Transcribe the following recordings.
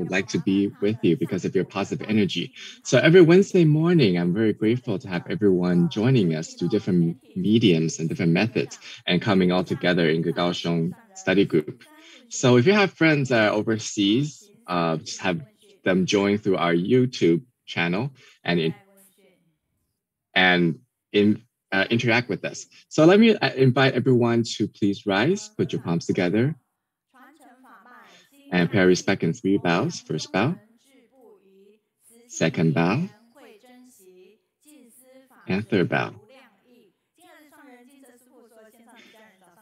would like to be with you because of your positive energy. So every Wednesday morning, I'm very grateful to have everyone joining us through different mediums and different methods and coming all together in the Kaohsiung study group. So if you have friends overseas, just have them join through our YouTube channel and and in, interact with us. So let me invite everyone to please rise, put your palms together, and pay respect in three bows. First bow, second bow, and third bow.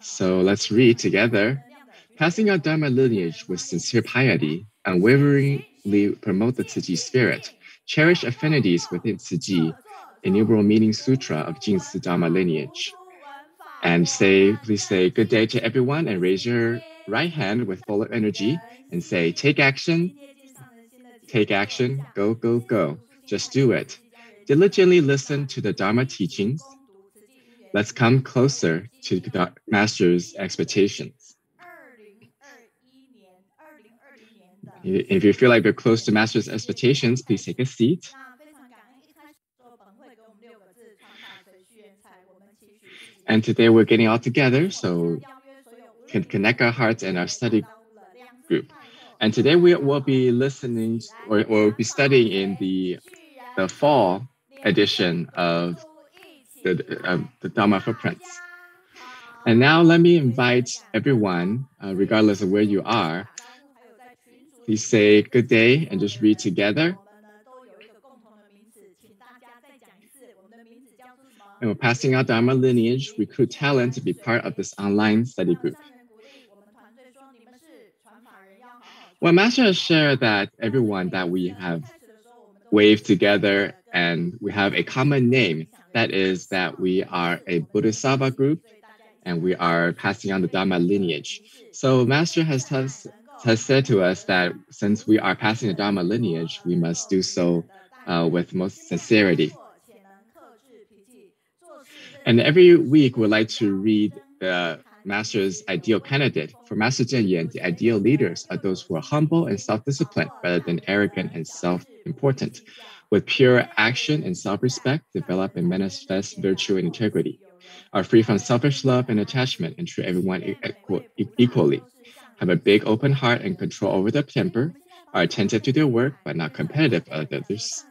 So let's read together. Passing our Dharma lineage with sincere piety, unwaveringly promote the Tzu Chi spirit, cherish affinities within Tzu Chi, innumerable meaning sutra of Jing-Si Dharma lineage. And please say good day to everyone and raise your right hand with full of energy and say, take action, go, go, go. Just do it. Diligently listen to the Dharma teachings. Let's come closer to the Master's expectations. If you feel like you're close to Master's expectations, please take a seat. And today we're getting all together so can connect our hearts and our study group. And today we will be listening or we'll be studying in the fall edition of the Dharma Footprints. And now let me invite everyone, regardless of where you are, please say good day and just read together. And we're passing out Dharma lineage, recruit talent to be part of this online study group. Well, Master has shared that everyone that we have waved together and we have a common name. That is that we are a Bodhisattva group and we are passing on the Dharma lineage. So Master has said to us that since we are passing the Dharma lineage, we must do so with most sincerity. And every week, we'd like to read the Master's ideal candidate. For Master Zhen Yan, the ideal leaders are those who are humble and self-disciplined rather than arrogant and self-important, with pure action and self-respect, develop and manifest virtue and integrity, are free from selfish love and attachment and treat everyone equally, have a big open heart and control over their temper, are attentive to their work but not competitive with others,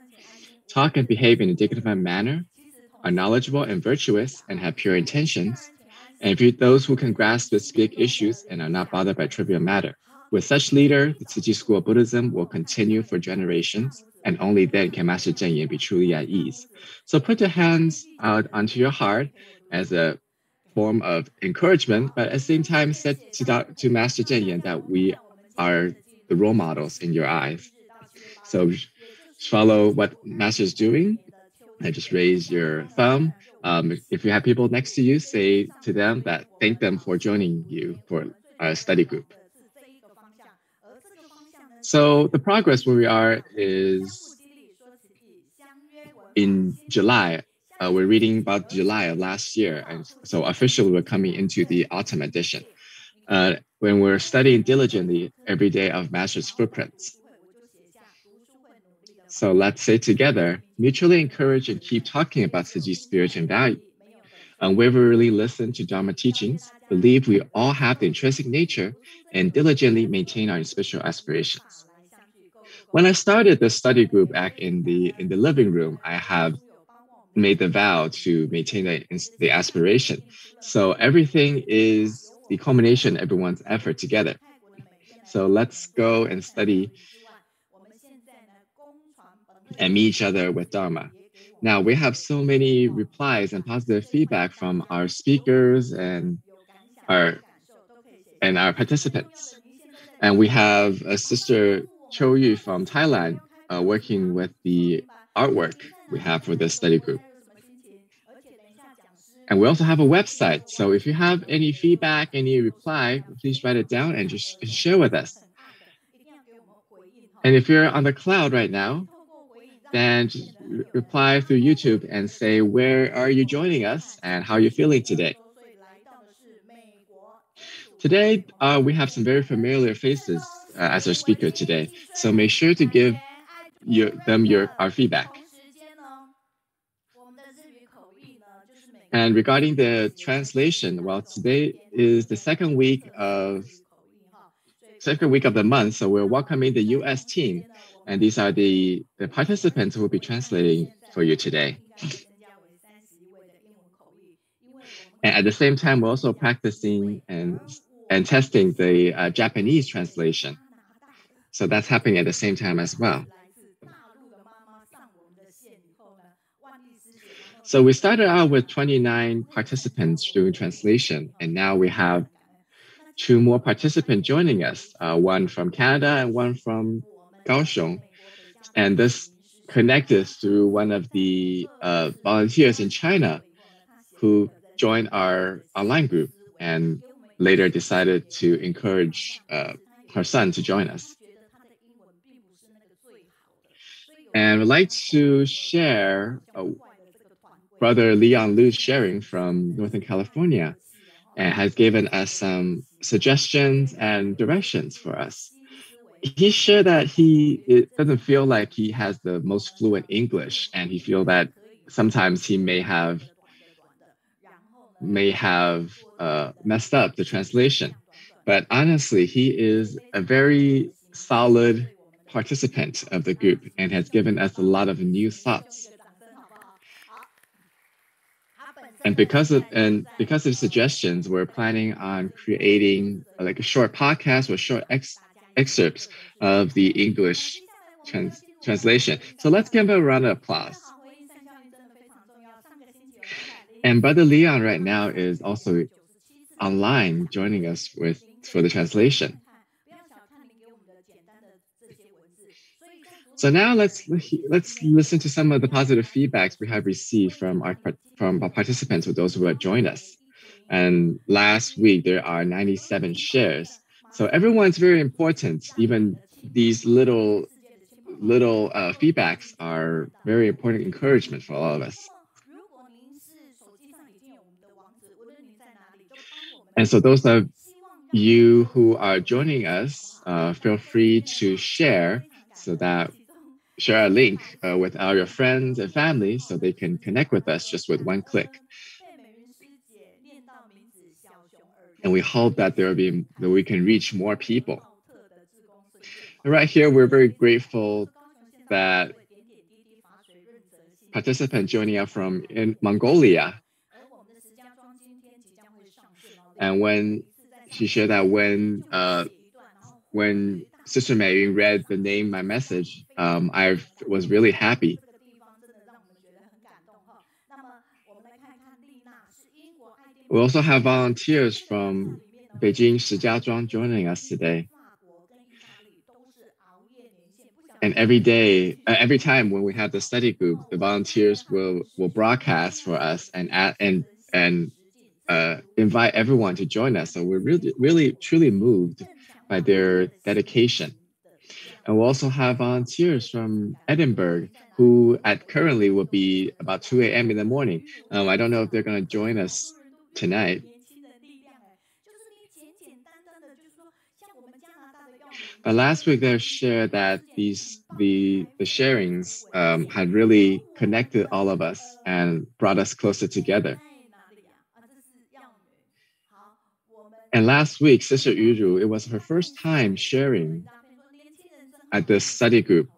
talk and behave in a dignified manner, are knowledgeable and virtuous and have pure intentions, and those who can grasp with big issues and are not bothered by trivial matter. With such leader, the Tzu Chi school of Buddhism will continue for generations, and only then can Master Zhen Yan be truly at ease. So put your hands out onto your heart as a form of encouragement, but at the same time said to Master Zhen Yan that we are the role models in your eyes. So follow what Master is doing and just raise your thumb. If you have people next to you, say to them that thank them for joining you for our study group. So the progress where we are is in July. We're reading about July of last year. And so officially we're coming into the autumn edition. When we're studying diligently every day of Master's Footprints. So let's say together, mutually encourage and keep talking about Tzu Chi spirit and value. Unwaveringly listen to Dharma teachings, believe we all have the intrinsic nature, and diligently maintain our spiritual aspirations. When I started the study group back in the living room, I have made the vow to maintain the aspiration. So everything is the culmination of everyone's effort together. So let's go and study and meet each other with Dharma. Now, we have so many replies and positive feedback from our speakers and our participants. And we have a sister Cho Yu from Thailand working with the artwork we have for this study group. And we also have a website. So if you have any feedback, any reply, please write it down and just share with us. And if you're on the cloud right now, then just reply through YouTube and say, where are you joining us and how are you feeling today? Today, we have some very familiar faces as our speaker today. So make sure to give our feedback. And regarding the translation, well, today is the second week of the month, so we're welcoming the US team. And these are the participants who will be translating for you today. And at the same time, we're also practicing and testing the Japanese translation. So that's happening at the same time as well. So we started out with 29 participants doing translation, and now we have 2 more participants joining us, one from Canada and one from Kaohsiung. And this connected through one of the volunteers in China who joined our online group and later decided to encourage her son to join us. And I'd like to share Brother Leon Liu's sharing from Northern California and has given us some suggestions and directions for us. He shared that it doesn't feel like he has the most fluent English, and he feels that sometimes he may have messed up the translation. But honestly, he is a very solid participant of the group and has given us a lot of new thoughts. And because of suggestions, we're planning on creating like a short podcast or short excerpts of the English translation. So let's give him a round of applause. And Brother Leon right now is also online joining us for the translation. So now let's listen to some of the positive feedbacks we have received from our participants, with those who have joined us. And last week there are 97 shares. So everyone's very important. Even these little feedbacks are very important encouragement for all of us. And so those of you who are joining us, feel free to share a link with all your friends and family so they can connect with us just with one click. And we hope that we can reach more people. And right here, we're very grateful that participants joining us from in Mongolia. And when she shared that when Sister Mei read my message, I was really happy. We also have volunteers from Beijing Shijiazhuang joining us today. And every time when we have the study group, the volunteers will broadcast for us and invite everyone to join us. So we're really truly moved by their dedication. And we'll also have volunteers from Edinburgh who currently will be about 2 a.m. in the morning. I don't know if they're going to join us tonight. But last week they shared that the sharings had really connected all of us and brought us closer together. And last week, Sister Yuru, it was her first time sharing at the study group.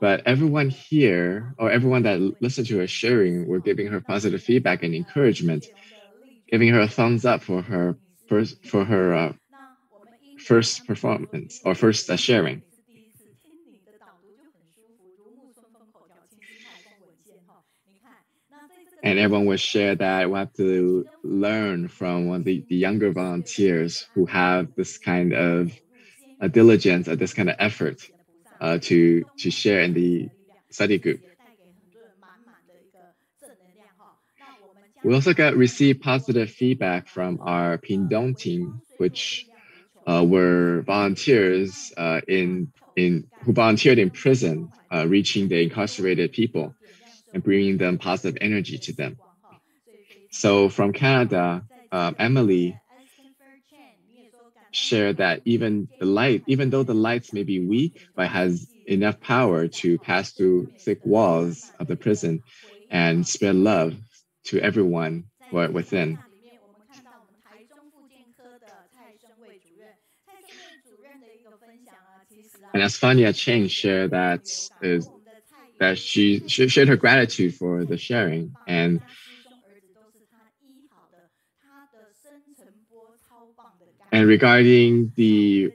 But everyone here, or everyone that listened to her sharing, were giving her positive feedback and encouragement, giving her a thumbs up for her first performance or first sharing. And everyone will share that we have to learn from one of the younger volunteers who have this kind of diligence or this kind of effort to share in the study group. We also received positive feedback from our Pindong team, which were volunteers who volunteered in prison, reaching the incarcerated people and bringing them positive energy to them. So from Canada, Emily shared that even though the lights may be weak, but has enough power to pass through thick walls of the prison and spread love to everyone who are within. And as Fania Cheng shared that she shared her gratitude for the sharing. And regarding the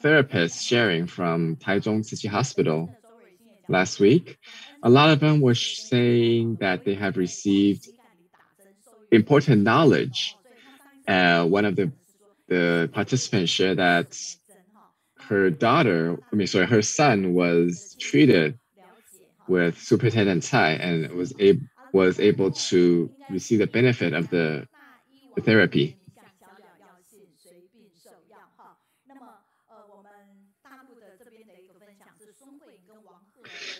therapist sharing from Taichung City Hospital last week, a lot of them were saying that they have received important knowledge. One of the participants shared that her son was treated with Superintendent Tsai and was able to receive the benefit of the therapy.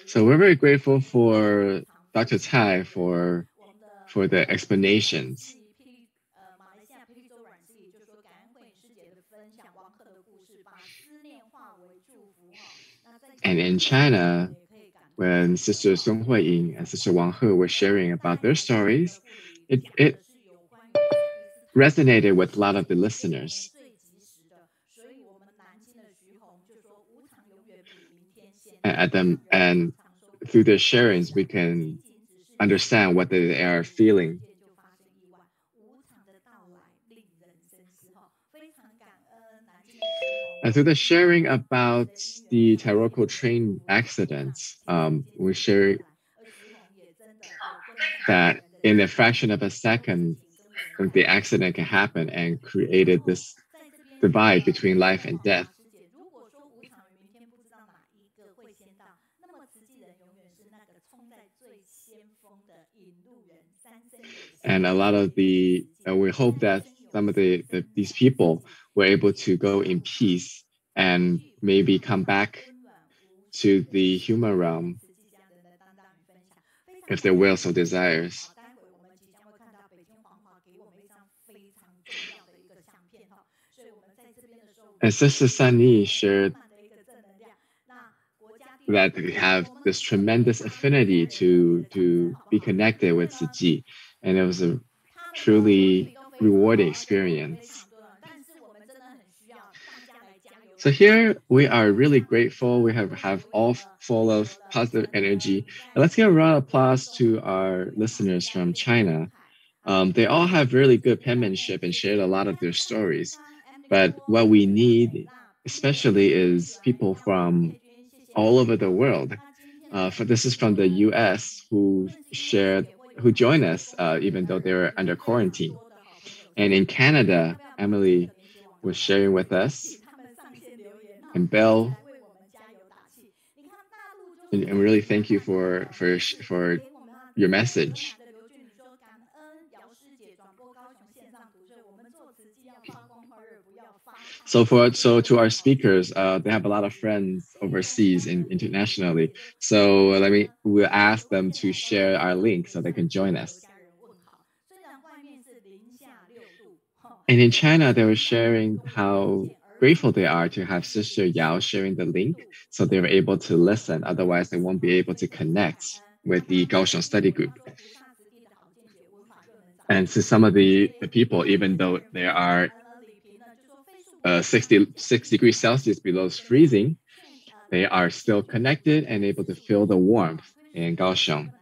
So we're very grateful for Dr. Tsai for the explanations. And in China, when Sister Song Huiying and Sister Wang He were sharing about their stories, it resonated with a lot of the listeners. And through their sharings, we can understand what they are feeling. And through the sharing about the Taroko train accidents, we share that in a fraction of a second, the accident can happen and created this divide between life and death. And a lot of we hope that some of these people were able to go in peace and maybe come back to the human realm if their will so desires. And Sister Sunny shared that we have this tremendous affinity to be connected with Tzu Chi, and it was a truly rewarding experience. So here we are really grateful. We have all full of positive energy. And let's give a round of applause to our listeners from China. They all have really good penmanship and shared a lot of their stories. But what we need, especially, is people from all over the world. This is from the U.S. who joined us even though they were under quarantine. And in Canada, Emily was sharing with us, and Belle. And really thank you for your message. So to our speakers, they have a lot of friends overseas and internationally. So we'll ask them to share our link so they can join us. And in China, they were sharing how grateful they are to have Sister Yao sharing the link so they were able to listen. Otherwise, they won't be able to connect with the Kaohsiung study group. And to some of the people, even though they are 6 degrees Celsius below freezing, they are still connected and able to feel the warmth in Kaohsiung.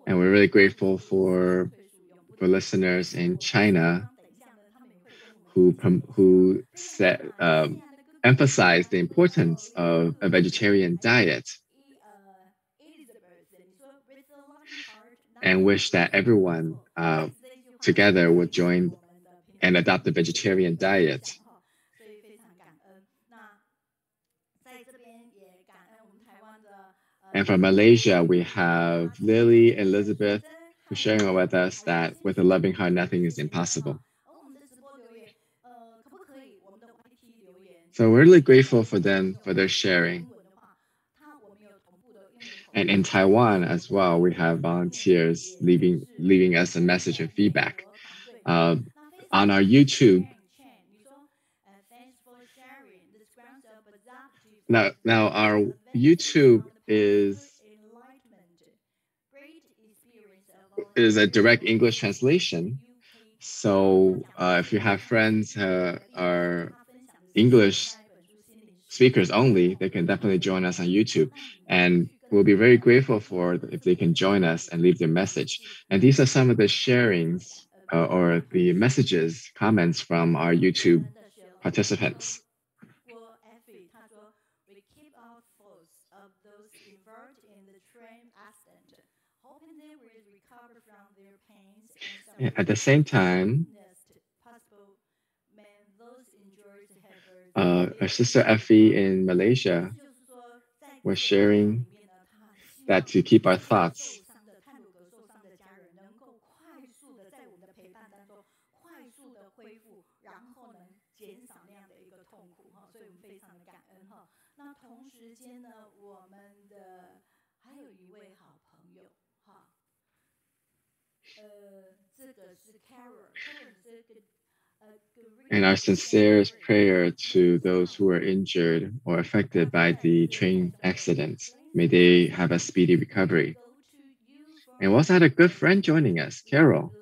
And we're really grateful for listeners in China who emphasize the importance of a vegetarian diet and wish that everyone together would join and adopt the vegetarian diet. And from Malaysia, we have Lily Elizabeth who's sharing with us that with a loving heart, nothing is impossible. So we're really grateful for them, for their sharing. And in Taiwan as well, we have volunteers leaving us a message and feedback. Uh, on our YouTube, now our YouTube is a direct English translation. So if you have friends are English speakers only, they can definitely join us on YouTube. And we'll be very grateful for if they can join us and leave their message. And these are some of the sharings or the messages, comments from our YouTube participants. At the same time, our sister Effie in Malaysia was sharing that to keep our thoughts and our sincerest prayer to those who were injured or affected by the train accidents. May they have a speedy recovery. And we also had a good friend joining us, Carol.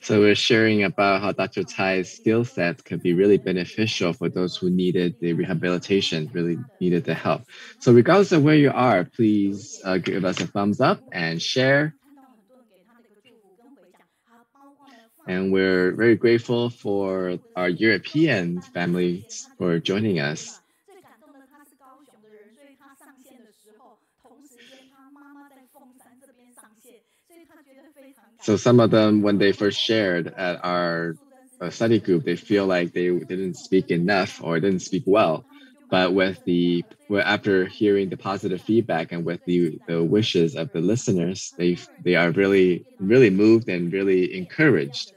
So we're sharing about how Dr. Tsai's skill set could be really beneficial for those who needed the rehabilitation, really needed the help. So regardless of where you are, please give us a thumbs up and share. And we're very grateful for our European families for joining us. So some of them, when they first shared at our study group, they feel like they didn't speak enough or didn't speak well. But after hearing the positive feedback and with the wishes of the listeners, they are really moved and really encouraged.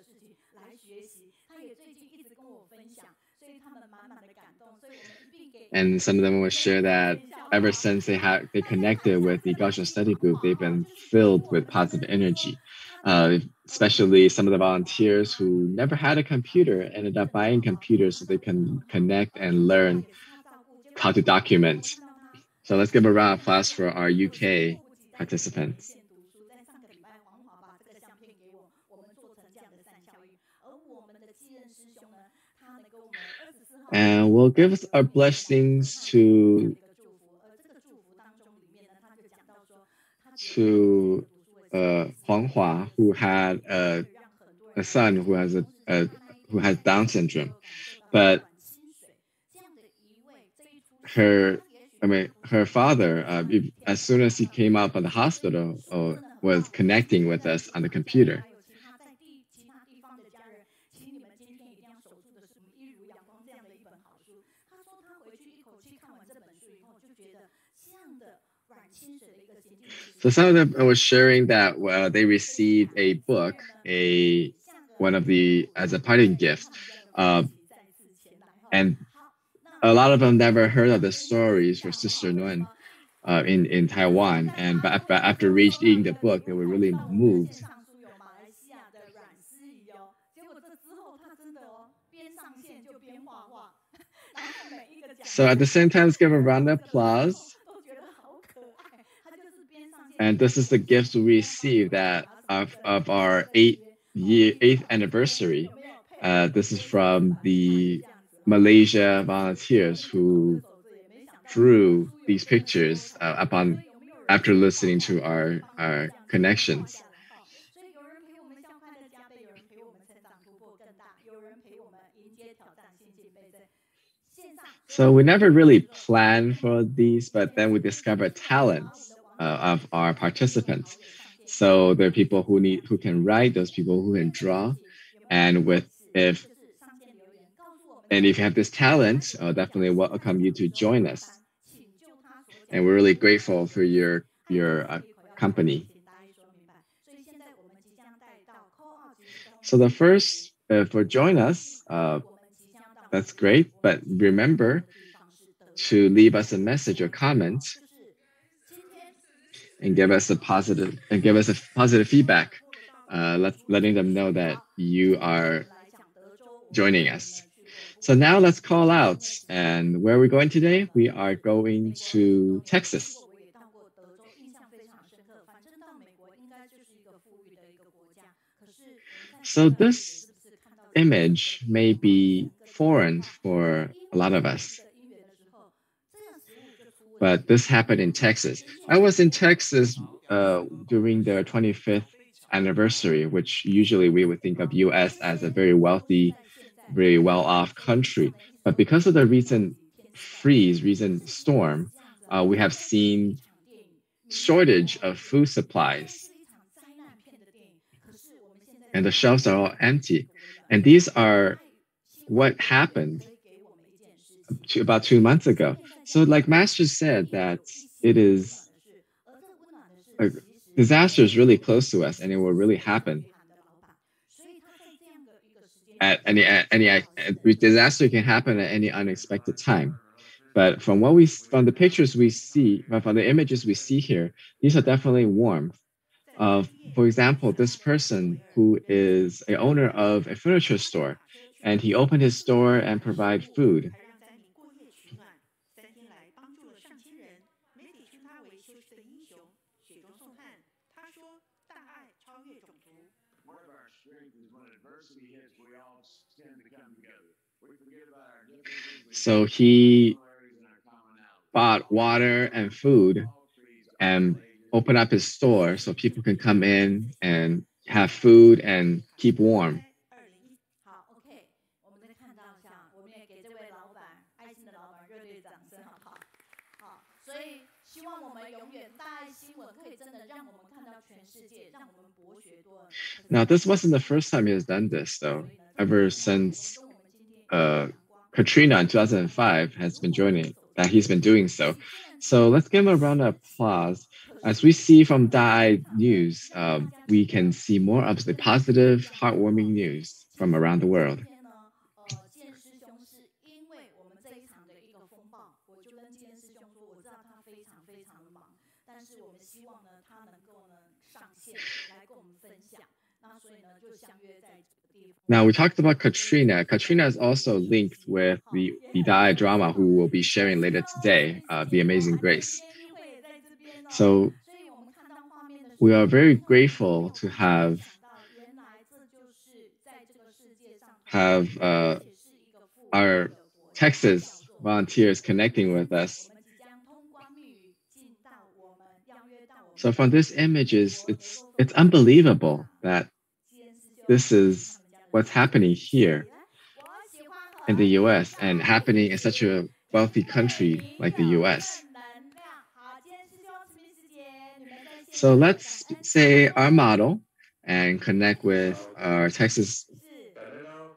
And some of them will share that ever since they connected with the Kaohsiung study group, they've been filled with positive energy. Especially some of the volunteers who never had a computer ended up buying computers so they can connect and learn how to document. So let's give a round of applause for our UK participants. And we'll give our blessings to Huang, who had a son who has Down syndrome, but her father, as soon as he came out of the hospital, was connecting with us on the computer. So some of them were sharing that they received a book, as a parting gift, and a lot of them never heard of the stories for Sister Nguyen in Taiwan. And after reading the book, they were really moved. So at the same time, let's give a round of applause. And this is the gifts we received of our eighth anniversary. This is from the Malaysia volunteers who drew these pictures after listening to our connections. So we never really planned for these, but then we discovered talents of our participants. So there are people who can write, those people who can draw, and with if and if you have this talent, I'll definitely welcome you to join us. And we're really grateful for your company. So the first for join us, that's great. But remember to leave us a message or comment and give us a positive feedback, letting them know that you are joining us. So now let's call out. And where are we going today? We are going to Texas. So this image may be foreign for a lot of us, but this happened in Texas. I was in Texas during their 25th anniversary, which usually we would think of US as a very wealthy, very well-off country. But because of the recent storm, we have seen shortage of food supplies, and the shelves are all empty. And these are what happened about 2 months ago. So, like Master said, that it is a disaster is really close to us, and it will really happen at any disaster can happen at any unexpected time. But from the pictures we see, from the images we see here, these are definitely warm. For example, this person who is a owner of a furniture store, and he opened his store and provide food. So he bought water and food and opened up his store so people can come in and have food and keep warm. Now, this wasn't the first time he has done this, though. Ever since Katrina in 2005 has been joining, that he's been doing so. So let's give him a round of applause. As we see from Dai News, we can see more of the positive, heartwarming news from around the world. Now, we talked about Katrina. Katrina is also linked with the Dai drama who will be sharing later today, The Amazing Grace. So we are very grateful to have our Texas volunteers connecting with us. So from this images, it's unbelievable that this is what's happening here in the US and happening in such a wealthy country like the US. So let's say our model and connect with our Texas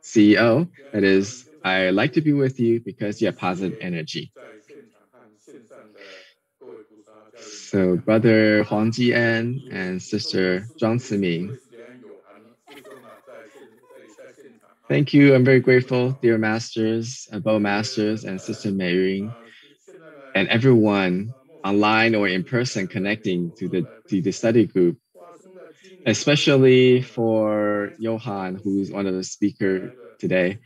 CEO. That is, I like to be with you because you have positive energy. So brother Huang Jian and sister Zhang Ciming. Thank you. I'm very grateful, dear masters, bow masters, and Sister Mei and everyone online or in person connecting to the study group, especially for Johan, who's one of the speakers today.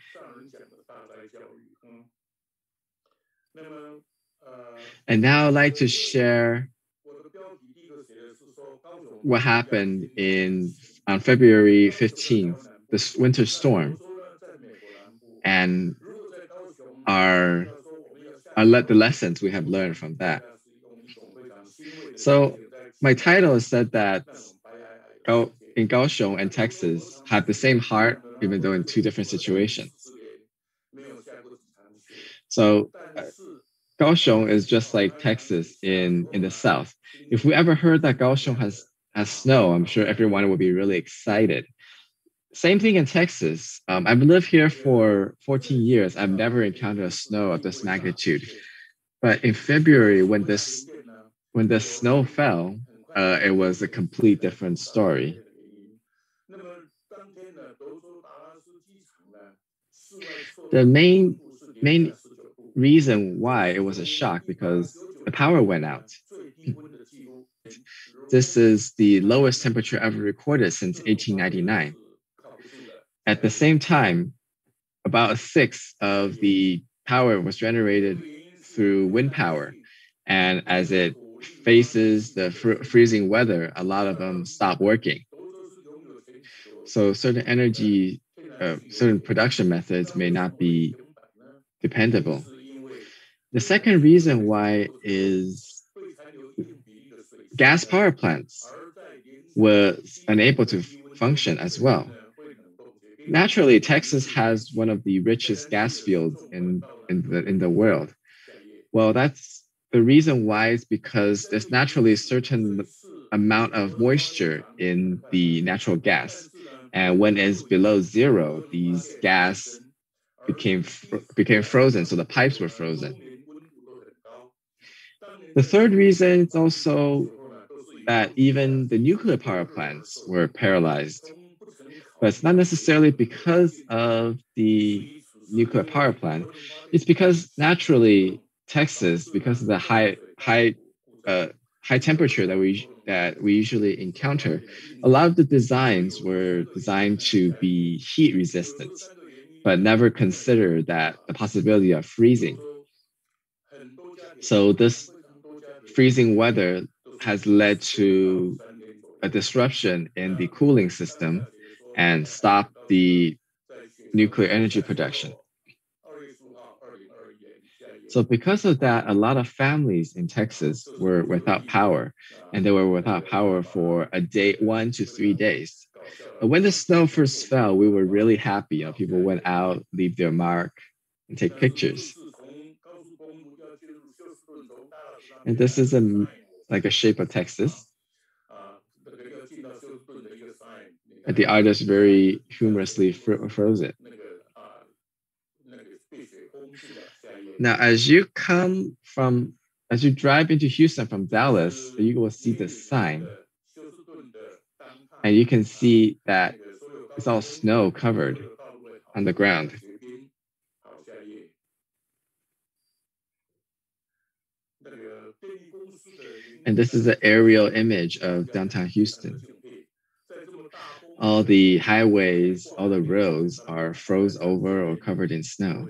And now I'd like to share what happened on February 15th, this winter storm, and the lessons we have learned from that. So my title said that in Kaohsiung and Texas have the same heart, even though in two different situations. So Kaohsiung is just like Texas in the south. If we ever heard that Kaohsiung has snow, I'm sure everyone would be really excited. Same thing in Texas. I've lived here for 14 years. I've never encountered a snow of this magnitude. But in February, when the snow fell, it was a complete different story. The main reason why it was a shock because the power went out. This is the lowest temperature ever recorded since 1899. At the same time, about a sixth of the power was generated through wind power. And as it faces the freezing weather, a lot of them stop working. So certain production methods may not be dependable. The second reason why is gas power plants were unable to function as well. Naturally, Texas has one of the richest gas fields in the world. Well, that's the reason why is because there's naturally a certain amount of moisture in the natural gas. And when it's below zero, these gas became frozen, so the pipes were frozen. The third reason is also that even the nuclear power plants were paralyzed. But it's not necessarily because of the nuclear power plant. It's because naturally Texas, because of the uh, high temperature that we usually encounter, a lot of the designs were designed to be heat resistant, but never consider that the possibility of freezing. So this freezing weather has led to a disruption in the cooling system and stopped the nuclear energy production. So because of that, a lot of families in Texas were without power, and they were without power for a day, 1 to 3 days. But when the snow first fell, we were really happy. People went out, leave their mark, and take pictures. And this is like a shape of Texas. And the artist very humorously froze it. Now, as you drive into Houston from Dallas, you will see the sign, and you can see that it's all snow covered on the ground. And this is an aerial image of downtown Houston. All the highways, all the roads are froze over or covered in snow.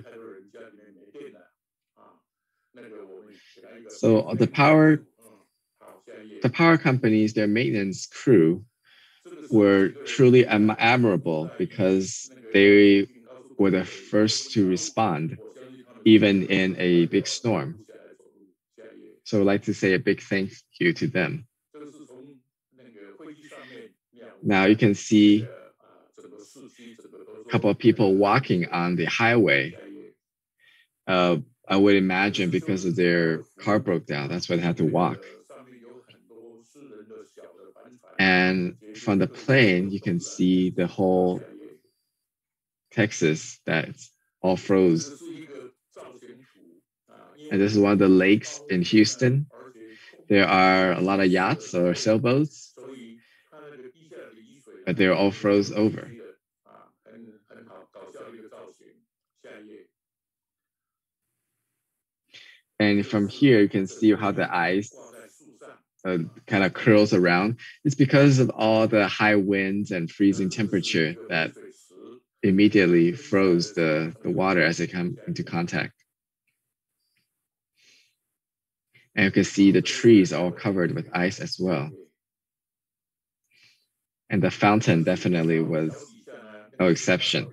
So the power companies, their maintenance crew were truly admirable because they were the first to respond, even in a big storm. So I'd like to say a big thank you to them. Now you can see a couple of people walking on the highway. I would imagine because of their car broke down, that's why they had to walk. And from the plane, you can see the whole Texas that's all froze. And this is one of the lakes in Houston. There are a lot of yachts or sailboats, but they're all froze over. And from here, you can see how the ice kind of curls around. It's because of all the high winds and freezing temperature that immediately froze the water as it came into contact. And you can see the trees all covered with ice as well. And the fountain definitely was no exception.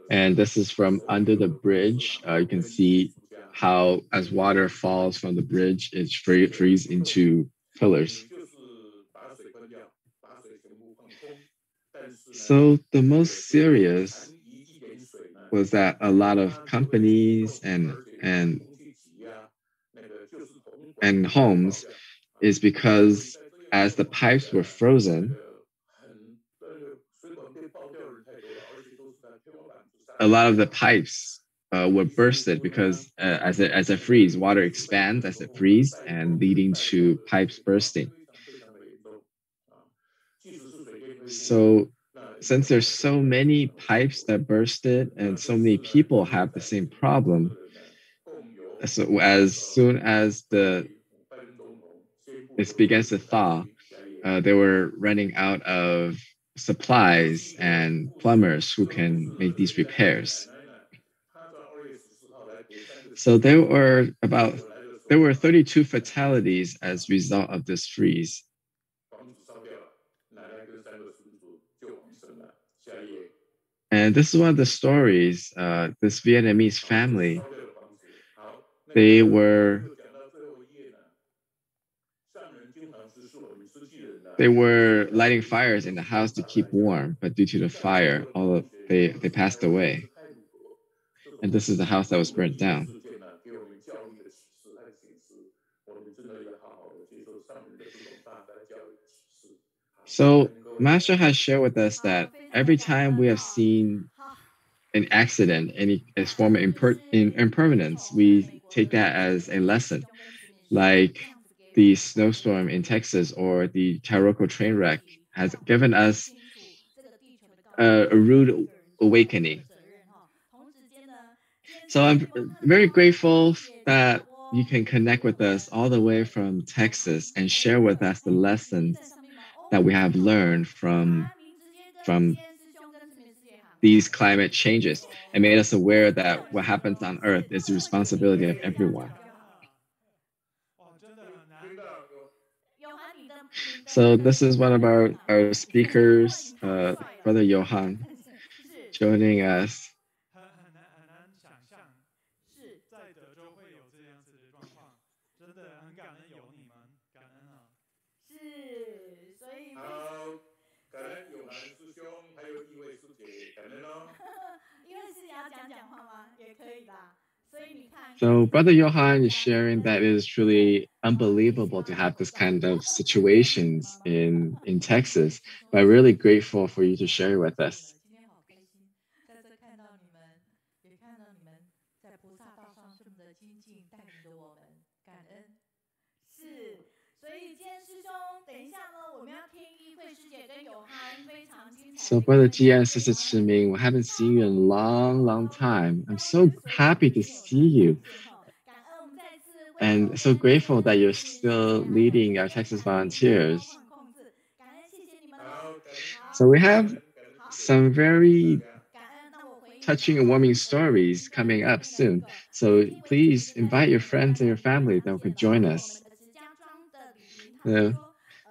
And this is from under the bridge. You can see how as water falls from the bridge, it frees into pillars. So the most serious was that a lot of companies and homes is because as the pipes were frozen, a lot of the pipes were bursted because as it freeze, water expands as it freezes and leading to pipes bursting. So since there's so many pipes that bursted and so many people have the same problem, so as soon as the it begins to thaw, they were running out of supplies and plumbers who can make these repairs. So there were 32 fatalities as a result of this freeze. And this is one of the stories. This Vietnamese family, they were lighting fires in the house to keep warm, but due to the fire, they passed away. And this is the house that was burnt down. So Master has shared with us that every time we have seen an accident, any form of impermanence, we take that as a lesson, like the snowstorm in Texas or the Taroko train wreck has given us a rude awakening. So I'm very grateful that you can connect with us all the way from Texas and share with us the lessons that we have learned from these climate changes and made us aware that what happens on Earth is the responsibility of everyone. So this is one of our speakers, Brother Johan, joining us. So Brother Johan is sharing that it is truly unbelievable to have this kind of situations in Texas, but really grateful for you to share with us. So Brother Jia and Sister Chiming, we haven't seen you in a long, long time. I'm so happy to see you. And so grateful that you're still leading our Texas volunteers. So we have some very touching and warming stories coming up soon. So please invite your friends and your family that could join us.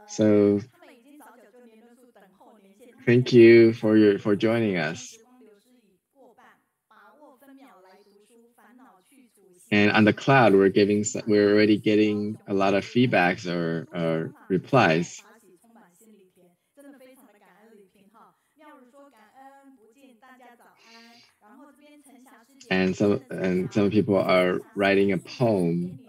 So thank you for joining us. And on the cloud, we're already getting a lot of feedbacks or replies. And some people are writing a poem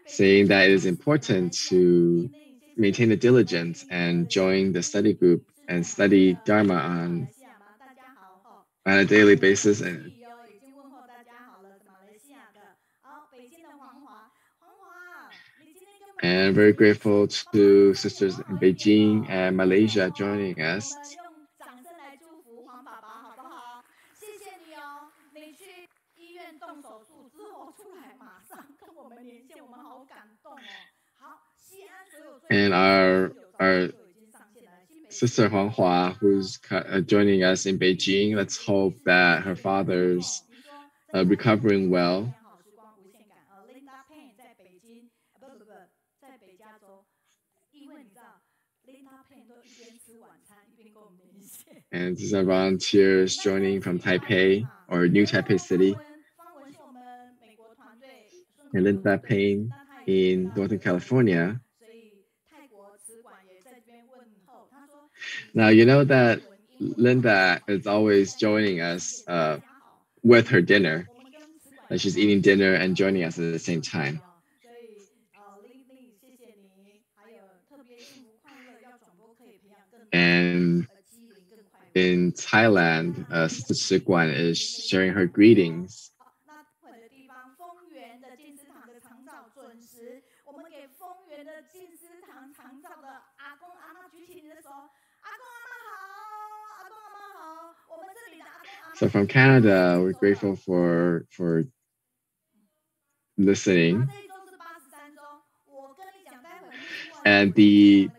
saying that it is important to maintain the diligence and join the study group and study Dharma on a daily basis. And very grateful to sisters in Beijing and Malaysia joining us. And our sister Huang, who's joining us in Beijing. Let's hope that her father's recovering well. And these are volunteers joining from Taipei or New Taipei City. And Linda Payne in Northern California. Now, you know that Linda is always joining us with her dinner. Like she's eating dinner and joining us at the same time. And in Thailand, Sister Shiguan is sharing her greetings. So from Canada, we're grateful for listening. And the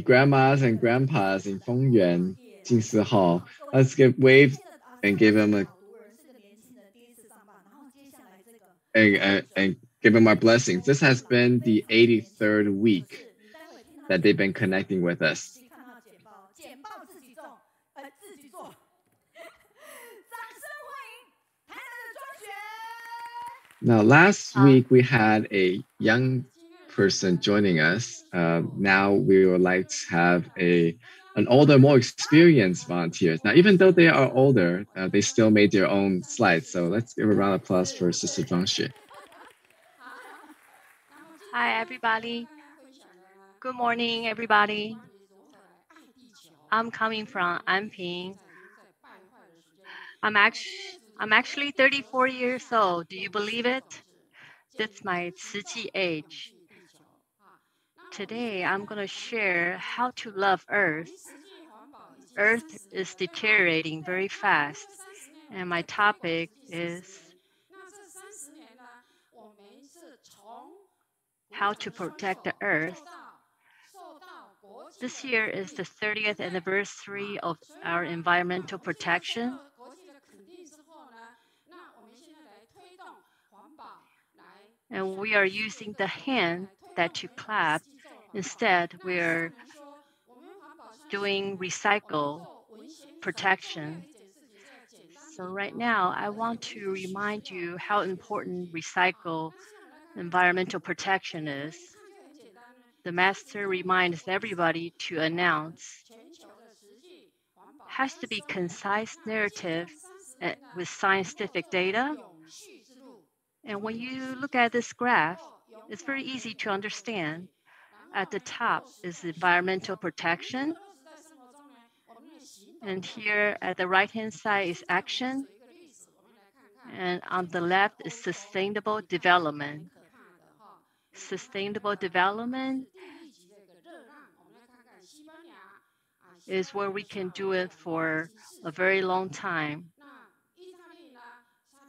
grandmas and grandpas in Fengyuan, Jingsi Hall, let's wave and give them and give them our blessings. This has been the 83rd week that they've been connecting with us. Now, last week we had a young person joining us. Now we would like to have an older, more experienced volunteers. Now, even though they are older, they still made their own slides. So let's give a round of applause for Sister Zhuang Xue. Hi, everybody. Good morning, everybody. I'm coming from Anping. I'm actually 34 years old. Do you believe it? That's my Ciqi age. Today, I'm going to share how to love Earth. Earth is deteriorating very fast, and my topic is how to protect the Earth. This year is the 30th anniversary of our environmental protection. And we are using the hand that you clap. Instead, we're doing recycle protection. So right now, I want to remind you how important recycle environmental protection is. The master reminds everybody to announce. Has to be concise narrative with scientific data. And when you look at this graph, it's very easy to understand. At the top is environmental protection. And here at the right-hand side is action. And on the left is sustainable development. Sustainable development is where we can do it for a very long time.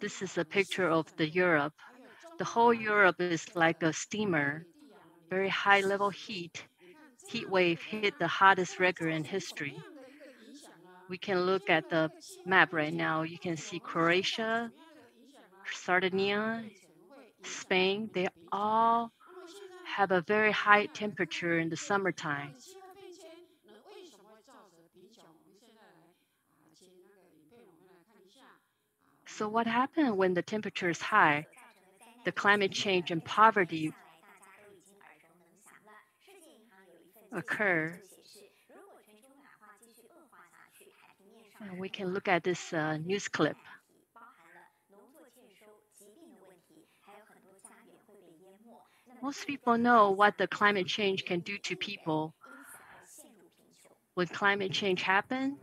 This is a picture of the Europe. The whole Europe is like a steamer, very high level heat wave hit the hottest record in history. We can look at the map right now. You can see Croatia, Sardinia, Spain, they all have a very high temperature in the summertime. So what happens when the temperature is high? The climate change and poverty occur. And we can look at this news clip. Most people know what the climate change can do to people. When climate change happens,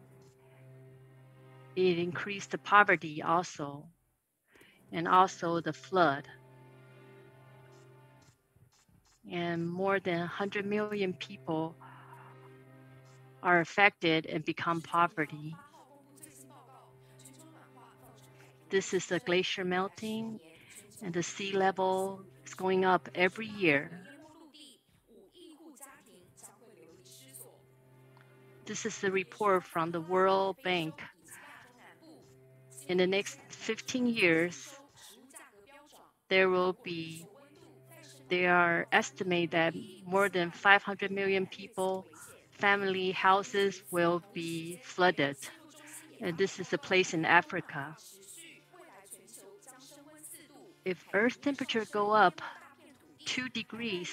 it increased the poverty also, and also the flood. And more than 100 million people are affected and become poverty. This is the glacier melting, and the sea level is going up every year. This is the report from the World Bank. In the next 15 years, they are estimated that more than 500 million people family houses will be flooded. And this is a place in Africa. If Earth temperature go up 2 degrees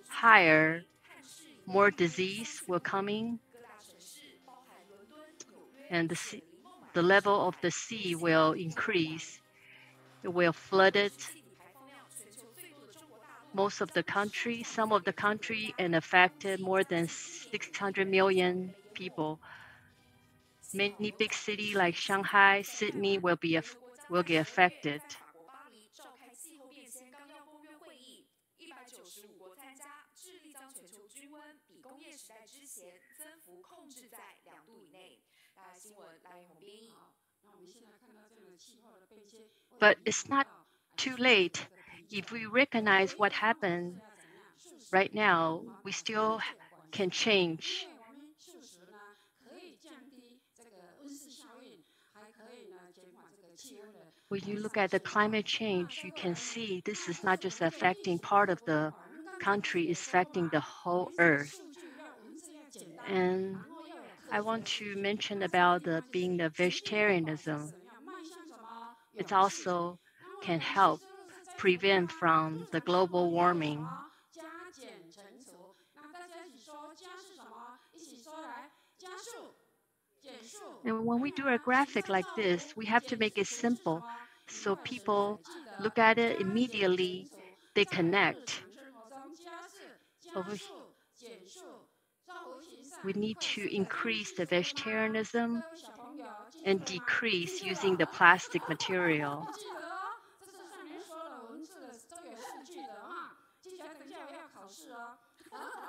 higher, more disease will coming, and the level of the sea will increase. It will flood it. Most of the country, some of the country, and affected more than 600 million people. Many big cities like Shanghai, Sydney will get affected. But it's not too late. If we recognize what happened right now, we still can change. When you look at the climate change, you can see this is not just affecting part of the country, it's affecting the whole earth. And I want to mention about being the vegetarianism. It also can help prevent from the global warming. And when we do a graphic like this, we have to make it simple so people look at it immediately, they connect. We need to increase the vegetarianism and decrease using the plastic material.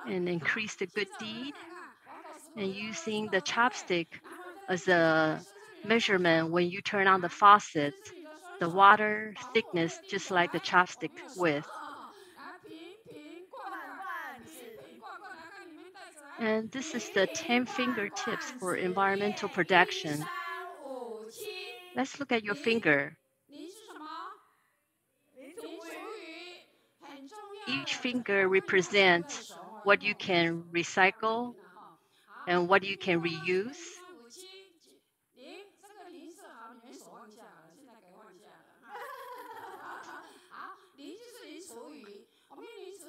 And increase the good deed, and using the chopstick as a measurement when you turn on the faucet, the water thickness just like the chopstick width. And this is the 10 fingertips for environmental protection. Let's look at your finger. Each finger represents what you can recycle and what you can reuse.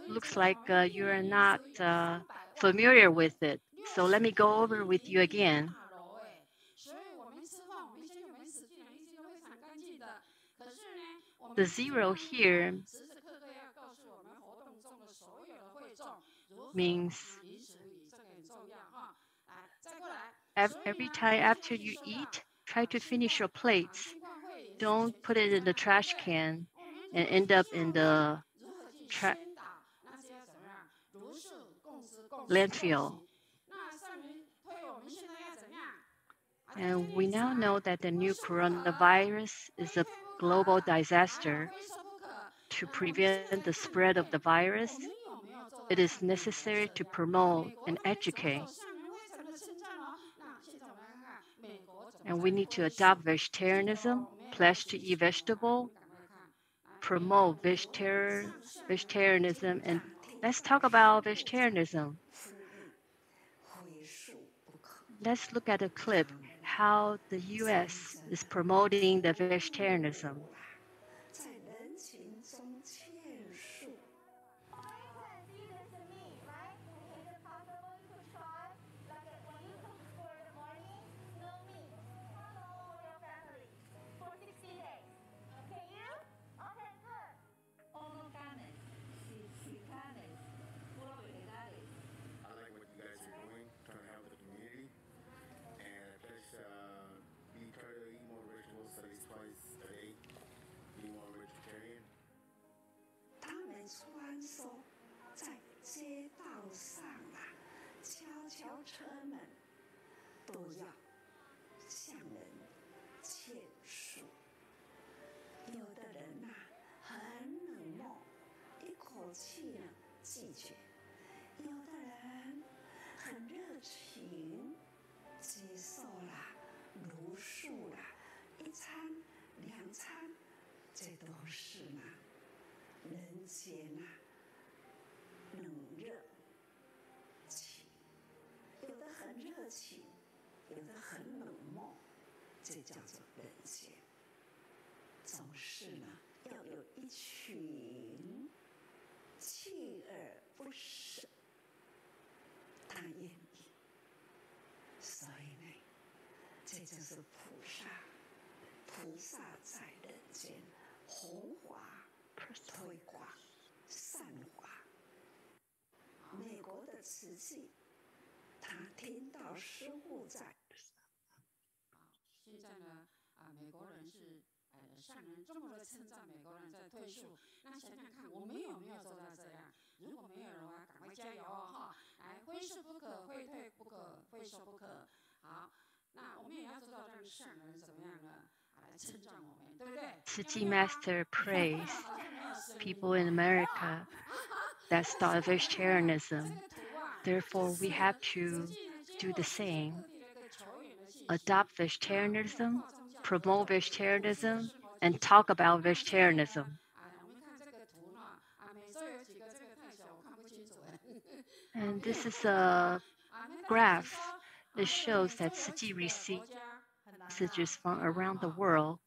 Looks like you are not familiar with it. So let me go over with you again. The 0 here means every time after you eat, try to finish your plates. Don't put it in the trash can and end up in the landfill. And we now know that the new coronavirus is a global disaster. To prevent the spread of the virus, it is necessary to promote and educate. And we need to adopt vegetarianism, pledge to eat vegetable, promote vegetarianism, and let's talk about vegetarianism. Let's look at a clip how the US is promoting the vegetarianism. Tzu Master prays people in America that start vegetarianism. Therefore, we have to do the same. Adopt vegetarianism, promote vegetarianism, and talk about vegetarianism. And this is a graph. It shows that Tzu received messages from around the world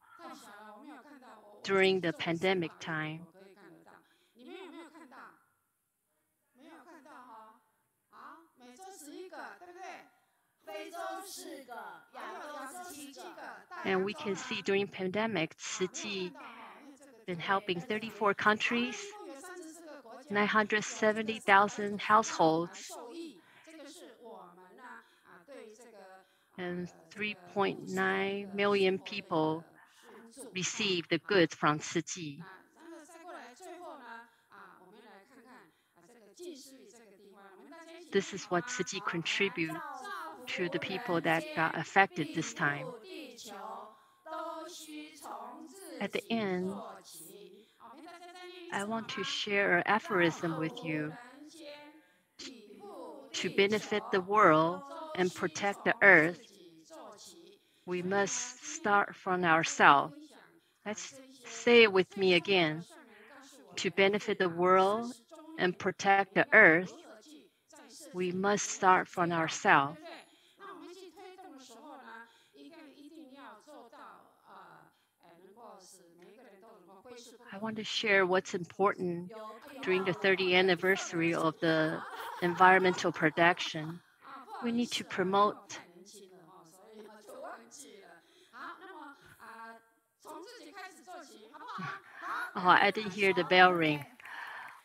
during the pandemic time. And we can see during pandemic, Tzu been helping 34 countries, 970,000 households, and 3.9 million people receive the goods from Tzu. This is what Tzu contribute to the people that got affected this time. At the end, I want to share an aphorism with you. To benefit the world and protect the earth, we must start from ourselves. Let's say it with me again. To benefit the world and protect the earth, we must start from ourselves. I want to share what's important during the 30th anniversary of the environmental protection. We need to promote. Oh, I didn't hear the bell ring.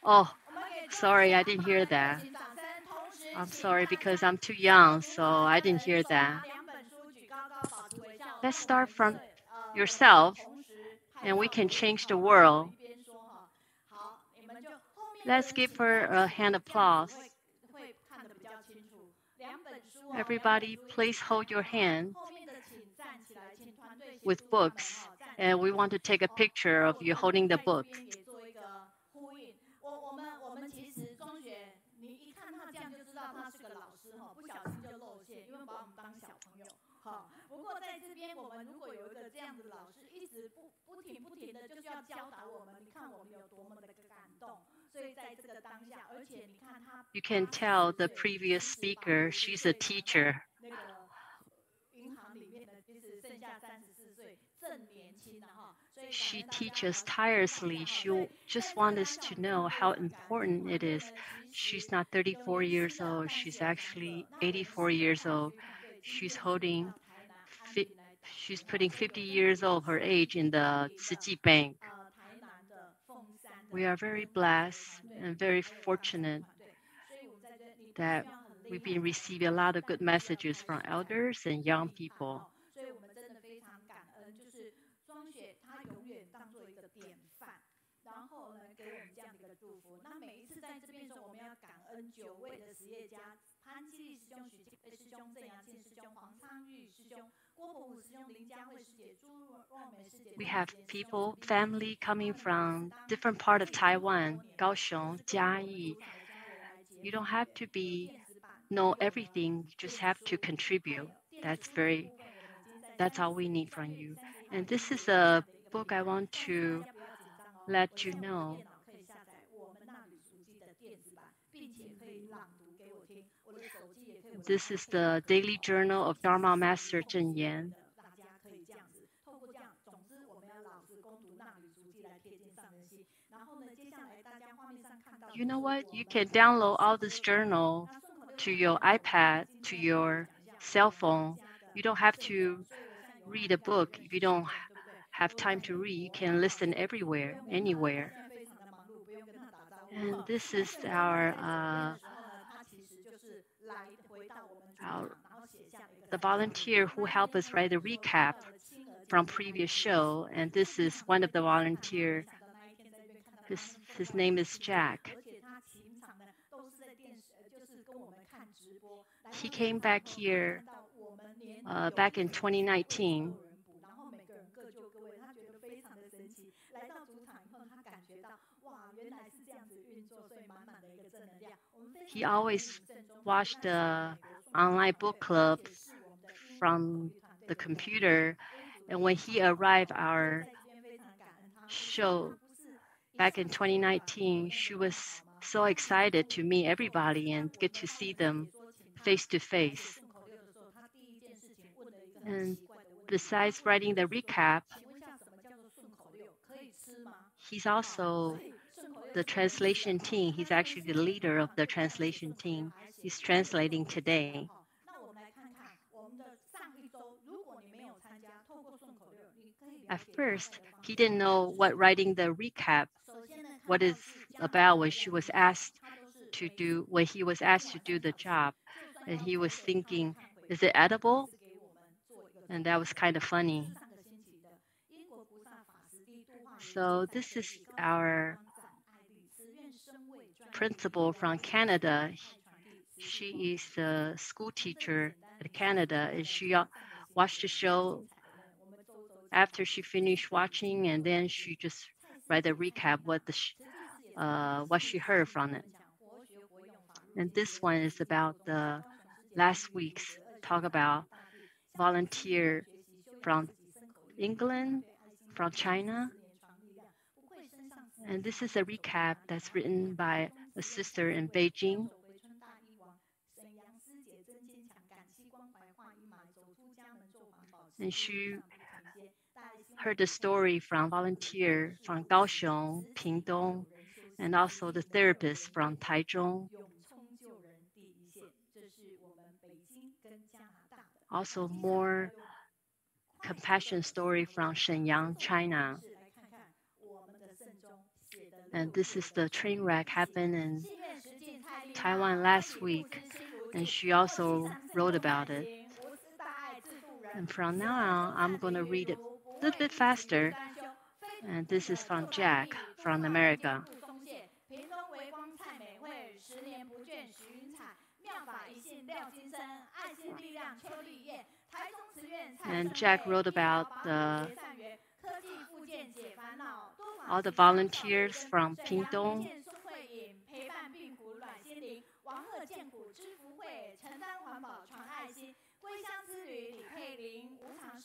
Oh, sorry, I didn't hear that. I'm sorry because I'm too young, so I didn't hear that. Let's start from yourself, and we can change the world. Let's give her a hand applause. Everybody, please hold your hand with books, and we want to take a picture of you holding the book. You can tell the previous speaker, she's a teacher. She teaches tirelessly. She just wants us to know how important it is. She's not 34 years old. She's actually 84 years old. She's putting 50 years old, her age, in the Tzu Bank. We are very blessed and very fortunate that we've been receiving a lot of good messages from elders and young people. We have people, family coming from different part of Taiwan, Kaohsiung, Jiayi. You don't have to know everything, you just have to contribute. That's all we need from you. And this is a book I want to let you know. This is the daily journal of Dharma Master Zhen Yan. You know what? You can download all this journal to your iPad, to your cell phone. You don't have to read a book. If you don't have time to read, you can listen everywhere, anywhere. And this is the volunteer who helped us write a recap from previous show. And this is one of the volunteer. His name is Jack. He came back here back in 2019. He always watched the online book club from the computer. And when he arrived our show back in 2019, she was so excited to meet everybody and get to see them face to face. And besides writing the recap, he's also the translation team. He's actually the leader of the translation team. He's translating today. At first, he didn't know what writing the recap, what it's about when he was asked to do the job. And he was thinking, is it edible? And that was kind of funny. So this is our principal from Canada. She is a school teacher at Canada, and she watched the show after she finished watching, and then she just write a recap what she heard from it. And this one is about the last week's talk about volunteer from England, from China. And this is a recap that's written by a sister in Beijing. And she heard the story from volunteer from Kaohsiung, Pingdong, and also the therapist from Taichung. Also more compassion story from Shenyang, China. And this is the train wreck happened in Taiwan last week, and she also wrote about it. And from now on, I'm going to read it a little bit faster. And this is from Jack from America. And Jack wrote about all the volunteers from Pingdong.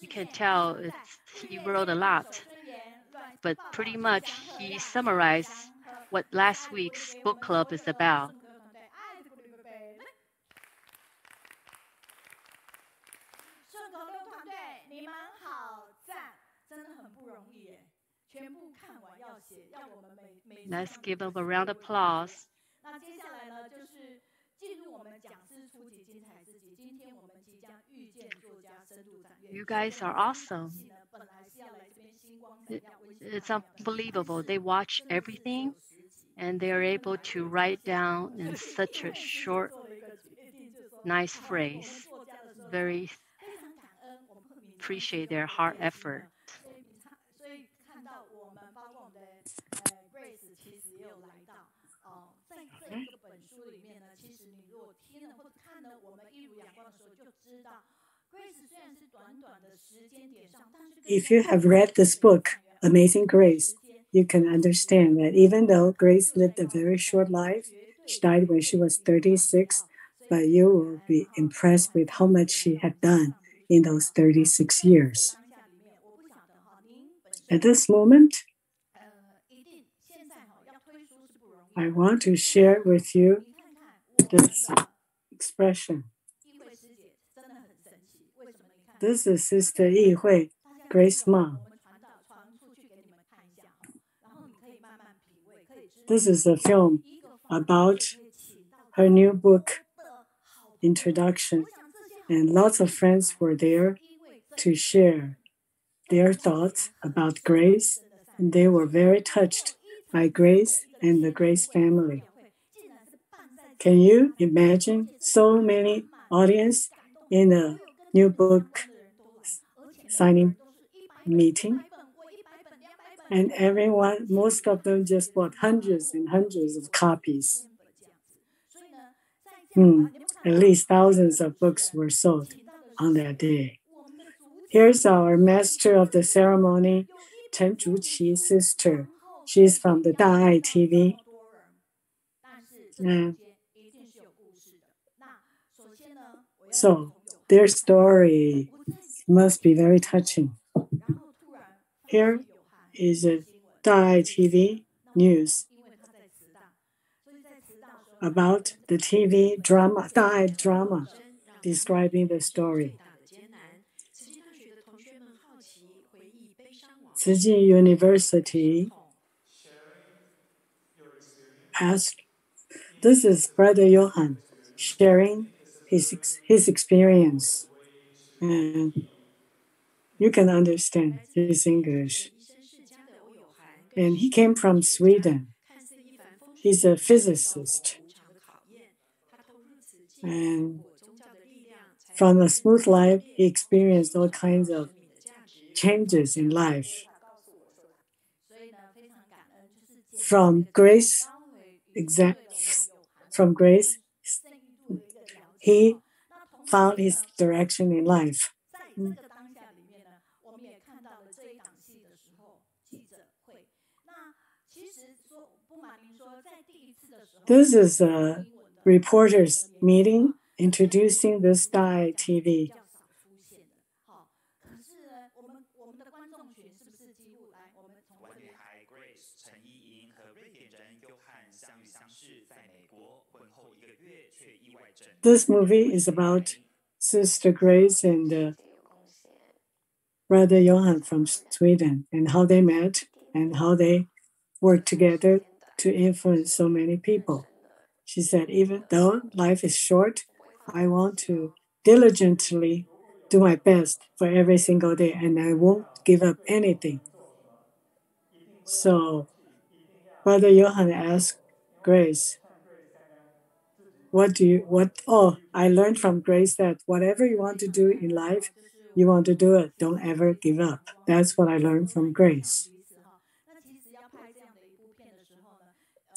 You can tell he wrote a lot, but pretty much he summarized what last week's book club is about. Let's give them a round of applause. You guys are awesome. It's unbelievable. They watch everything and they are able to write down in such a short, nice phrase. Very appreciate their hard effort. If you have read this book, Amazing Grace, you can understand that even though Grace lived a very short life, she died when she was 36, but you will be impressed with how much she had done in those 36 years. At this moment, I want to share with you this expression. This is Sister Yi-Hui, Grace's mom. This is a film about her new book introduction, and lots of friends were there to share their thoughts about Grace, and they were very touched by Grace and the Grace family. Can you imagine so many audience in a new book signing meeting? And everyone, most of them just bought hundreds and hundreds of copies. At least thousands of books were sold on that day. Here's our master of the ceremony, Chen Zhuqi's sister. She's from the Daai TV. And so their story must be very touching. Here is a Daai TV news about the TV drama, Daai drama, describing the story. Tzu University asked, this is Brother Johann sharing his experience. And you can understand his English. And he came from Sweden. He's a physicist. And from a smooth life, he experienced all kinds of changes in life. From grace, he found his direction in life. This is a reporters meeting introducing this Daai TV. This movie is about Sister Grace and Brother Johann from Sweden and how they met and how they worked together to influence so many people. She said, even though life is short, I want to diligently do my best for every single day, and I won't give up anything. So Brother Johann asked Grace, I learned from Grace that whatever you want to do in life, you want to do it. Don't ever give up. That's what I learned from Grace.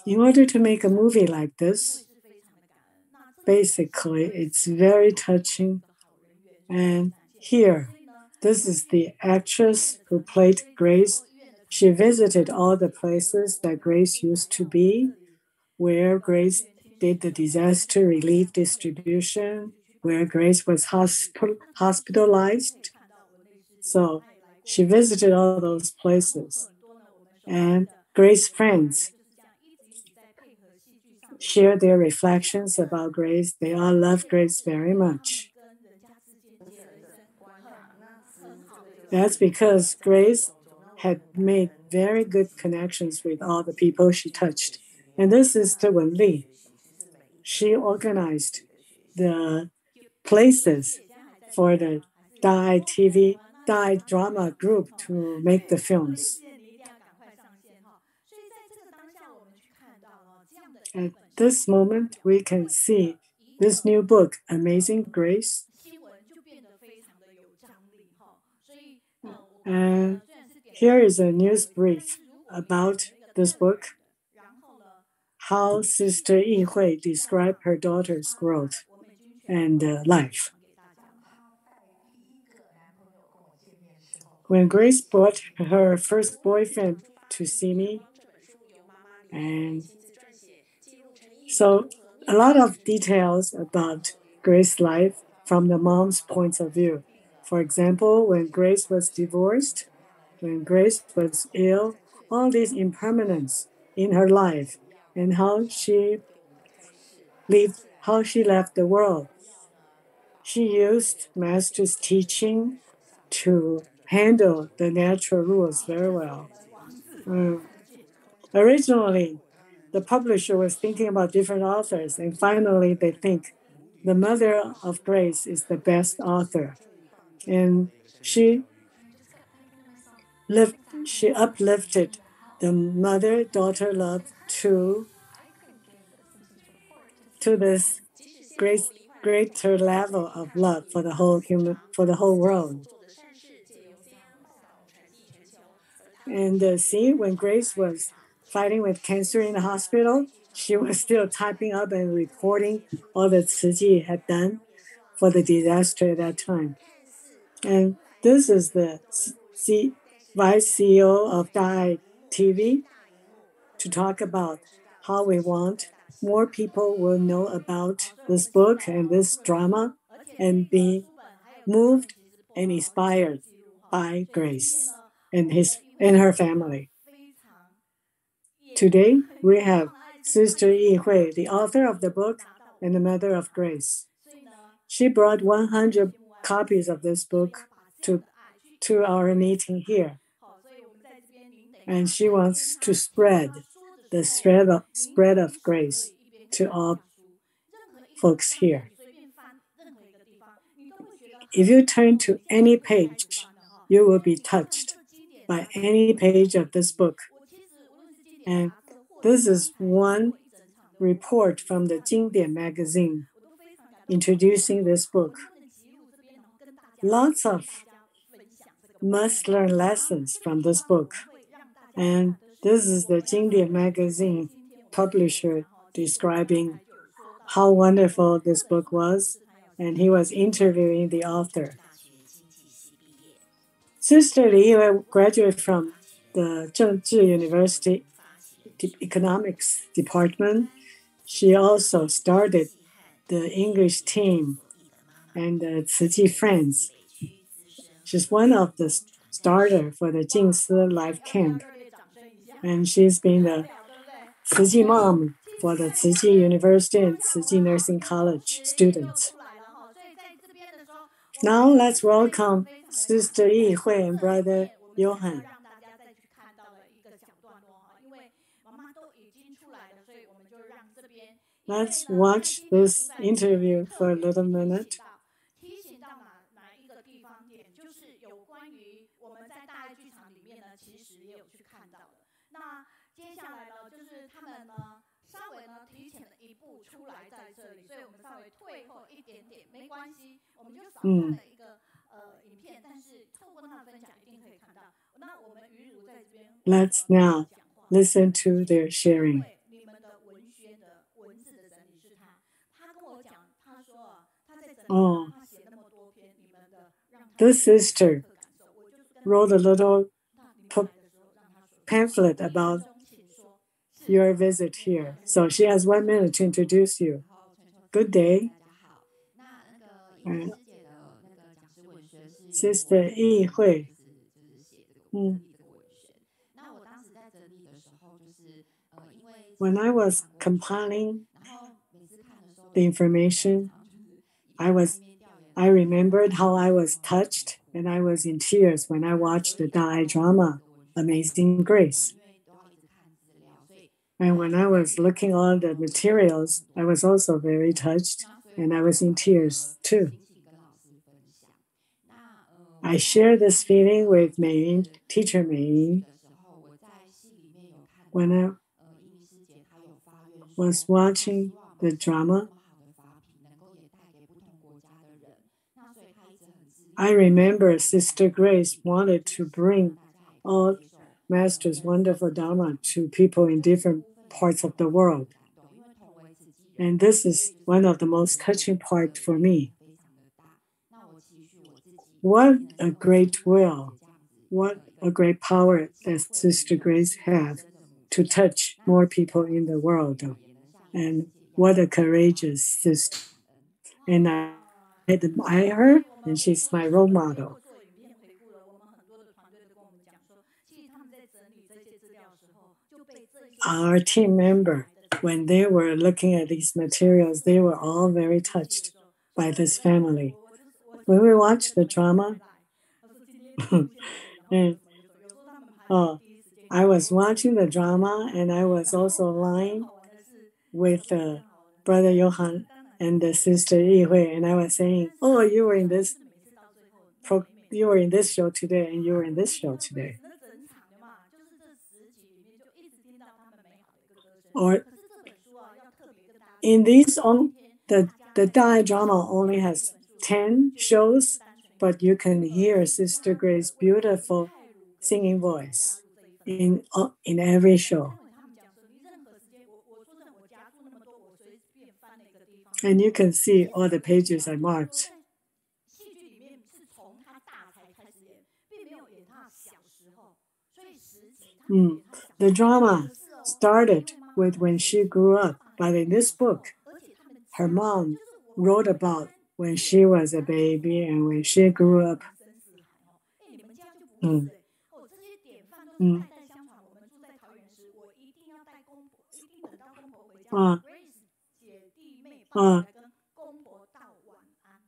In order to make a movie like this, basically, it's very touching. And here, this is the actress who played Grace. She visited all the places that Grace used to be, where Grace did the disaster relief distribution, where Grace was hospitalized. So she visited all those places. And Grace's friends share their reflections about Grace. They all love Grace very much. That's because Grace had made very good connections with all the people she touched. And this is Sister Wen Li. She organized the places for the Daai drama group to make the films. At this moment, we can see this new book, Amazing Grace. And here is a news brief about this book, how Sister Yihui described her daughter's growth and life. When Grace brought her first boyfriend to see me, and so a lot of details about Grace's life from the mom's point of view. For example, when Grace was divorced, when Grace was ill, all these impermanence in her life and how she left the world. She used Master's teaching to handle the natural rules very well. Originally, the publisher was thinking about different authors, and finally they think the Mother of Grace is the best author. And she uplifted the mother-daughter love to this greater level of love for the whole world. And see, when Grace was fighting with cancer in the hospital, she was still typing up and reporting all that Tzu Chi had done for the disaster at that time. And this is the Vice CEO of Dai TV to talk about how we want more people will know about this book and this drama and be moved and inspired by Grace and her family. Today, we have Sister Yi-Hui, the author of the book and the Mother of Grace. She brought 100 copies of this book to our meeting here. And she wants to spread the spread of grace to all folks here. If you turn to any page, you will be touched by any page of this book. And this is one report from the Jingdian magazine introducing this book. Lots of must-learn lessons from this book. And this is the Jingdian magazine publisher describing how wonderful this book was, and he was interviewing the author. Sister Li graduated from the Zhengzhi University Economics Department. She also started the English team and the Tzu Chi Friends. She's one of the starter for the Jingsi Life Camp. And she's been the Tzu Chi mom for the Tzu Chi University and Tzu Chi Nursing College students. Now let's welcome Sister Yihui and Brother Johan. Let's watch this interview for a little minute. Let's now listen to their sharing. Oh, this sister wrote a little pamphlet about your visit here. So she has 1 minute to introduce you. Good day. Sister Yi-Hui. When I was compiling the information, I remembered how I was touched and I was in tears when I watched the Dai drama, Amazing Grace. And when I was looking on the materials, I was also very touched and I was in tears too. I share this feeling with Mei, teacher Mei. When I was watching the drama, I remember Sister Grace wanted to bring all Master's wonderful Dharma to people in different parts of the world. And this is one of the most touching parts for me. What a great will, what a great power that Sister Grace has to touch more people in the world. And what a courageous sister. And I admire her, and she's my role model. Our team member, when they were looking at these materials, they were all very touched. by this family. When we watch the drama, and I was watching the drama and I was also lying with brother Johan and the sister Yi-Hui, and I was saying, "Oh, you were in this show today, and you were in this show today." Or in these the Dai drama only has 10 shows, but you can hear Sister Grace's beautiful singing voice in every show. And you can see all the pages I marked. The drama started with when she grew up, but in this book, her mom wrote about when she was a baby and when she grew up.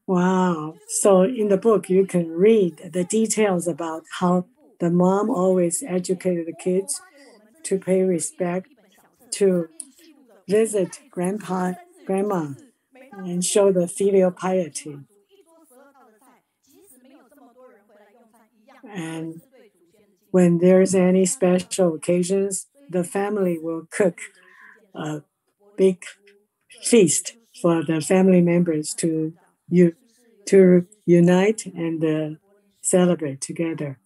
Wow. So in the book, you can read the details about how the mom always educated the kids to pay respect, to visit grandpa, grandma, and show the filial piety. And when there's any special occasions, the family will cook a big feast for the family members to unite and celebrate together.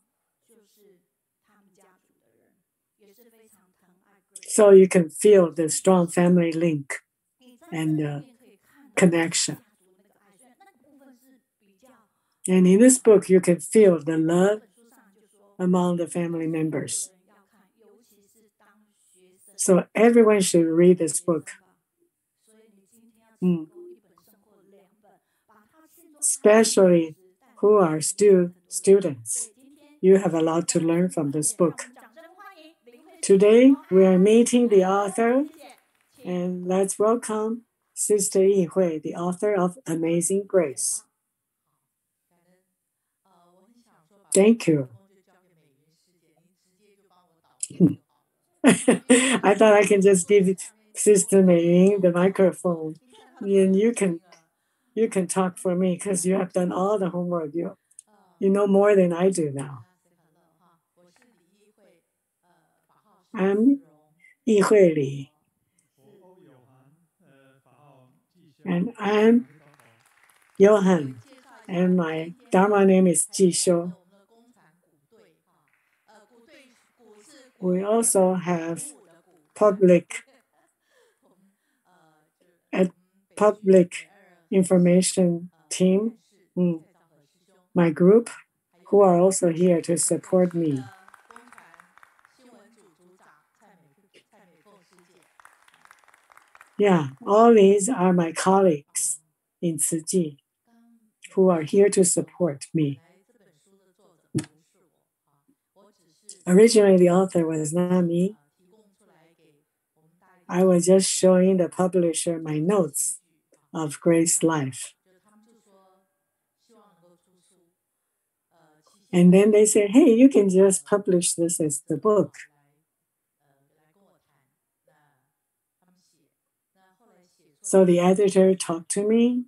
So you can feel the strong family link and connection. And in this book, you can feel the love among the family members. So everyone should read this book. Especially who are still students. You have a lot to learn from this book. Today, we are meeting the author, and let's welcome Sister Yihui, the author of Amazing Grace. Thank you. I thought I can just give Sister Mei the microphone, and you can talk for me because you have done all the homework. You know more than I do now. I'm Yihui Li. And I'm Johan, and my Dharma name is Jisho. We also have public information team, my group, who are also here to support me. Yeah, all these are my colleagues in Tzu Chi who are here to support me. Originally, the author was not me. I was just showing the publisher my notes of Grace's life. And then they said, hey, you can just publish this as the book. So the editor talked to me.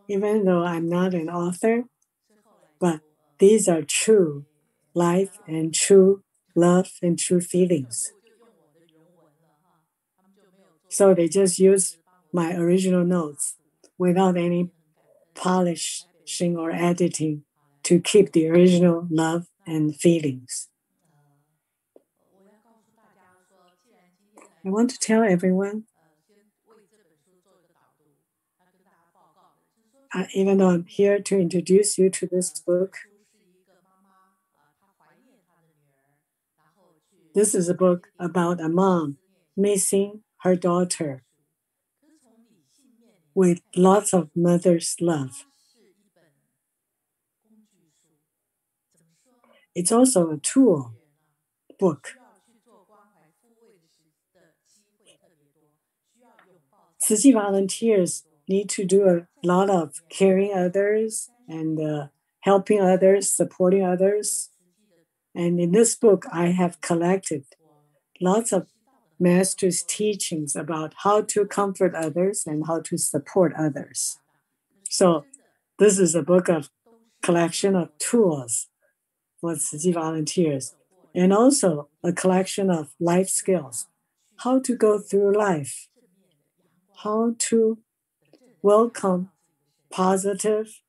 Even though I'm not an author, but these are true life and true love and true feelings. So they just use my original notes without any polishing or editing to keep the original love and feelings. I want to tell everyone, even though I'm here to introduce you to this book, this is a book about a mom missing her daughter with lots of mother's love. It's also a tool book. Tzu Chi volunteers need to do a lot of caring others and helping others, supporting others. And in this book, I have collected lots of master's teachings about how to comfort others and how to support others. So this is a book of collection of tools for Tzu Chi volunteers, and also a collection of life skills, how to go through life, how to welcome positive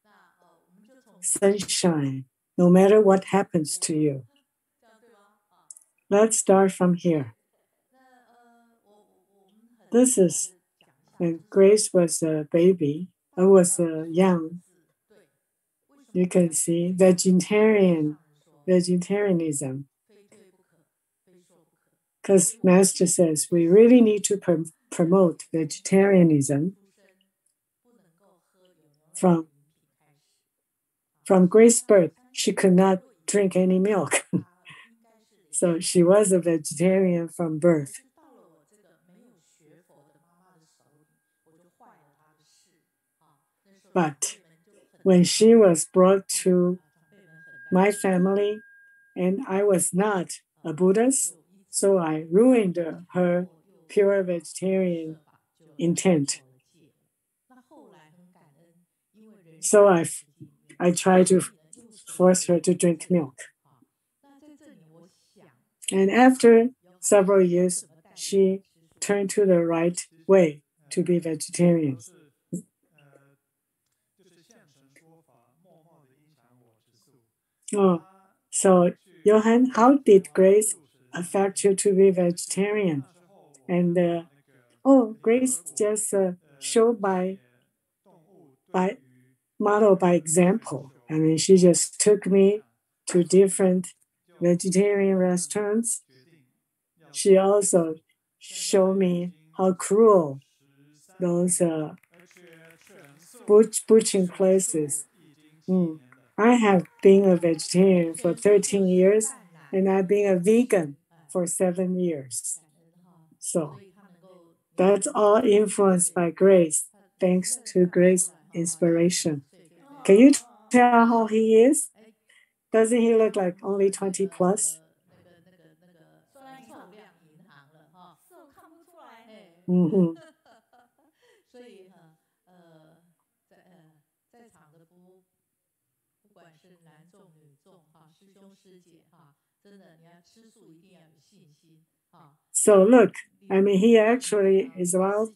sunshine, no matter what happens to you. Let's start from here. This is when Grace was a baby. I was young. You can see vegetarianism. Because Master says we really need to promote vegetarianism from Grace's birth. She could not drink any milk. So she was a vegetarian from birth. But when she was brought to my family, and I was not a Buddhist, so I ruined her pure vegetarian intent. So I tried to force her to drink milk. And after several years, she turned to the right way to be vegetarian. Oh, so Johan, how did Grace affect you to be vegetarian? And Grace just showed by model by example. I mean, she just took me to different vegetarian restaurants. She also showed me how cruel those butchering places. I have been a vegetarian for 13 years, and I've been a vegan for 7 years. So that's all influenced by Grace, thanks to Grace's inspiration. Can you tell how he is? Doesn't he look like only 20 plus? Mm-hmm. So look, I mean, he actually is about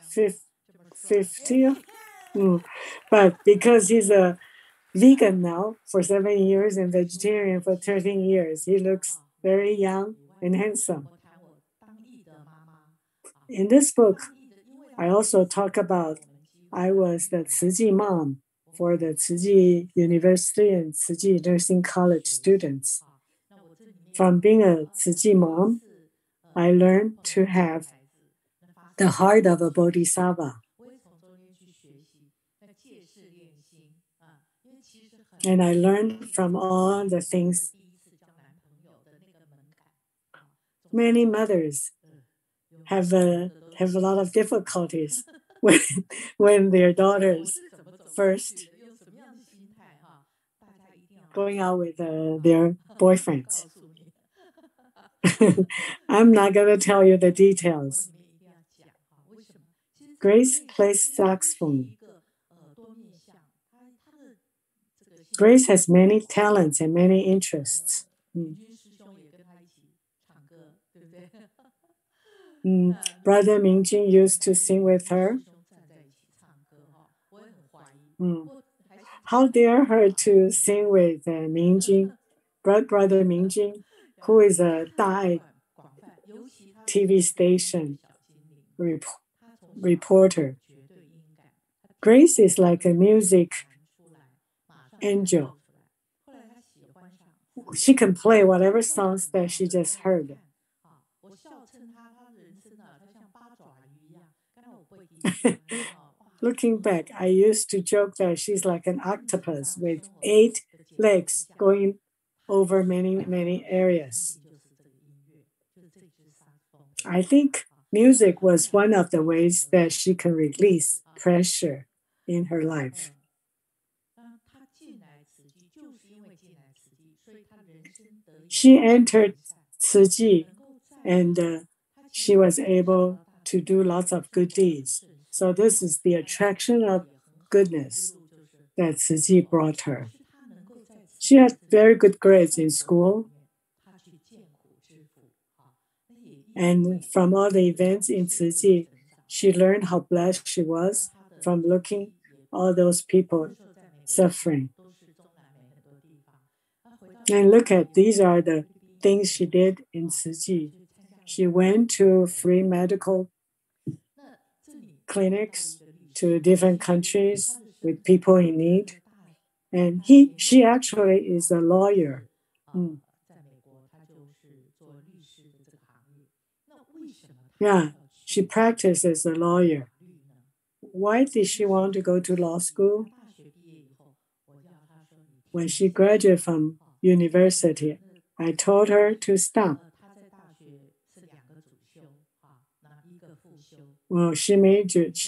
50, but because he's a vegan now for 7 years and vegetarian for 13 years, he looks very young and handsome. In this book, I also talk about I was the Tzu Chi mom for the Tzu Chi University and Tzu Chi Nursing College students. From being a Tzu Chi mom, I learned to have the heart of a bodhisattva. And I learned from all the things. Many mothers have a lot of difficulties when their daughters first going out with their boyfriends. I'm not going to tell you the details. Grace plays saxophone. Grace has many talents and many interests. Brother Ming-Jun used to sing with her. How dare her to sing with Ming-Jun, Brother Ming-Jun, who is a Dai TV station reporter. Grace is like a music angel. She can play whatever songs that she just heard. Looking back, I used to joke that she's like an octopus with 8 legs going over many, many areas. I think music was one of the ways that she can release pressure in her life. She entered Tzu and she was able to do lots of good deeds. So this is the attraction of goodness that Tzu brought her. She had very good grades in school. And from all the events in Tzu, she learned how blessed she was from looking all those people suffering. And look at, these are the things she did in Tzu. She went to free medical clinics to different countries with people in need. And she actually is a lawyer. Yeah, she practiced as a lawyer. Why did she want to go to law school? When she graduated from university, I told her to stop. Well, she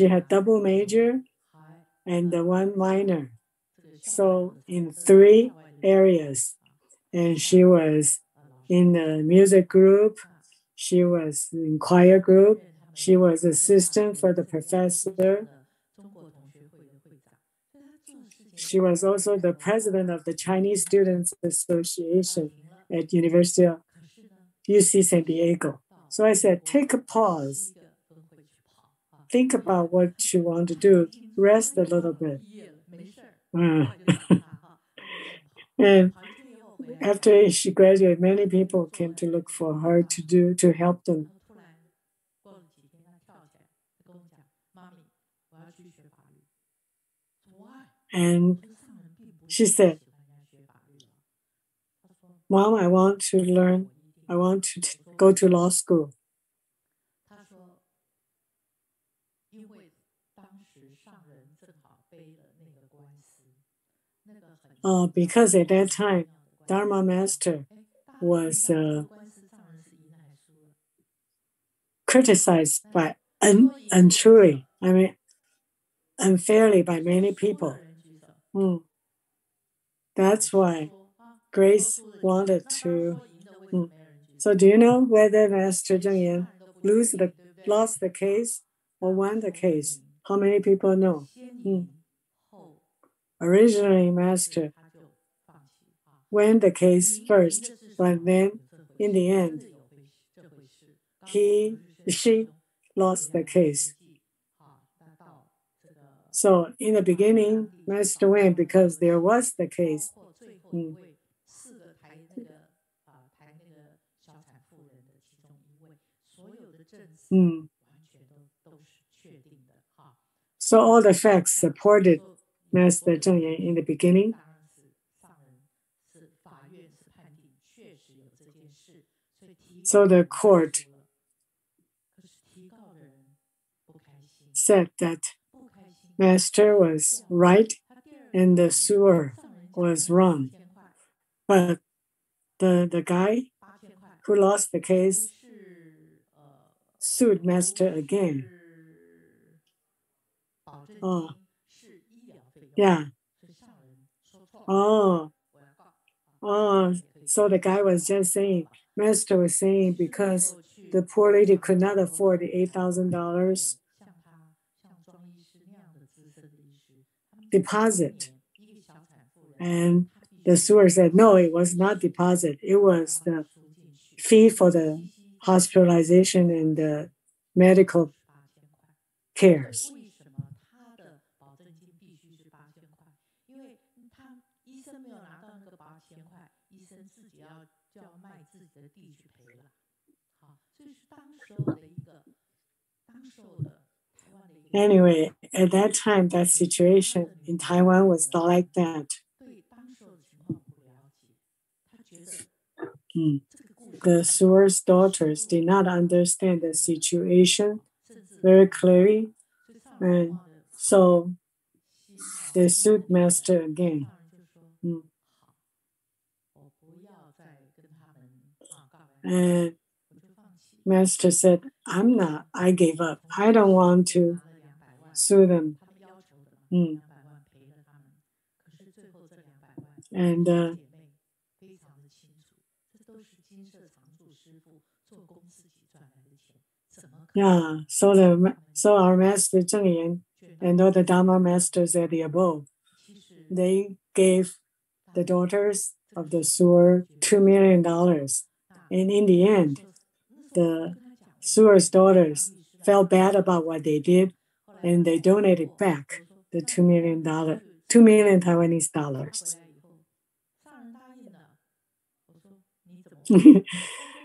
had double major and one minor. So in 3 areas. And she was in the music group, she was in choir group, she was assistant for the professor. She was also the president of the Chinese Students Association at University of UC San Diego. So I said, take a pause. Think about what you want to do. Rest a little bit. And after she graduated, many people came to look for her to help them. And she said, Mom, I want to learn. I want to go to law school. Because at that time, Dharma Master was criticized by unfairly by many people. That's why Grace wanted to. So do you know whether Master Zheng Yan lost the case or won the case? How many people know? Originally, Master won the case first, but then in the end, she lost the case. So in the beginning, Master won because there was the case. So all the facts supported Master Zheng Yan in the beginning. So the court said that Master was right and the suer was wrong. But the guy who lost the case sued Master again. Oh, yeah. Oh, so the guy was just saying, Master was saying because the poor lady could not afford the $8,000 deposit. And the suer said, no, it was not deposit. It was the fee for the hospitalization and the medical cares. Anyway, at that time, that situation in Taiwan was like that. The suer's daughters did not understand the situation very clearly, and so they sued Master again. And Master said, I gave up. I don't want to sue them. And yeah, so our master Zheng Yan and all the Dharma masters at the above, they gave the daughters of the sewer $2 million. And in the end, the sewer's daughters felt bad about what they did, and they donated back the $2 million, 2 million Taiwanese dollars.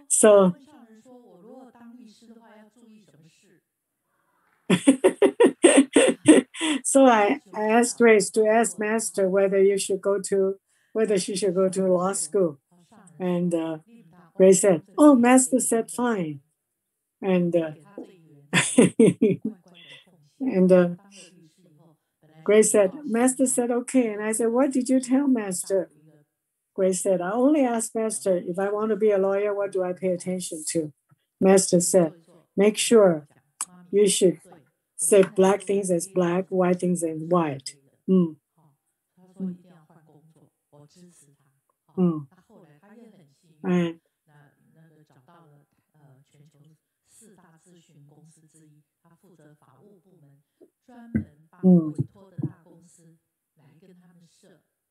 So so I asked Grace to ask Master whether she should go to law school. And Grace said, "Oh, Master said fine." And and Grace said, "Master said okay." And I said, "What did you tell Master?" Grace said, "I only asked Master if I want to be a lawyer, what do I pay attention to?" Master said, "Make sure you should say black things as black, white things as white." And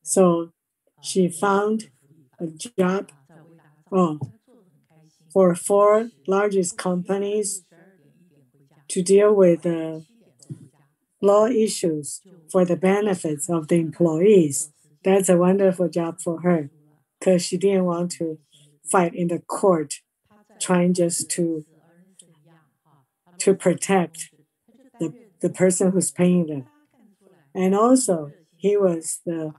so she found a job for 4 largest companies to deal with law issues for the benefits of the employees. That's a wonderful job for her because she didn't want to fight in the court trying just to protect the person who's paying them. And also, he was the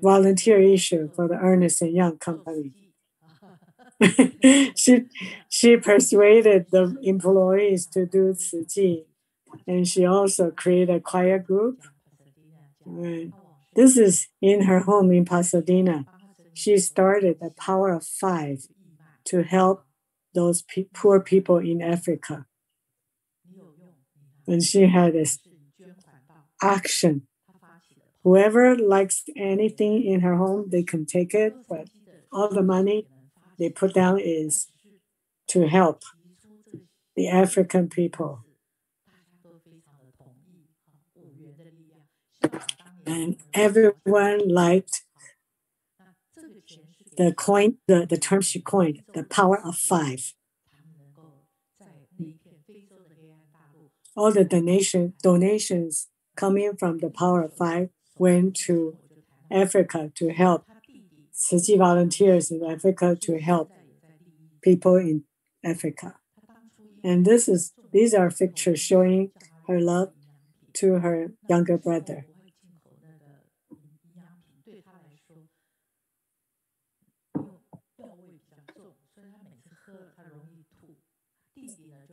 volunteer issue for the Ernst & Young company. she persuaded the employees to do Tzu Chi, and she also created a choir group. This is in her home in Pasadena. She started the Power of 5 to help those poor people in Africa. And she had this action. Whoever likes anything in her home, they can take it, but all the money they put down is to help the African people. And everyone liked the term she coined, the Power of 5. All the donations coming from the Power of 5 went to Africa to help Tzu Chi volunteers in Africa to help people in Africa. And these are pictures showing her love to her younger brother.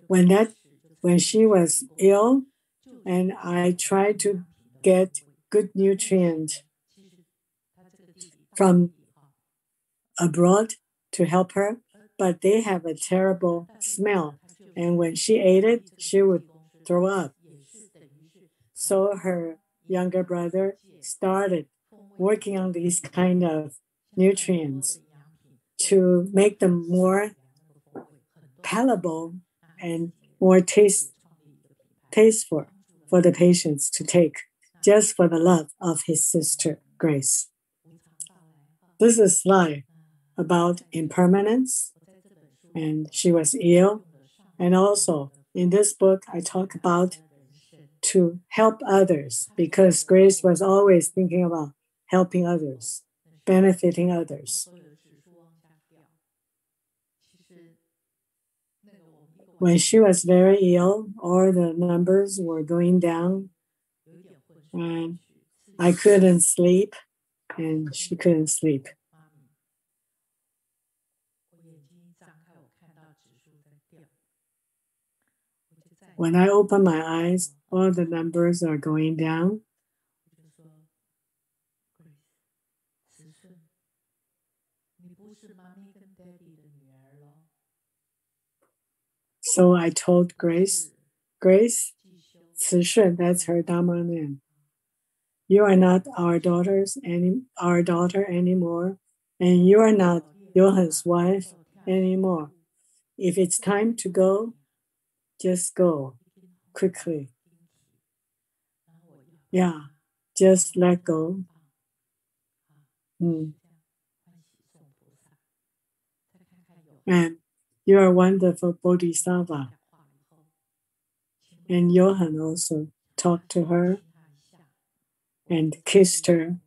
When she was ill, and I tried to get good nutrients from abroad to help her, but they have a terrible smell. And when she ate it, she would throw up. So her younger brother started working on these kind of nutrients to make them more palatable and more tasteful for the patients to take, just for the love of his sister, Grace. This is a slide about impermanence, and she was ill. And also, in this book, I talk about to help others, because Grace was always thinking about helping others, benefiting others. When she was very ill, all the numbers were going down, and I couldn't sleep, and she couldn't sleep. When I open my eyes, all the numbers are going down. So I told Grace, Cishun, that's her Dharma name. You are not our daughter anymore, and you are not Johan's wife anymore. If it's time to go, just go quickly. Yeah, just let go. And you are wonderful Bodhisattva. And Johan also talked to her and kissed her.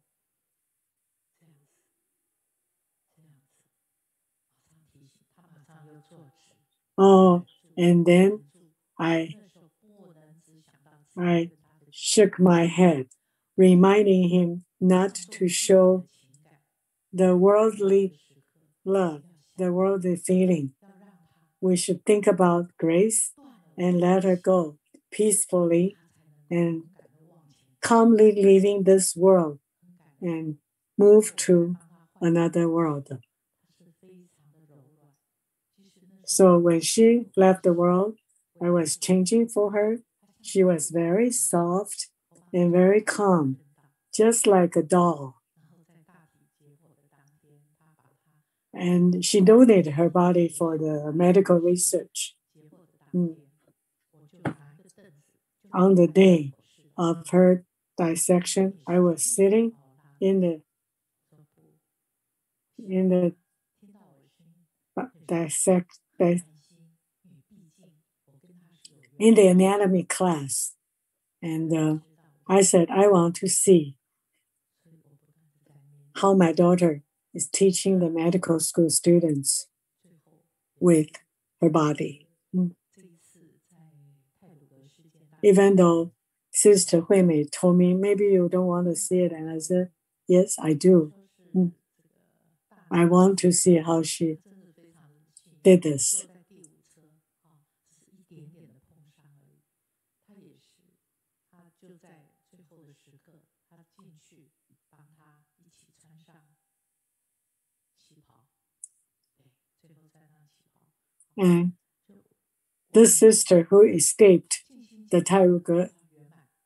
Oh, and then I shook my head, reminding him not to show the worldly love, the worldly feeling. We should think about Grace and let her go peacefully and calmly leaving this world and move to another world. So when she left the world, I was changing for her. She was very soft and very calm, just like a doll. And she donated her body for the medical research. On the day of her dissection, I was sitting in the anatomy class, and I said, I want to see how my daughter is teaching the medical school students with her body. Even though Sister Huimei told me, maybe you don't want to see it, and I said, yes, I do. I want to see how she did this. And this sister who escaped the Tairuge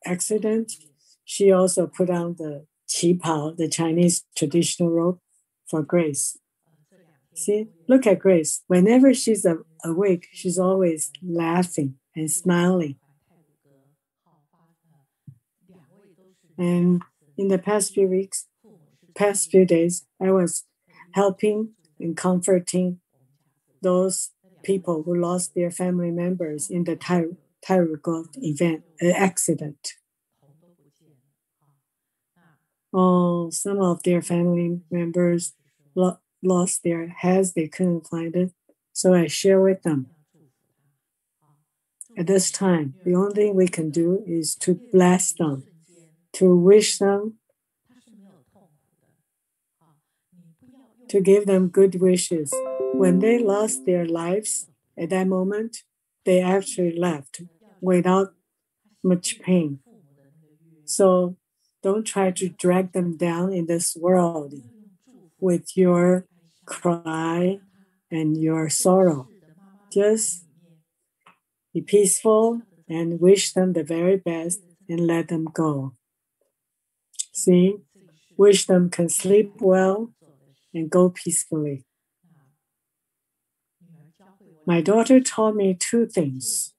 accident, she also put on the qipao, the Chinese traditional robe, for Grace. See, look at Grace. Whenever she's awake, she's always laughing and smiling. And in the past few days, I was helping and comforting those people who lost their family members in the Tairuge accident. Oh, some of their family members lost their heads, they couldn't find it. So I share with them. At this time, the only thing we can do is to bless them, to wish them, to give them good wishes. When they lost their lives at that moment, they actually left without much pain. So don't try to drag them down in this world with your cry and your sorrow. Just be peaceful and wish them the very best and let them go. See, wish them can sleep well and go peacefully. My daughter taught me two things.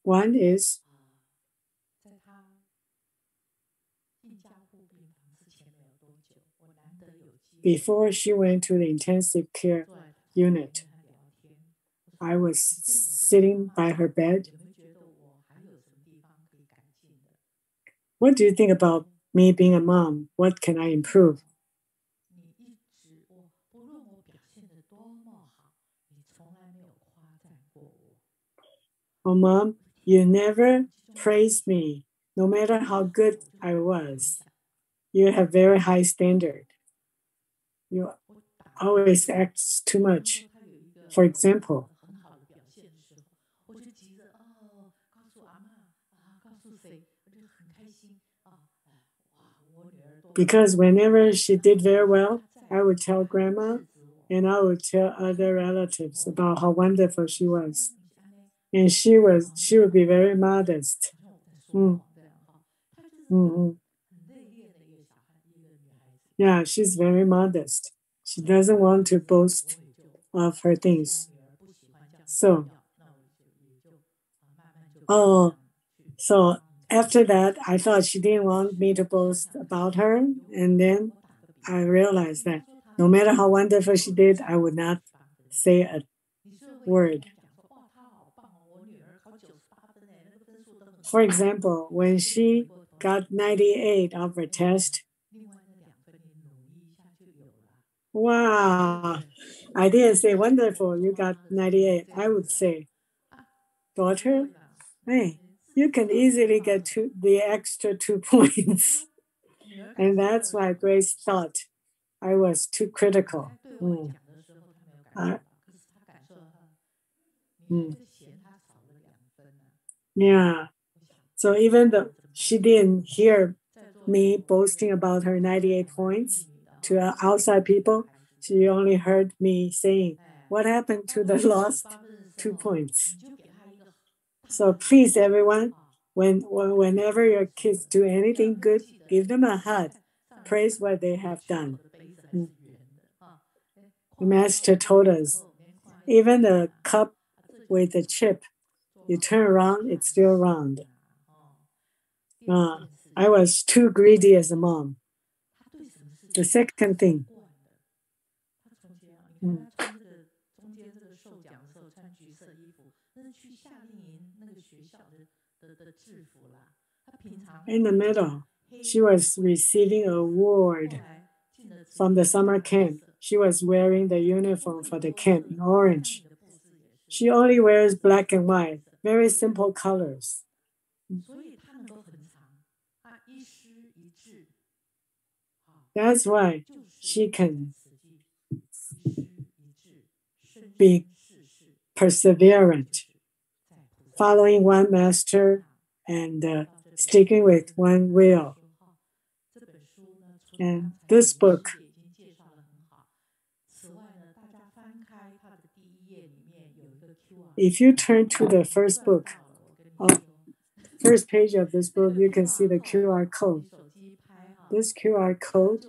One is before she went to the intensive care unit, I was sitting by her bed. What do you think about me being a mom? What can I improve? Oh, Mom, you never praised me, no matter how good I was. You have very high standard. You always act too much. For example, because whenever she did very well, I would tell grandma and I would tell other relatives about how wonderful she was. And she would be very modest. Yeah, she's very modest. She doesn't want to boast of her things. So after that, I thought she didn't want me to boast about her. And then I realized that no matter how wonderful she did, I would not say a word. For example, when she got 98 of her test, wow, I didn't say wonderful, you got 98. I would say, daughter, hey, you can easily get the extra 2 points. And that's why Grace thought I was too critical. Yeah. So even though she didn't hear me boasting about her 98 points to outside people, she only heard me saying, what happened to the lost 2 points? So please, everyone, whenever your kids do anything good, give them a hug. Praise what they have done. The master told us, even the cup with the chip, you turn around, it's still round. I was too greedy as a mom. The second thing. In the middle, she was receiving an award from the summer camp. She was wearing the uniform for the camp in orange. She only wears black and white, very simple colors. That's why she can be perseverant, following one master and sticking with one will. And this book if you turn to the first book, first page of this book, you can see the QR code. This QR code,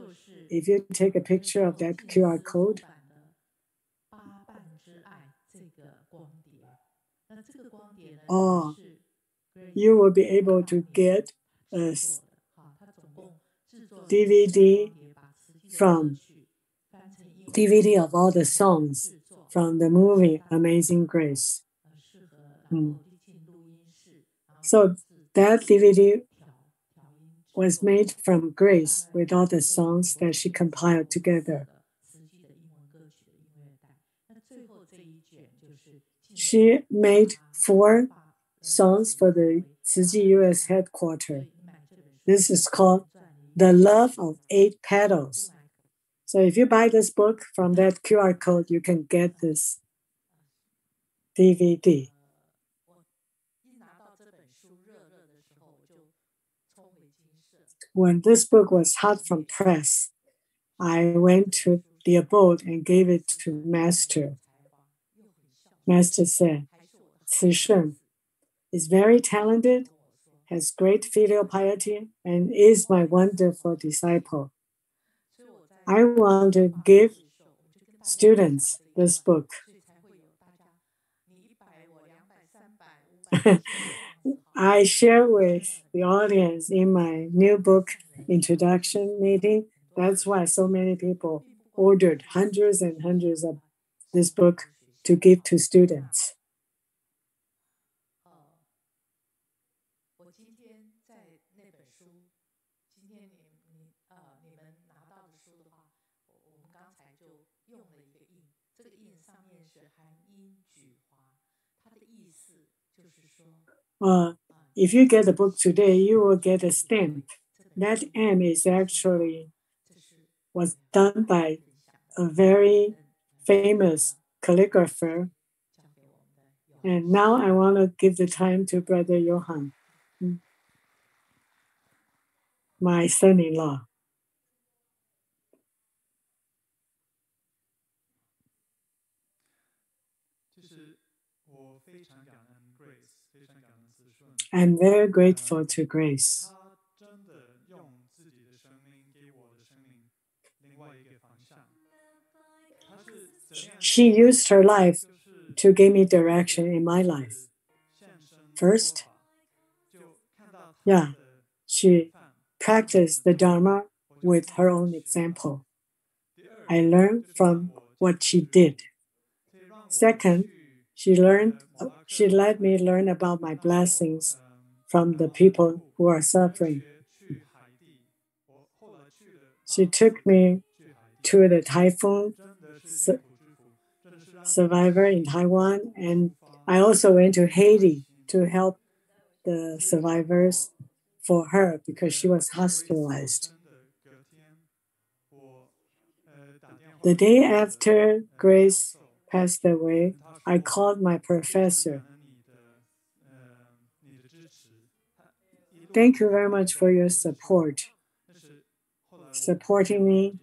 if you take a picture of that QR code, you will be able to get a DVD of all the songs from the movie Amazing Grace. So that DVD was made from Grace with all the songs that she compiled together. She made 4 songs for the Tzu Chi U.S. headquarters. This is called The Love of 8 Petals. So if you buy this book from that QR code, you can get this DVD. When this book was hot from press, I went to the abode and gave it to Master. Master said, Ci Shun is very talented, has great filial piety, and is my wonderful disciple. I want to give students this book. I share with the audience in my new book introduction meeting. That's why so many people ordered hundreds and hundreds of this book to give to students. If you get the book today, you will get a stamp. That M is actually was done by a very famous calligrapher. And now I want to give the time to Brother Johann, my son-in-law. I'm very grateful to Grace. She used her life to give me direction in my life. First, she practiced the Dharma with her own example. I learned from what she did. Second, she let me learn about my blessings from the people who are suffering. She took me to the typhoon survivor in Taiwan, and I also went to Haiti to help the survivors for her because she was hospitalized. The day after Grace passed away, I called my professor. Thank you very much for your support, supporting me,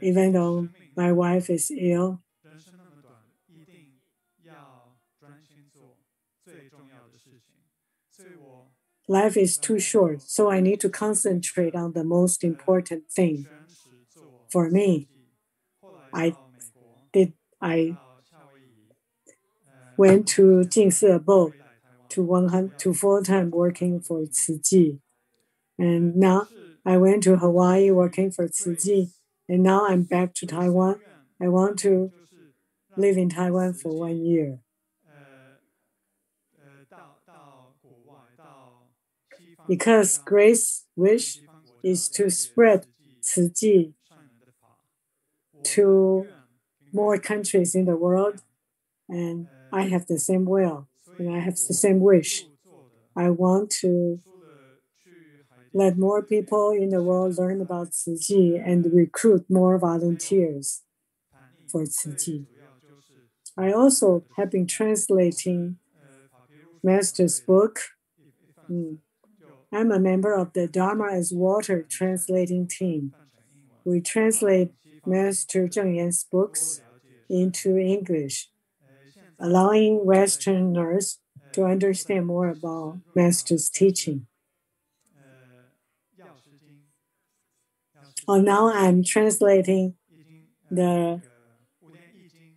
even though my wife is ill. Life is too short, so I need to concentrate on the most important thing. For me, I went to Jingsi abode to full-time working for Tzu Chi. And now I went to Hawaii working for Tzu Chi. And now I'm back to Taiwan. I want to live in Taiwan for 1 year. Because Grace's wish is to spread Tzu Chi to more countries in the world, and I have the same will, and I have the same wish. I want to let more people in the world learn about Tzu Chi and recruit more volunteers for Tzu Chi. I also have been translating Master's book. I'm a member of the Dharma as Water translating team. We translate Master Zheng Yan's books into English, allowing Westerners to understand more about Master's teaching. Now I'm translating the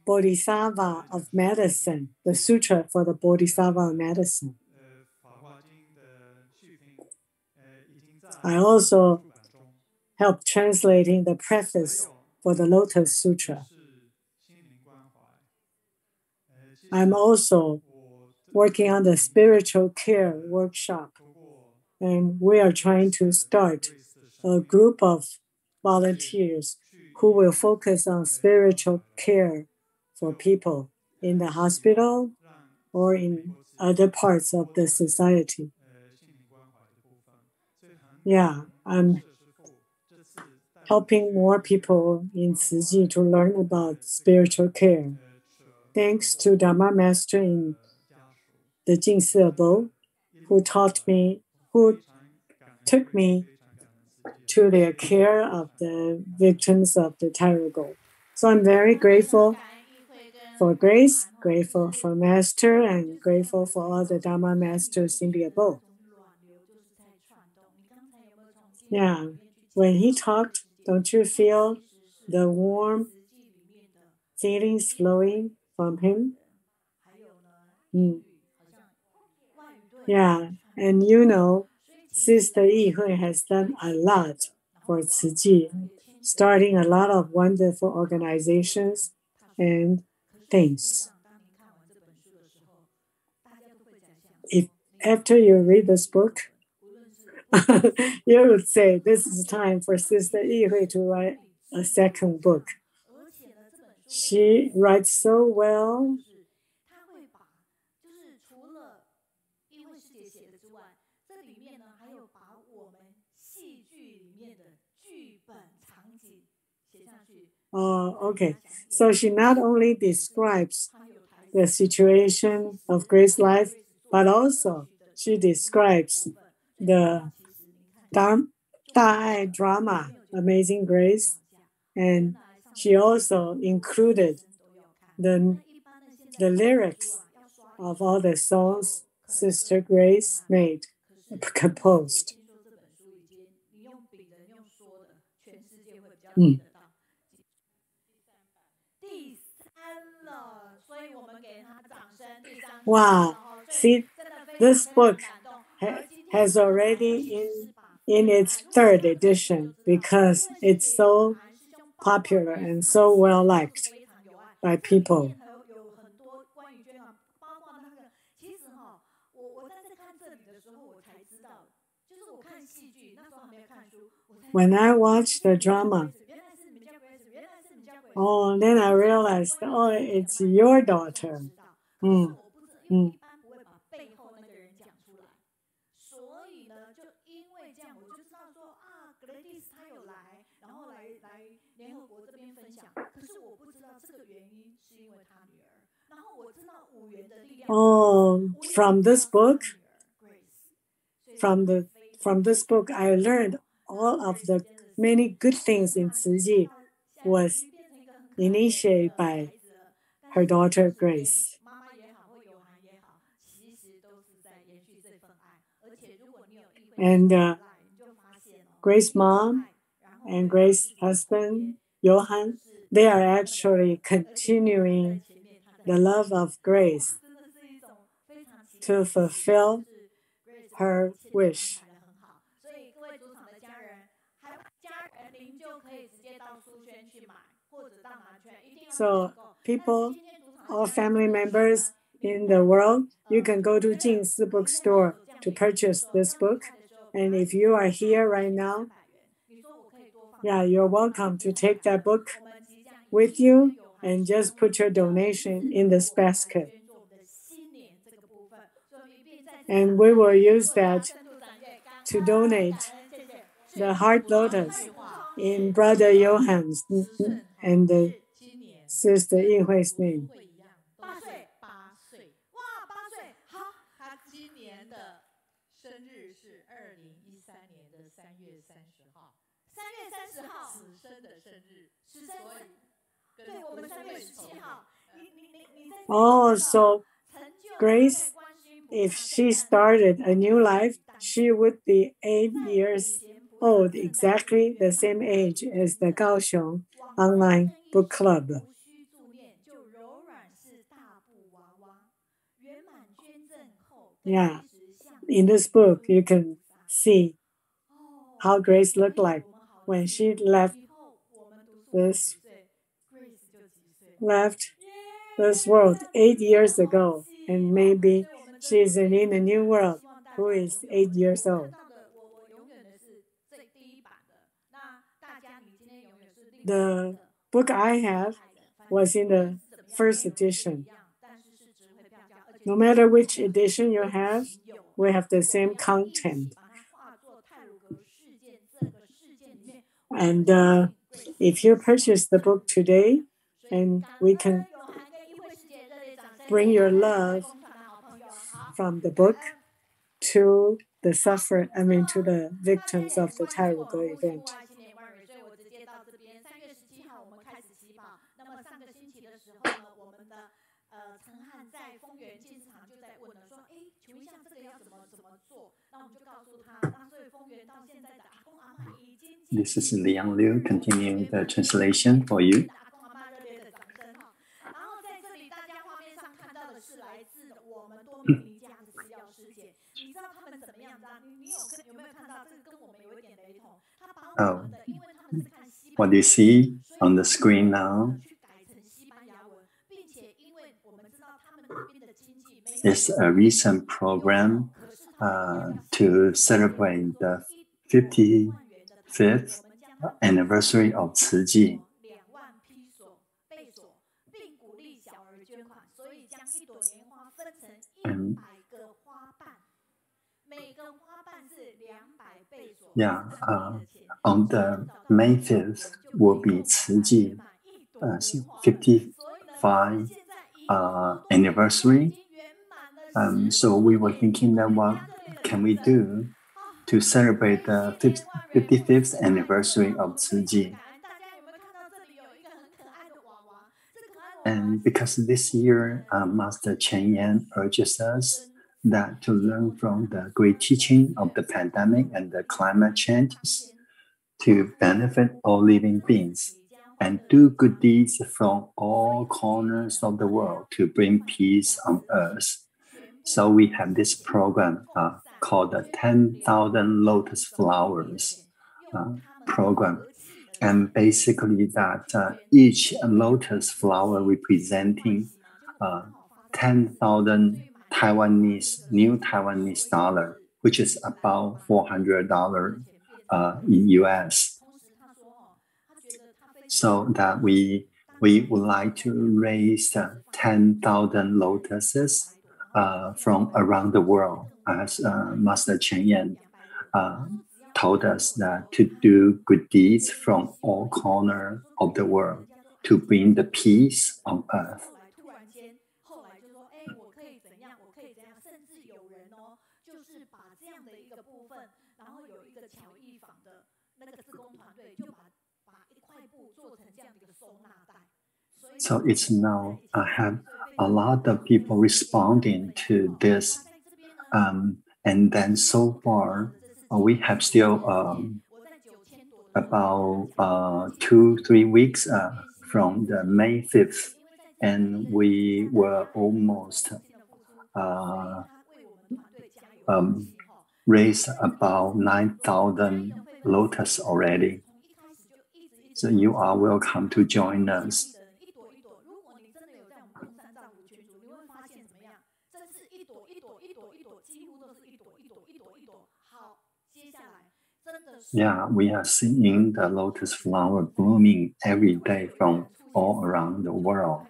Bodhisattva of Medicine, the Sutra for the Bodhisattva of Medicine. I also helped translating the preface for the Lotus Sutra. I'm also working on the spiritual care workshop, and we are trying to start a group of volunteers who will focus on spiritual care for people in the hospital or in other parts of the society. I'm helping more people in Tzu Chi to learn about spiritual care. Thanks to Dharma Master in the Jingsi abode, who took me to their care of the victims of the Tyrangal. So I'm very grateful for Grace, grateful for Master, and grateful for all the Dharma Masters in the abode. When he talked, don't you feel the warm feelings flowing from him? And Sister Yi-Hui has done a lot for Tzu Chi, starting a lot of wonderful organizations and things. If after you read this book, you would say this is time for Sister Yi-Hui to write a second book. She writes so well. Okay. So she not only describes the situation of Grace's life, but also she describes the Da'ai drama, Amazing Grace, and she also included the lyrics of all the songs Sister Grace composed. Wow, see, this book has already in its third edition because it's so popular and so well liked by people. When I watched the drama, then I realized, it's your daughter. From this book, from this book, I learned all of the many good things in Tzu Ji was initiated by her daughter Grace. And Grace's mom and Grace's husband, Johann, they are actually continuing the love of Grace to fulfill her wish. So people, all family members in the world, you can go to Jingsi bookstore to purchase this book. And if you are here right now, you're welcome to take that book with you and just put your donation in this basket. And we will use that to donate the heart lotus in Brother Johann's and the Sister Yi-Hui's name. So Grace, if she started a new life, she would be 8 years old, exactly the same age as the Kaohsiung online book club. Yeah, in this book, you can see how Grace looked like when she left this world 8 years ago, and maybe she's in a new world who is 8 years old. The book I have was in the first edition. No matter which edition you have, we have the same content. And if you purchase the book today, and we can bring your love from the book to the to the victims of the Tairugo event. This is Liang Liu continuing the translation for you. What you see on the screen now is a recent program to celebrate the 55th anniversary of Tzu Ji. And on the May 5th will be Tzu Ji 55 anniversary. So we were thinking that what can we do to celebrate the 55th anniversary of Tzu Ji. And because this year, Master Chen Yan urges us that to learn from the great teaching of the pandemic and the climate changes, to benefit all living beings, and do good deeds from all corners of the world to bring peace on earth. So we have this program called the 10,000 Lotus Flowers program. And basically that each lotus flower representing 10,000 new Taiwanese dollar, which is about $400 in US. So that we would like to raise 10,000 lotuses from around the world, as Master Chen Yan told us that to do good deeds from all corners of the world to bring the peace on earth. So it's now I have a lot of people responding to this, and then so far we have still about 2-3 weeks from the May 5th, and we were almost raised about 9,000 lotus already. So you are welcome to join us. Yeah, we are seeing the lotus flower blooming every day from all around the world.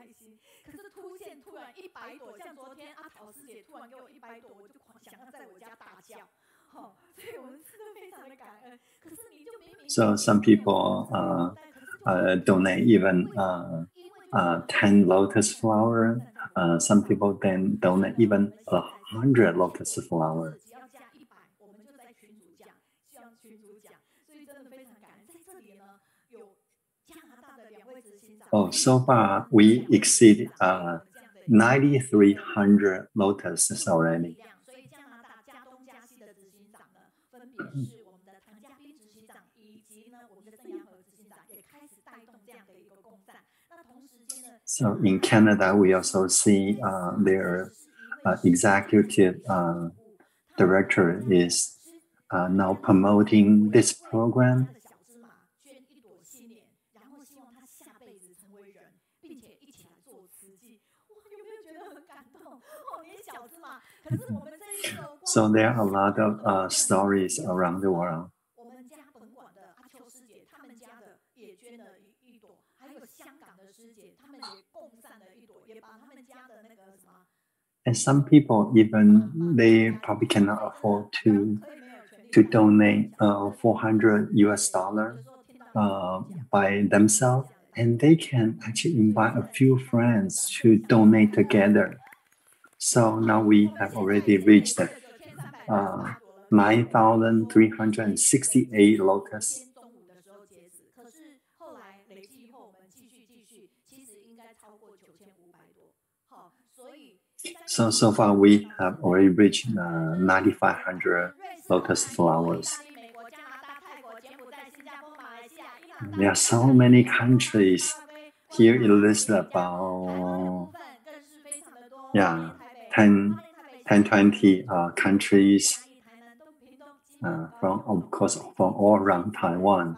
So some people donate even 10 lotus flower. Some people then donate even 100 lotus flower. Oh, so far we exceed 9,300 lotuses already. So in Canada, we also see their executive director is now promoting this program. So there are a lot of stories around the world. And some people even they probably cannot afford to donate $400 by themselves, and they can actually invite a few friends to donate together. So now we have already reached 9,368 lotus. So far we have already reached 9,500 lotus flowers. There are so many countries. Here it lists about 10, 20 countries from, of course, from all around Taiwan.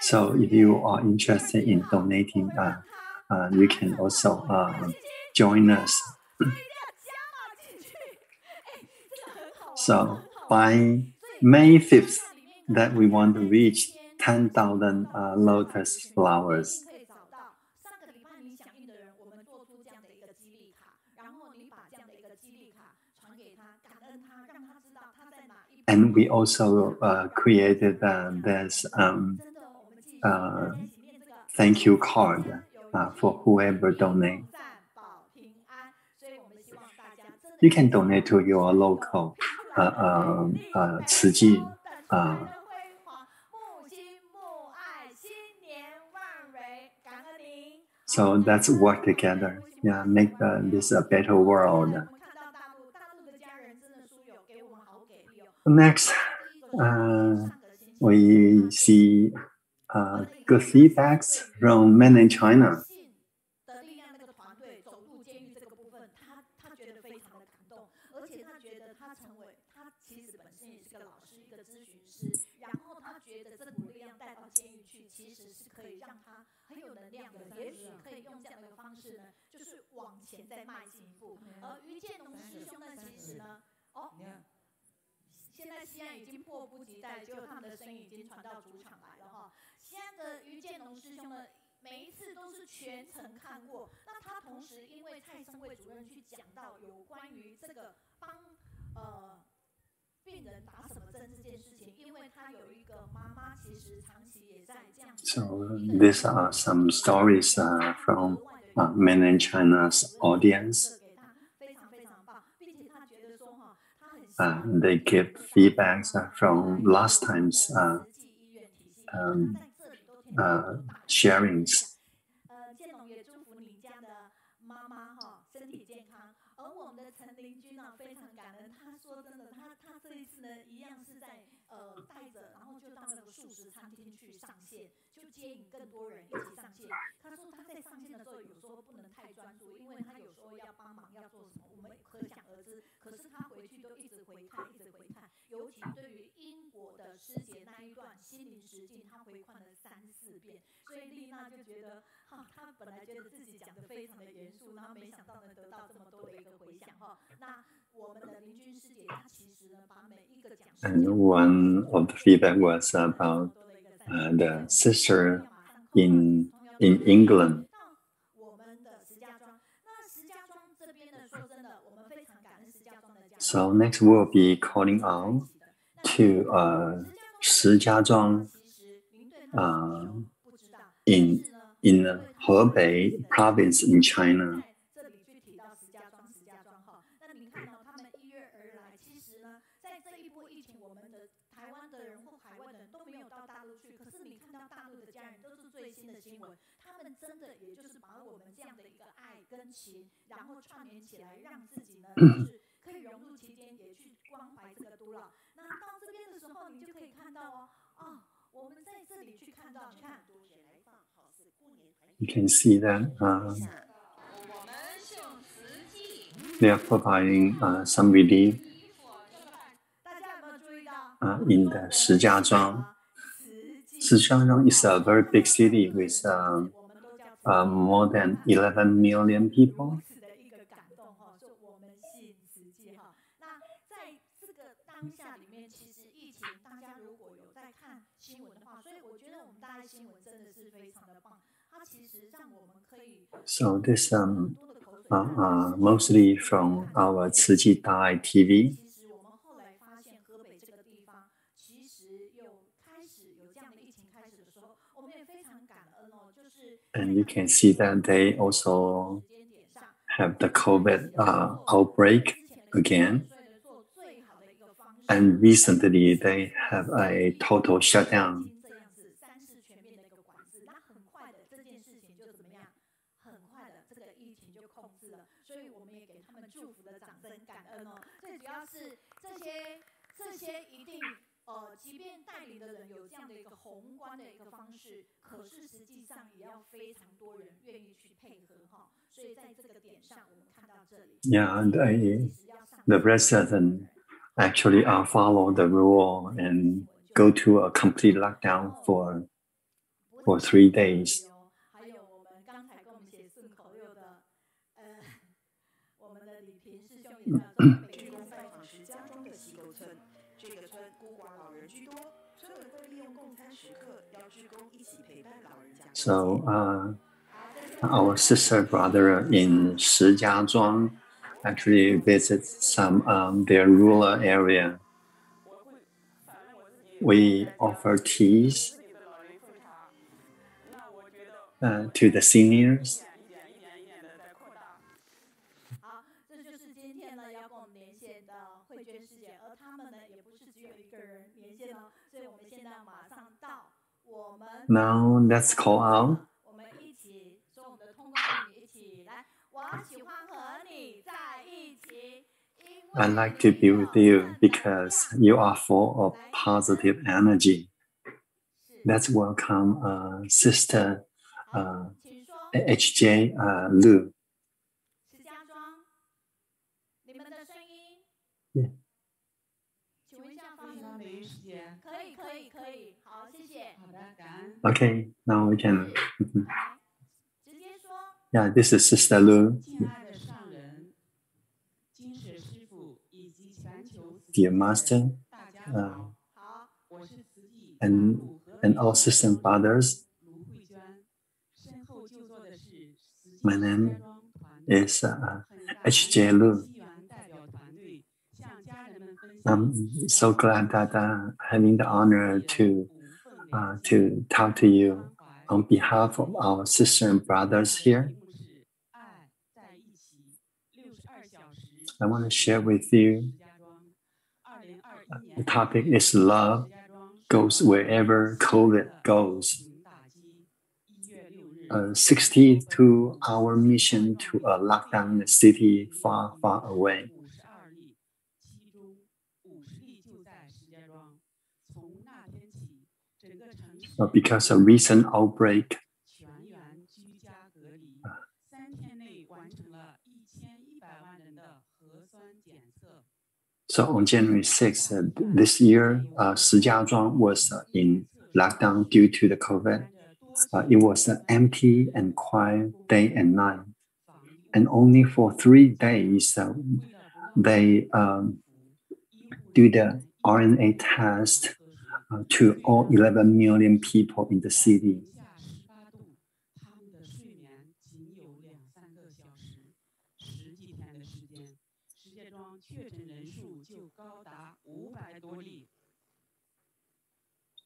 So if you are interested in donating, you can also join us. So by May 5th, that we want to reach 10,000 lotus flowers. And we also created this thank you card for whoever donate. You can donate to your local 慈济 So let's work together. Yeah, make this a better world. Next, we see good feedbacks from mainland China. So these are some stories from mainland China's audience. They give feedbacks from last time's sharings. And one of the feedback was about the sister in England. So next we'll be calling out to Shijiazhuang in Hebei province in China. You can see that they are providing some relief in the Shijiazhuang. Shijiazhuang is a very big city with more than 11 million people. So this mostly from our Ciji Dai TV. And you can see that they also have the COVID outbreak again. And recently they have a total shutdown. Yeah, and the president actually follow the rule and go to a complete lockdown for 3 days. So our sister brother in Shijiazhuang actually visits some their rural area. We offer teas to the seniors. Now let's call out I like to be with you because you are full of positive energy. Let's welcome Sister HJ Lu. Yeah. Okay, now we can. Yeah, this is Sister Lu. Dear Master, and all sisters and brothers, my name is HJ Lu. I'm so glad that I'm having the honor to talk to you on behalf of our sisters and brothers here. I want to share with you the topic is love goes wherever COVID goes. 62-hour mission to a lockdown city far, far away. Because of recent outbreak, so on January 6th this year, Shijiazhuang was in lockdown due to the COVID. It was empty and quiet day and night. And only for 3 days, they do the RNA test to all 11 million people in the city.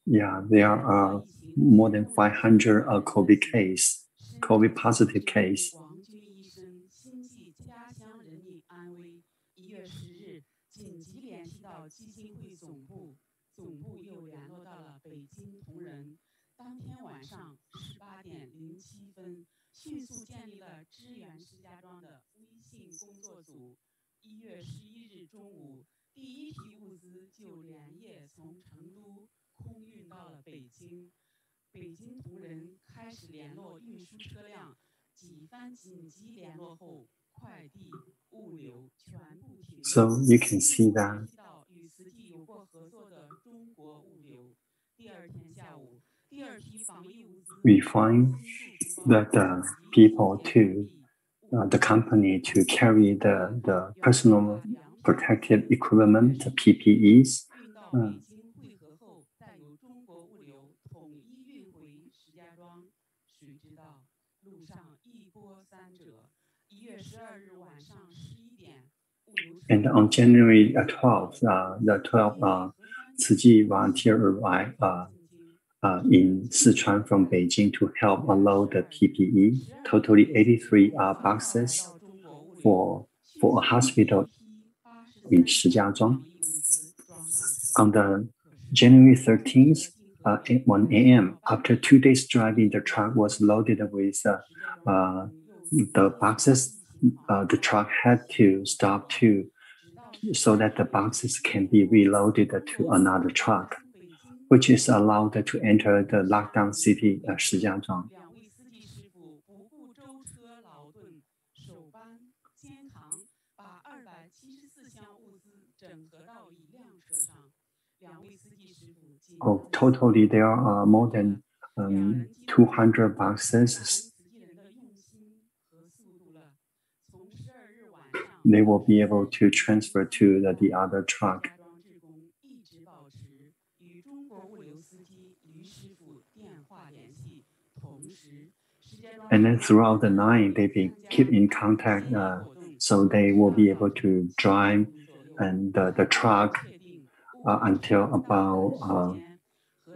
Yeah, there are more than 500 COVID positive case. So you can see that we find that the people to the company to carry the personal protective equipment, PPEs. And on January 12th, the 12 Tzu Chi volunteer arrived in Sichuan from Beijing to help unload the PPE, totally 83 boxes for a hospital in Shijiazhuang. On the January 13th, at 1 a.m., after 2 days driving, the truck was loaded with the boxes. The truck had to stop so that the boxes can be reloaded to another truck, which is allowed to enter the lockdown city, Shijiazhuang. Oh, totally, there are more than 200 boxes. They will be able to transfer to the other truck. And then throughout the night, they keep in contact, so they will be able to drive and the truck until about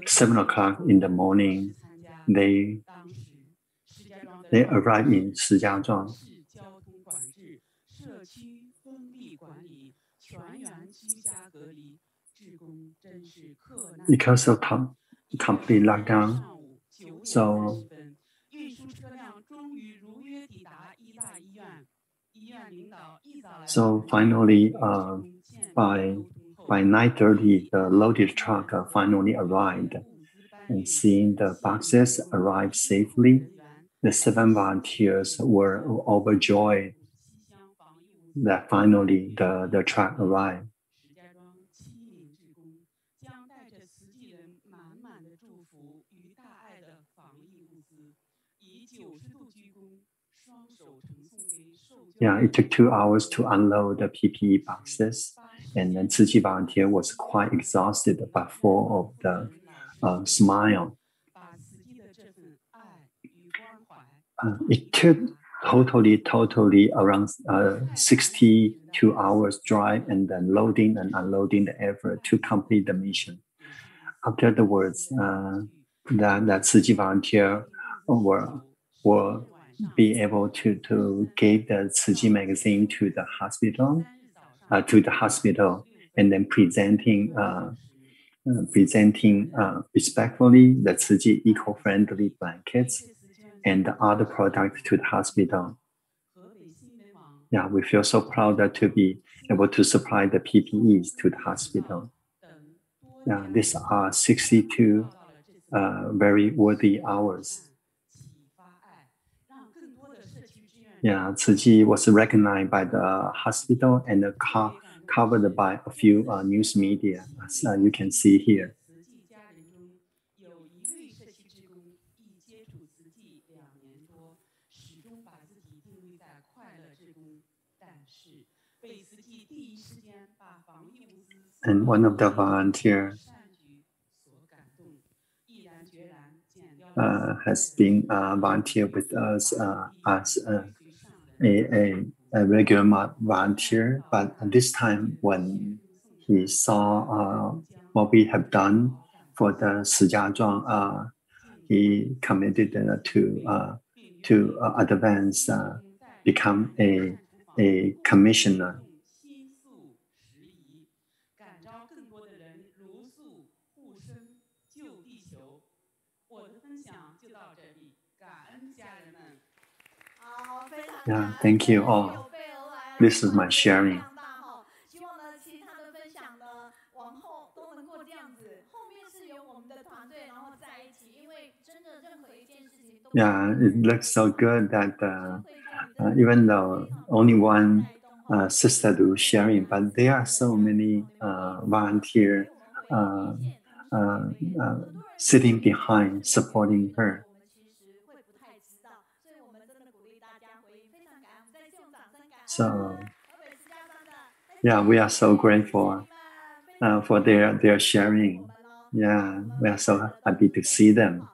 7 o'clock in the morning. They arrive in Shijiazhuang. Because of complete lockdown, so So finally, by 9:30, the Lotus truck finally arrived, and seeing the boxes arrive safely, the 7 volunteers were overjoyed that finally the truck arrived. Yeah, it took 2 hours to unload the PPE boxes, and then Tzu Chi volunteer was quite exhausted but full of the smile. It took totally around 62 hours drive and then loading and unloading the effort to complete the mission. Afterwards, that Tzu Chi volunteer were be able to give the Tzu Chi magazine to the hospital, and then presenting respectfully the Tzu Chi eco-friendly blankets and the other products to the hospital. Yeah, we feel so proud to be able to supply the PPEs to the hospital. Yeah, these are 62 very worthy hours. Yeah, Tzu Chi was recognized by the hospital and covered by a few news media, as you can see here. And one of the volunteers has been volunteer with us as a regular volunteer, but this time when he saw what we have done for the Shijiazhuang, he committed to advance, become a commissioner. Yeah, thank you all. This is my sharing. Yeah, it looks so good that even though only one sister do sharing, but there are so many volunteers sitting behind, supporting her. So, yeah, we are so grateful for their sharing. Yeah, we are so happy to see them.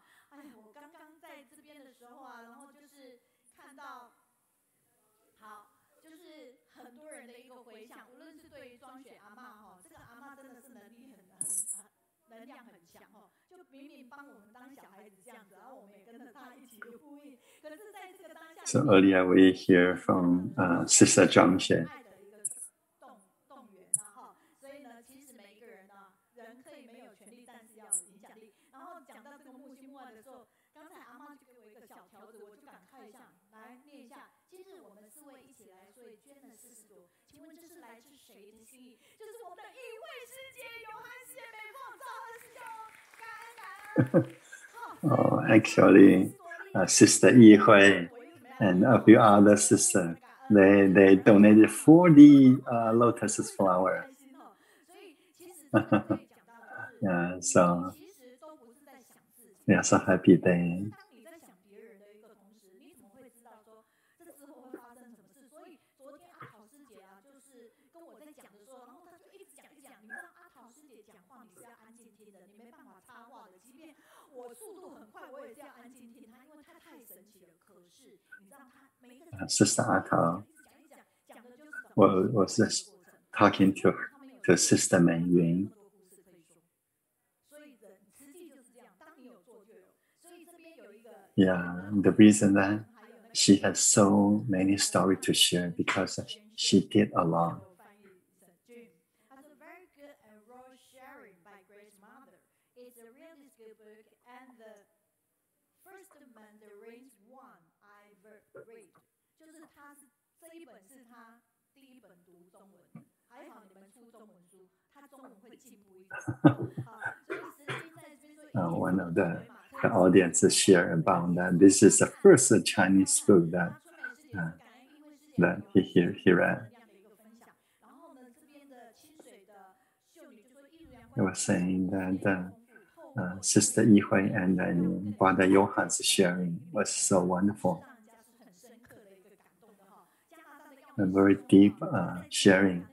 So earlier we hear from Sister Zhang Xie. Oh, actually, Sister Yi-Hui and a few other sisters, they donated 40 lotus flower. Yeah, so we are so happy they. Sister Atal was just talking to Sister Ming-Jun. Yeah, the reason that she has so many stories to share because she did a lot. One of the audience share about that. This is the first Chinese book that he read. He was saying that Sister Yi-Hui and Brother Johan's sharing was so wonderful. A very deep sharing.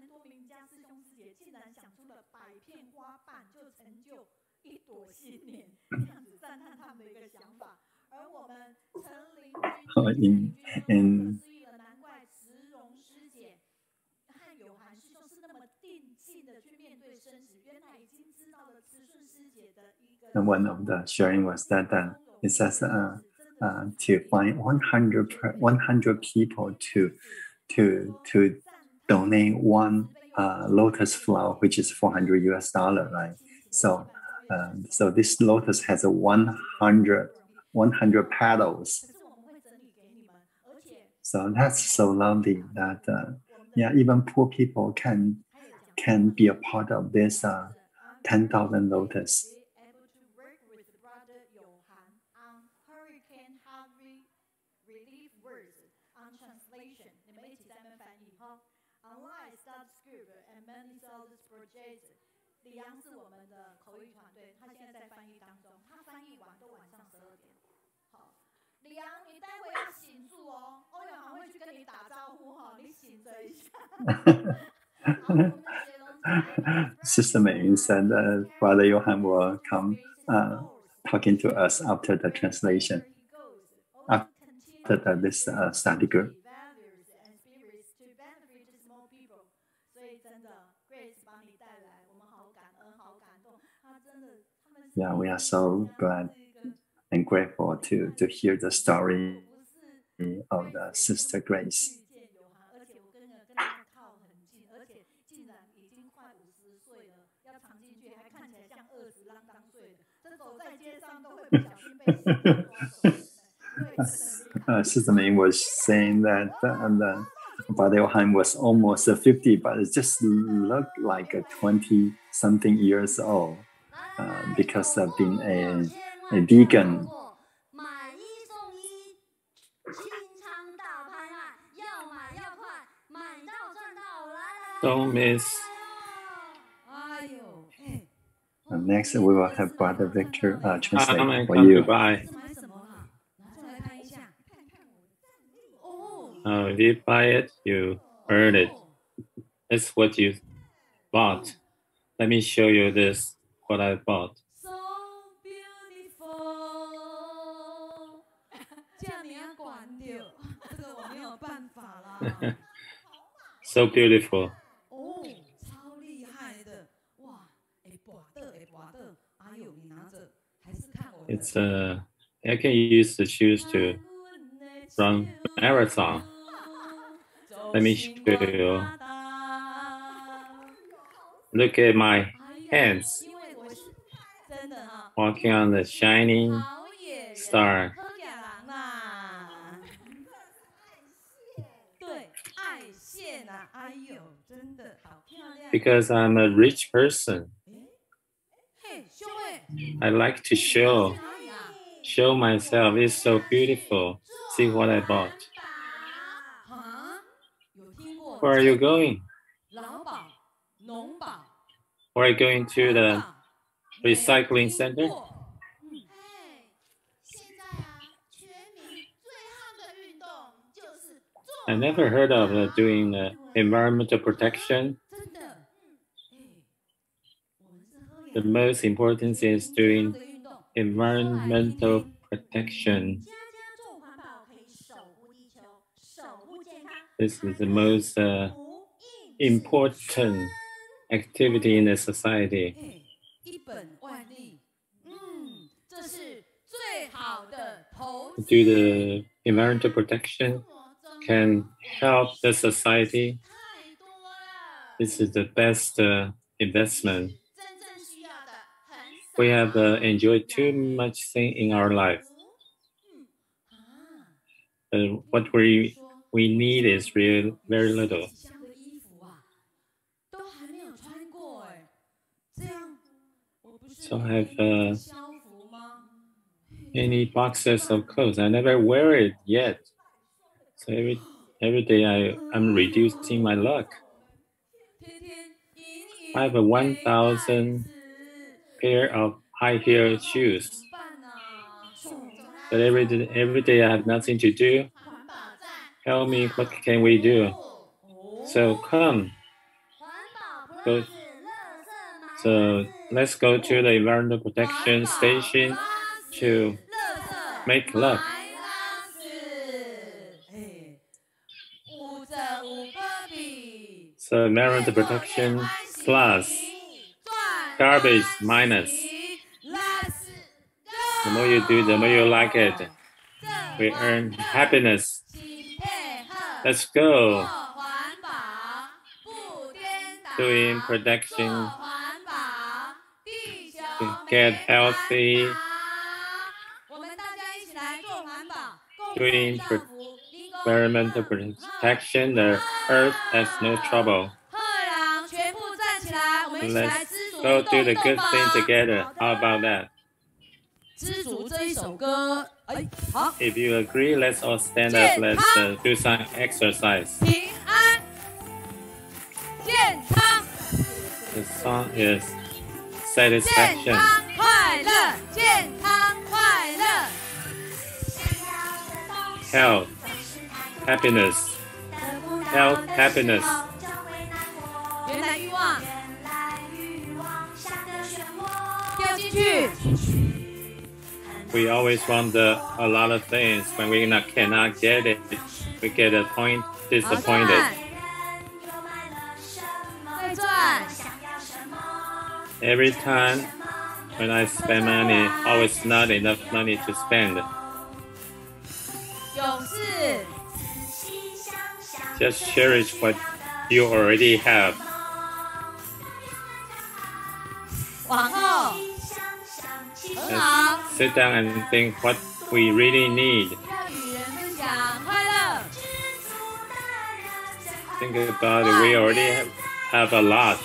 in And one of the sharing was that it says to find 100 people to donate one lotus flower, which is $400 US, right? So so this lotus has 100 petals. So that's so lovely that even poor people can be a part of this 10,000 lotus. Sister Ming said that Brother Johan will come talking to us after the translation, after this study group. Yeah, we are so glad and grateful to hear the story of the Sister Grace. Sister Ming was saying that Brother Johan was almost 50, but it just looked like 20-something years old because of being a vegan. Don't miss. Next, we will have Brother Victor translate for come you. To buy. If you buy it, you earn it. It's what you bought. Let me show you this, what I bought. So beautiful. So beautiful. It's I can use the shoes to run marathon. Let me show you. Look at my hands walking on the shining star. Because I'm a rich person, I like to show myself. It's so beautiful. See what I bought. Where are you going? Or are you going to the recycling center? I never heard of doing environmental protection. The most important thing is doing environmental protection. This is the most important activity in the society. Do the environmental protection can help the society. This is the best investment. We have enjoyed too much thing in our life. What we need is very little. So I have any boxes of clothes. I never wear it yet. So every day I'm reducing my luck. I have 1,000 pair of high heel shoes. But every day I have nothing to do. Tell me, what can we do? So come. So let's go to the environmental protection station to make luck. So environmental protection plus garbage minus. The more you do, the more you like it. We earn happiness. Let's go. Doing protection to get healthy. Doing environmental protection, the earth has no trouble. Let's go do the good thing together. How about that? If you agree, let's all stand up. Let's do some exercise. The song is Satisfaction. Health, happiness. Health, happiness. We always want a lot of things. When we cannot get it, we get disappointed. Every time when I spend money, always not enough money to spend. Just cherish what you already have. Let's sit down and think what we really need. Think about it. We already have a lot.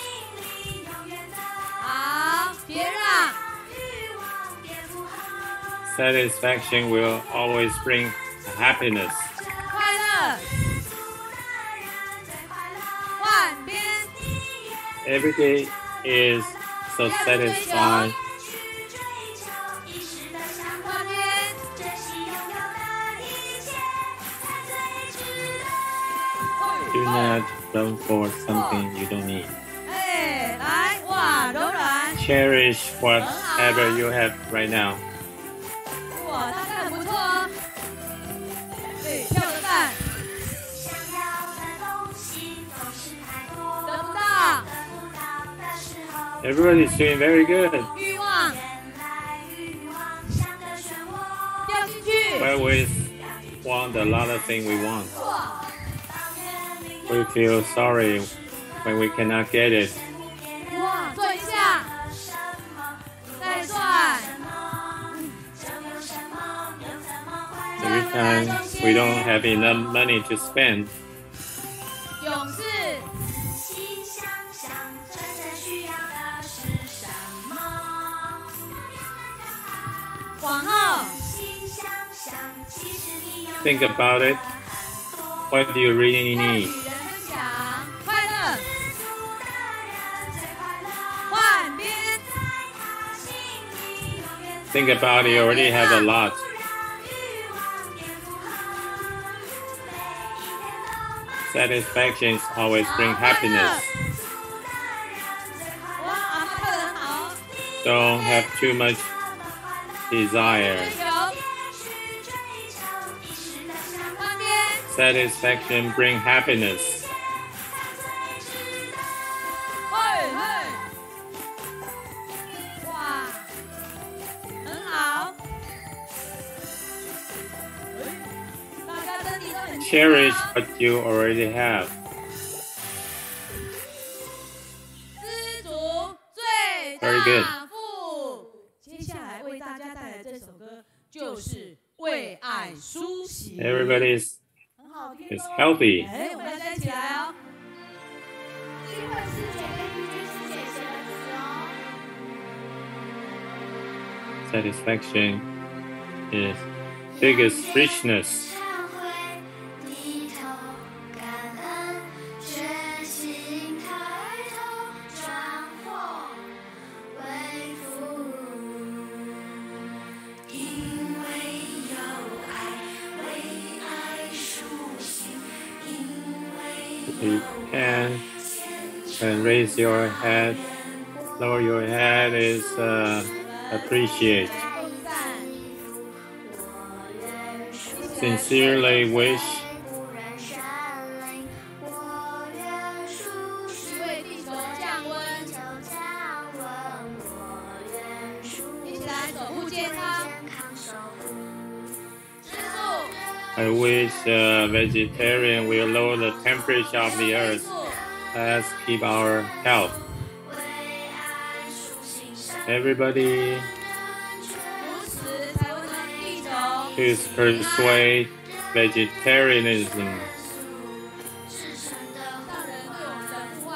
Satisfaction will always bring happiness. Every day is so satisfying. Do not run for something you don't need. Cherish whatever you have right now. Everybody's doing very good. We always want a lot of things we want. We feel sorry when we cannot get it. Every time we don't have enough money to spend. Think about it. What do you really need? Think about it. You already have a lot. Satisfactions always bring happiness. Don't have too much desire. Satisfaction bring happiness. Cherish what you already have. Very good. Everybody's is healthy. 哎，我们大家一起来哦。 Satisfaction is biggest richness. You can and raise your head, lower your head is appreciate. Sincerely wish. 为地球降温，一起来守护健康。吃素， I wish vegetarian will lower the temperature of the earth. Let's keep our health. Everybody 如此才温暖地球。 is persuade vegetarianism. 让人对我们的呼唤。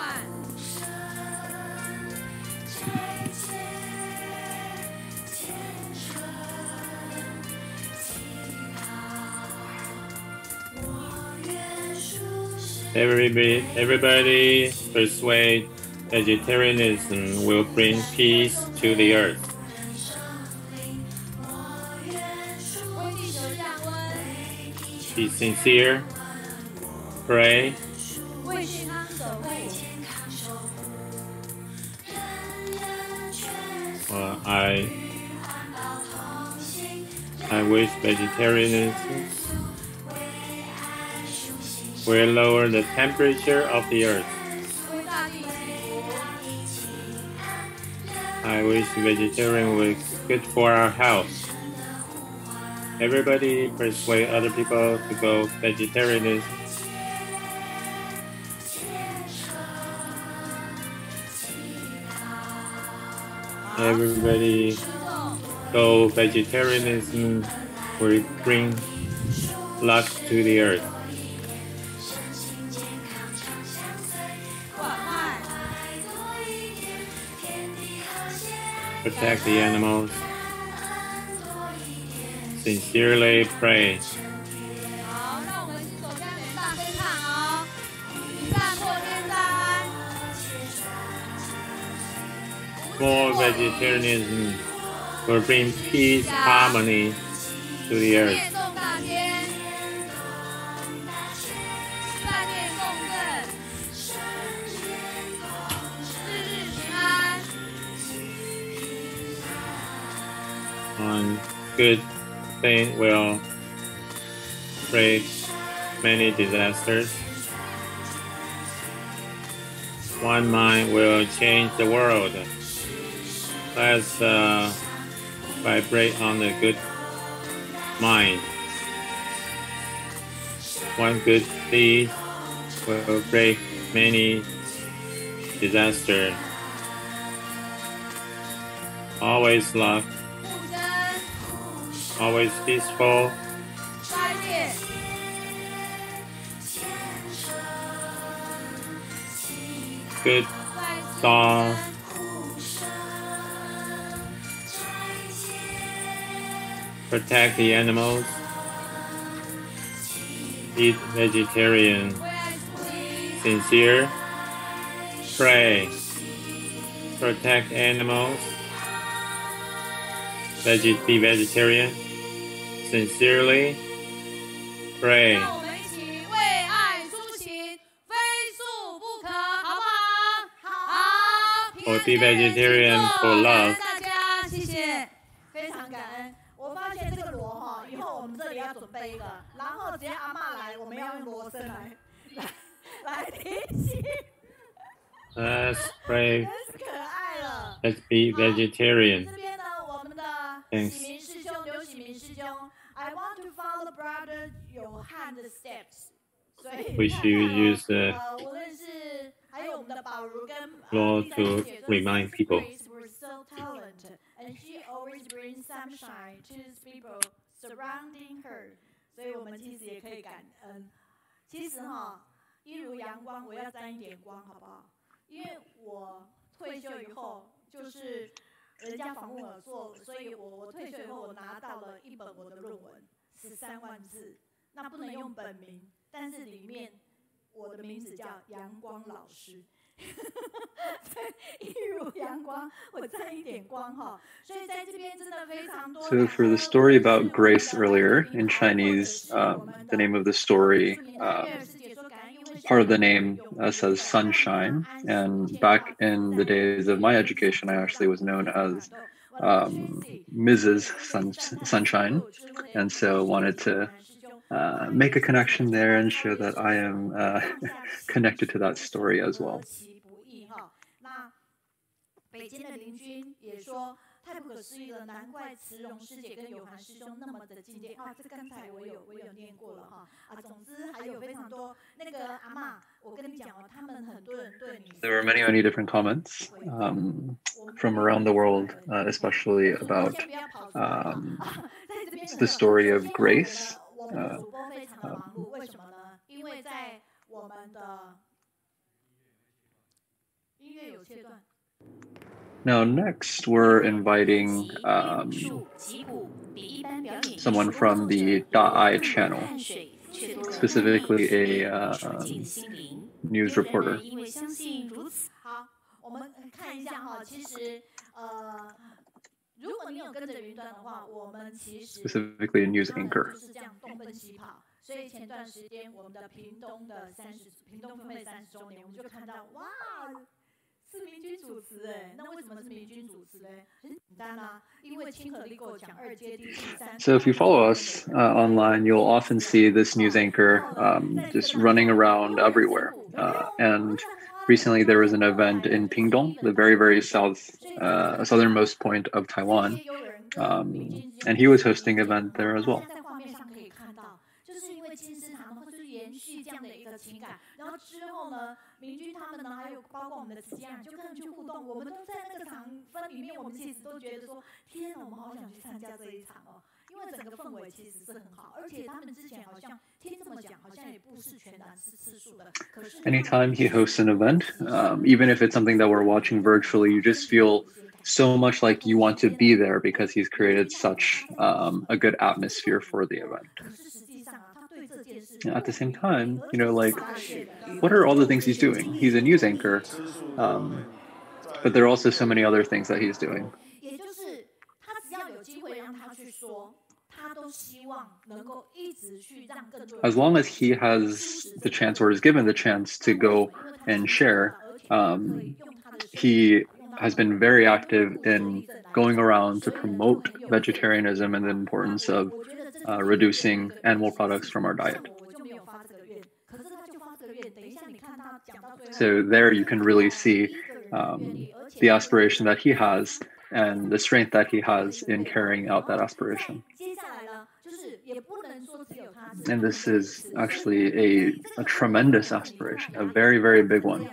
Everybody persuade vegetarianism will bring peace to the earth. 为地球降温， Be sincere. Pray. 为健康守护。 I wish vegetarianism will lower the temperature of the earth. 为大地祈福。 I wish vegetarian was good for our health. Everybody persuade other people to go vegetarianism. Everybody go vegetarianism will bring luck to the earth. 关爱， Protect the animals. Sincerely pray. 好，让我们新手家人大声唱哦。一战破天灾， More vegetarianism will bring peace, harmony to the earth. 念诵大天，善念共振，日日平安。 One good thing will break many disasters. One mind will change the world. Let's vibrate on the good mind. One good deed will break many disasters. Always love, 互生， always peaceful. 斋戒， Good 在世 thought, 间， protect the animals, eat vegetarian, 为爱出行， sincere, pray, protect animals, be vegetarian, sincerely, pray. 让我们一起为爱出行，非速不可，好不好？好，平 Or 安 be 健 vegetarian 康 for 感 love. 恩大家，谢谢，非常感恩。我发现这个锣哈，以后我们这里要准备一个，然后只要阿嬷来，我们要用锣声来提醒， Let's pray. 真是可爱了。 Let's be vegetarian. 这边呢，我们的 Thanks. 喜明师兄刘喜明师兄 ，I want to follow brother Johan 的 steps。所以 We should use the 无论是还有我们的宝如跟 law 丽 to 姐都是 remind people. Grace were so talented, and she always brings sunshine to the people surrounding her。所以我们其实也可以感恩。其实哈，一如阳光，我要沾一点光，好不好？因为我退休以后，就是人家访问我做，所以我退休以后，我拿到了一本我的论文，13万字，那不能用本名，但是里面我的名字叫阳光老师。一如阳光，我沾一点光哈，所以在这边真的非常多。So for the story about grace earlier in Chinese, the name of the story, part of the name says sunshine, and back in the days of my education, I actually was known as Mrs. Sunshine, and so wanted to make a connection there and show that I am connected to that story as well. 北京的邻居也说太不可思议了，难怪慈容师姐跟有涵师兄那么的敬戒啊！这刚才我有念过了哈啊，总之还有非常多那个阿嬷，我跟你讲哦，他们很多人对你。There were many different comments from around the world, especially about the story of grace. 我们的主播非常的忙碌，为什么呢？因为在我们的音乐有切断。Now, next, we're inviting someone from the .I channel, specifically a news reporter. 好，我们看一下哈，其实如果你有跟着云端的话，我们其实 specifically a news anchor. 就是这样东奔西跑。所以前段时间我们的屏东分会30周年，我们就看到哇。是明君主持哎，那为什么是明君主持呢？很简单啊，因为亲和力够讲2阶第3。So if you follow us online, you'll often see this news anchor just running around everywhere. And recently there was an event in Pingdong, the very southernmost point of Taiwan, and he was hosting an event there as well. 这样的一个情感，然后之后呢，明君他们呢，还有包括我们的子家人，就跟人去互动。我们都在那个场分里面，我们其实都觉得说，天哪，我们好想去参加这一场哦，因为整个氛围其实是很好，而且他们之前好像听这么讲，好像也不是全然是吃素的。可是 anytime he hosts an event, even if it's something that we're watching virtually, you just feel so much like you want to be there because he's created such a good atmosphere for the event. At the same time, like, what are all the things he's doing? He's a news anchor, but there are also so many other things that he's doing. As long as he has the chance or is given the chance to go and share, he has been very active in going around to promote vegetarianism and the importance of reducing animal products from our diet. So there you can really see the aspiration that he has and the strength that he has in carrying out that aspiration. And this is actually a tremendous aspiration, a very big one.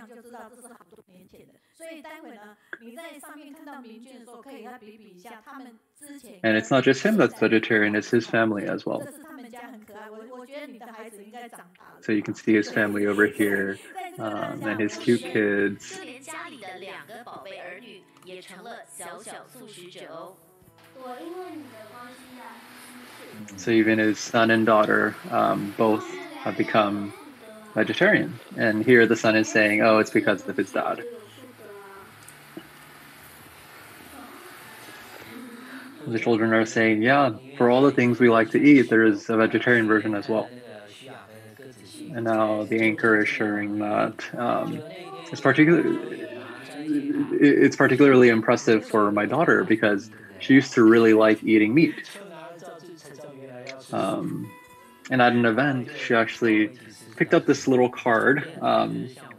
And it's not just him that's vegetarian, it's his family as well. So you can see his family over here and his cute kids. So even his son and daughter both have become vegetarian. And here the son is saying, oh, it's because of his dad. The children are saying, yeah, for all the things we like to eat, there is a vegetarian version as well. And now the anchor is sharing that it's particularly impressive for my daughter because she used to really like eating meat. And at an event, she actually picked up this little card,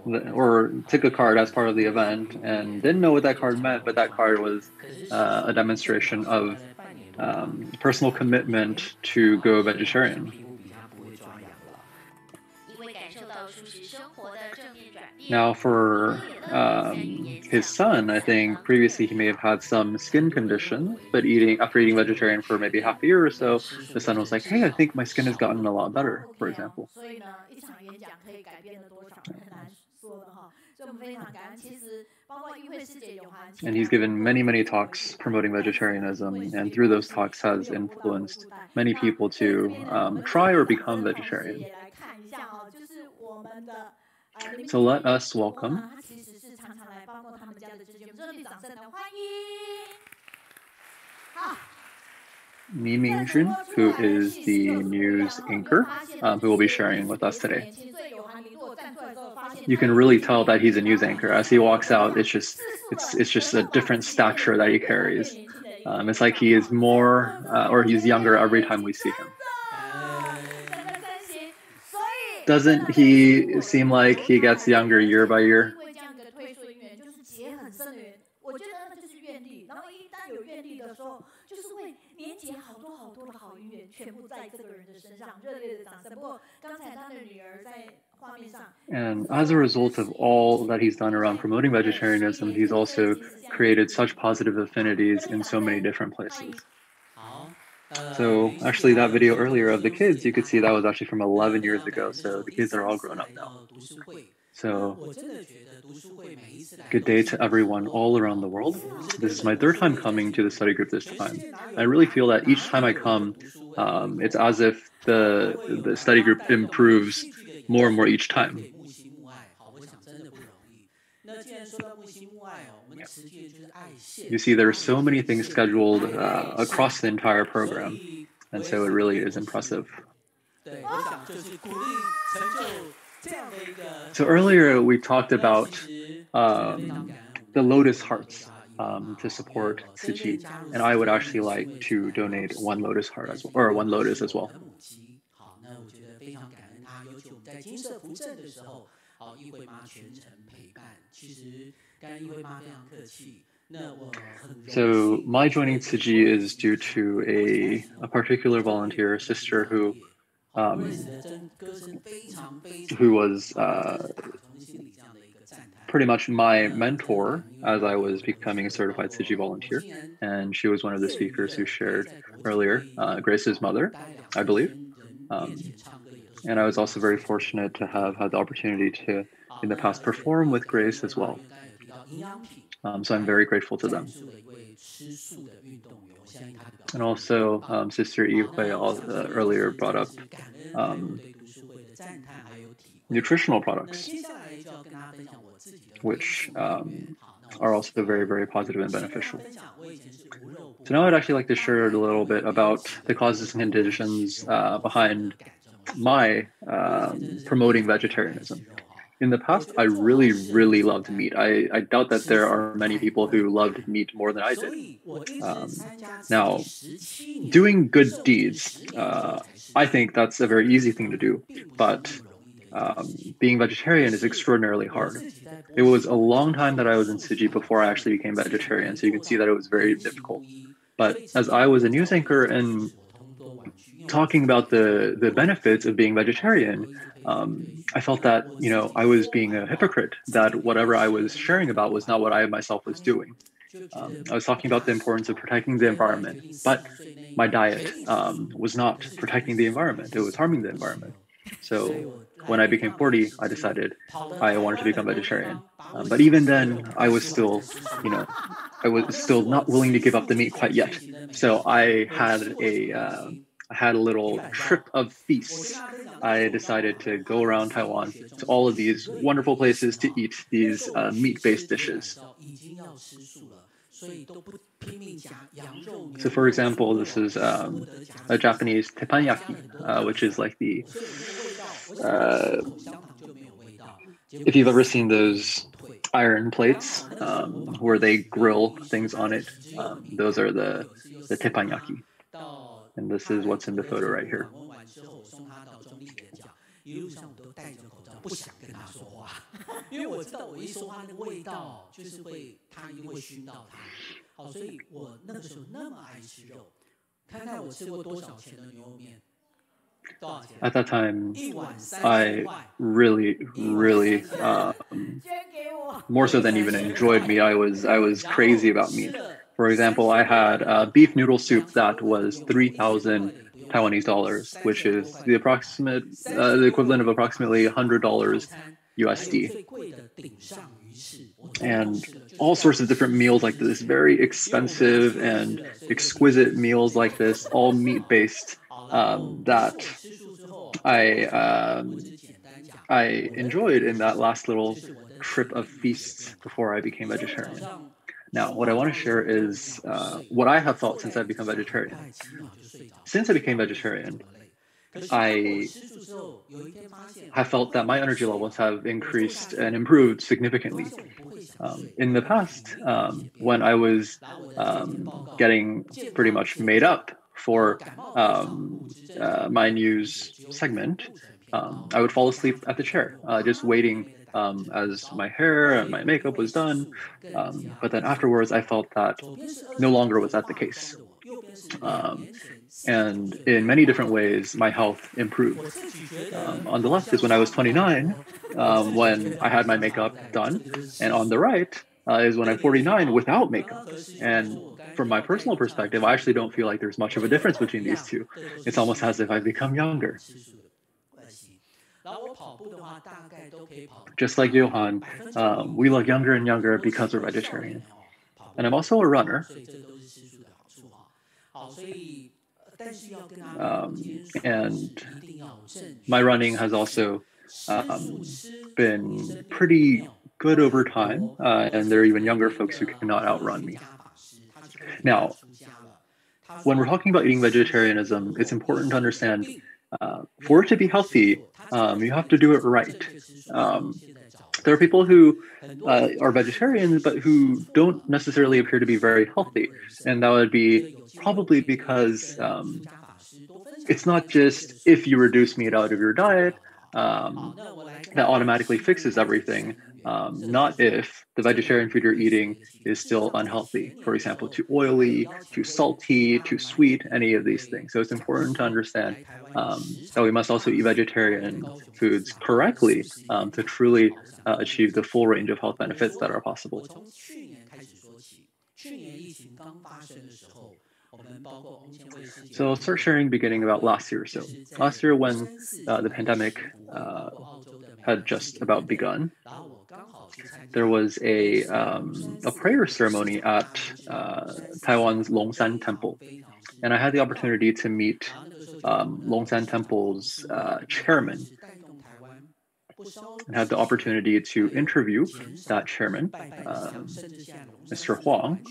or took a card as part of the event and didn't know what that card meant, but that card was a demonstration of personal commitment to go vegetarian. Now for his son, I think previously he may have had some skin condition, but after eating vegetarian for maybe half a year or so, the son was like, hey, I think my skin has gotten a lot better, for example. And he's given many, many talks promoting vegetarianism, and through those talks has influenced many people to try or become vegetarian. So let us welcome Ming-Jun, who is the news anchor, who will be sharing with us today. You can really tell that he's a news anchor. As he walks out, it's just a different stature that he carries. It's like he is more, or he's younger every time we see him. Doesn't he seem like he gets younger year by year? And as a result of all that he's done around promoting vegetarianism, he's also created such positive affinities in so many different places. So actually that video earlier of the kids, you could see that was actually from 11 years ago. So the kids are all grown up now. So good day to everyone all around the world. This is my third time coming to the study group this time. I really feel that each time I come, it's as if the study group improves more and more each time. You see, there are so many things scheduled across the entire program, and so it really is impressive. So earlier we talked about the Lotus hearts to support Tzu Chi, and I would actually like to donate one Lotus heart as well, or one Lotus as well. So my joining Tzu Chi is due to a particular volunteer, sister who was pretty much my mentor as I was becoming a certified Tzu Chi volunteer, and she was one of the speakers who shared earlier, Grace's mother, I believe. And I was also very fortunate to have had the opportunity to, in the past, perform with Grace as well. So I'm very grateful to them. And also, Sister Yi-Hui earlier brought up nutritional products, which are also very, very positive and beneficial. So now I'd actually like to share a little bit about the causes and conditions behind my promoting vegetarianism. In the past, I really, really loved meat. I doubt that there are many people who loved meat more than I did. Now, doing good deeds, I think that's a very easy thing to do, but being vegetarian is extraordinarily hard. It was a long time that I was in Tzu Chi before I actually became vegetarian, so you can see that it was very difficult. But as I was a news anchor and talking about the benefits of being vegetarian, I felt that, I was being a hypocrite, that whatever I was sharing about was not what I myself was doing. I was talking about the importance of protecting the environment, but my diet was not protecting the environment. It was harming the environment. So when I became 40, I decided I wanted to become vegetarian. But even then, I was still not willing to give up the meat quite yet. So I had a little trip of feasts. I decided to go around Taiwan to all of these wonderful places to eat these meat-based dishes. So for example, this is a Japanese teppanyaki, which is like the, if you've ever seen those iron plates where they grill things on it, those are the teppanyaki. And this is what's in the photo right here. At that time, I really, more so than even enjoyed meat, I was crazy about meat. For example, I had beef noodle soup that was 3,000 Taiwanese dollars, which is the equivalent of approximately $100 USD. And all sorts of different meals like this, very expensive and exquisite meals like this, all meat-based, that I enjoyed in that last little trip of feasts before I became vegetarian. Now, what I want to share is what I have felt since I've become vegetarian. Since I became vegetarian, I have felt that my energy levels have increased and improved significantly. In the past, when I was getting pretty much made up for my news segment, I would fall asleep at the chair, just waiting as my hair and my makeup was done. But then afterwards, I felt that no longer was that the case. And in many different ways, my health improved. On the left is when I was 29, when I had my makeup done. And on the right is when I'm 49 without makeup. And from my personal perspective, I actually don't feel like there's much of a difference between these two. It's almost as if I've become younger. Just like Johan, we look younger and younger because we're vegetarian. And I'm also a runner. And my running has also been pretty good over time, and there are even younger folks who cannot outrun me. Now, when we're talking about eating vegetarianism, it's important to understand for it to be healthy, you have to do it right. There are people who are vegetarians, but who don't necessarily appear to be very healthy. And that would be probably because it's not just if you reduce meat out of your diet, that automatically fixes everything. Not if the vegetarian food you're eating is still unhealthy. For example, too oily, too salty, too sweet, any of these things. So it's important to understand that we must also eat vegetarian foods correctly to truly achieve the full range of health benefits that are possible. So I'll start sharing beginning about last year or so. Last year when the pandemic had just about begun, there was a prayer ceremony at Taiwan's Longshan Temple. And I had the opportunity to meet Longshan Temple's chairman and had the opportunity to interview that chairman, Mr. Huang.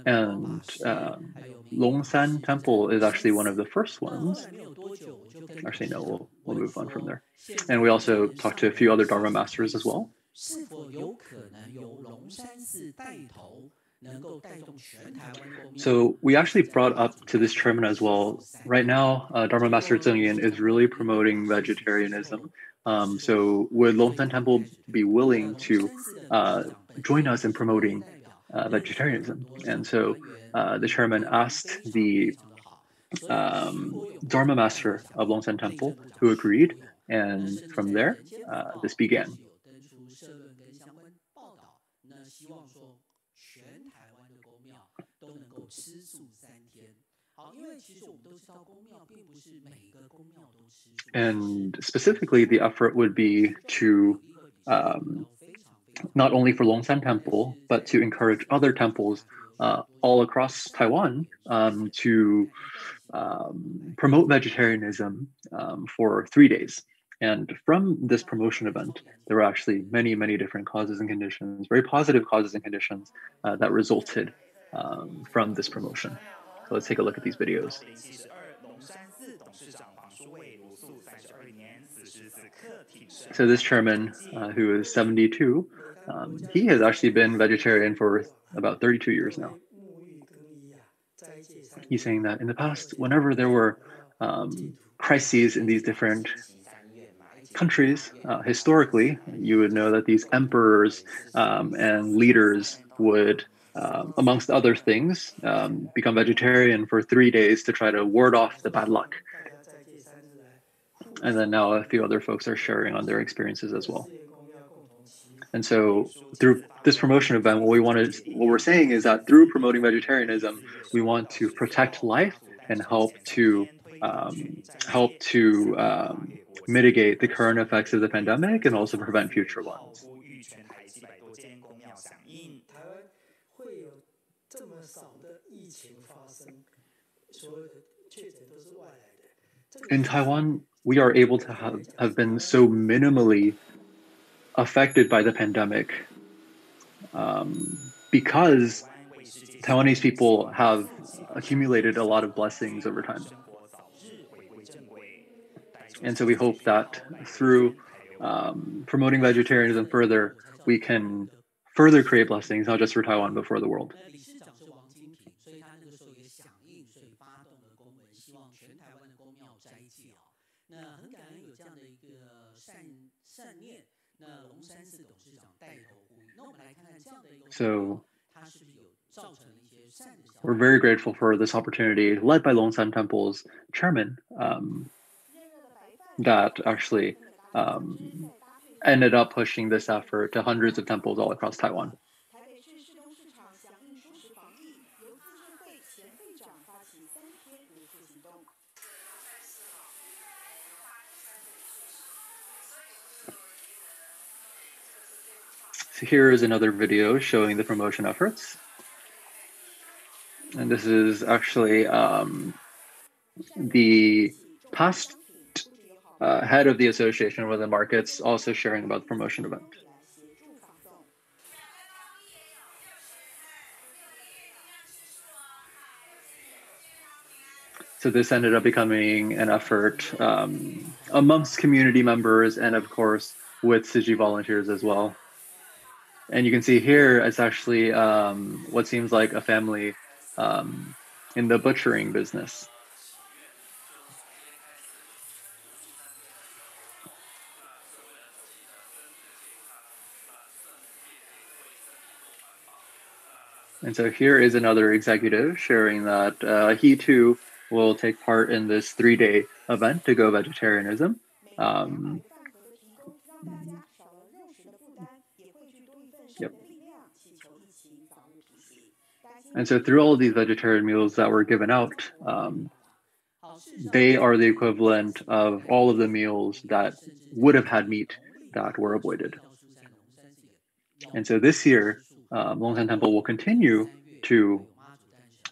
And Longshan Temple is actually one of the first ones. Actually, no, we'll move on from there. And we also talked to a few other Dharma masters as well. So we actually brought up to this chairman as well. Right now, Dharma Master Zheng Yin is really promoting vegetarianism. So would Longshan Temple be willing to join us in promoting vegetarianism? And so the chairman asked the Dharma Master of Longshan Temple, who agreed, and from there, this began. And specifically, the effort would be to not only for Longshan Temple, but to encourage other temples all across Taiwan to promote vegetarianism for 3 days. And from this promotion event, there were actually many, many different causes and conditions, very positive causes and conditions that resulted from this promotion. So let's take a look at these videos. So this chairman, who is 72, he has actually been vegetarian for about 32 years now. He's saying that in the past, whenever there were crises in these different countries, historically, you would know that these emperors and leaders would, amongst other things, become vegetarian for 3 days to try to ward off the bad luck. And then now a few other folks are sharing on their experiences as well. And so through this promotion event, what we're saying is that through promoting vegetarianism, we want to protect life and help to mitigate the current effects of the pandemic and also prevent future ones. In Taiwan, we are able to have been so minimally affected by the pandemic because Taiwanese people have accumulated a lot of blessings over time. And so we hope that through promoting vegetarianism further, we can further create blessings, not just for Taiwan, but for the world. So we're very grateful for this opportunity, led by Longshan Temple's chairman, that actually ended up pushing this effort to hundreds of temples all across Taiwan. So here is another video showing the promotion efforts. And this is actually the past head of the Association of Women Markets also sharing about the promotion event. So this ended up becoming an effort amongst community members and of course with Tzu Chi volunteers as well. And you can see here, it's actually what seems like a family in the butchering business. And so here is another executive sharing that he too will take part in this 3-day event to go vegetarianism. Yep. And so through all of these vegetarian meals that were given out, they are the equivalent of all of the meals that would have had meat that were avoided. And so this year, Longshan Temple will continue to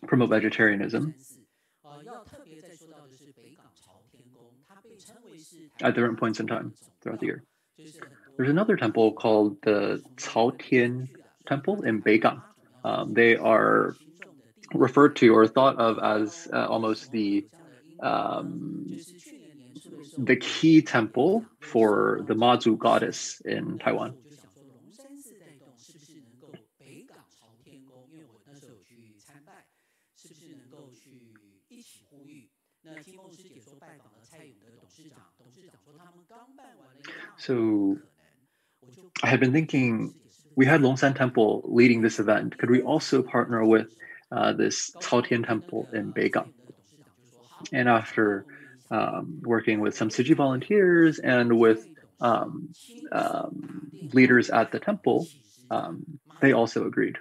promote vegetarianism at different points in time throughout the year. There's another temple called the Caohsiung Temple in Beigang. They are referred to or thought of as almost the key temple for the Mazu goddess in Taiwan. So I had been thinking, we had Longshan Temple leading this event. Could we also partner with this Caohsiung Temple in Beigang? And after working with some Tzu Chi volunteers and with leaders at the temple, they also agreed.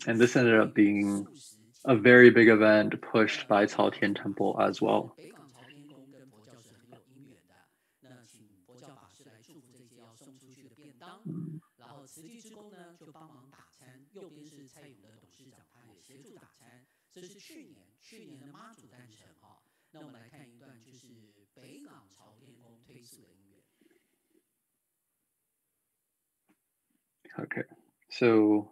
And this ended up being a very big event pushed by Caohsiung Temple as well. Okay, so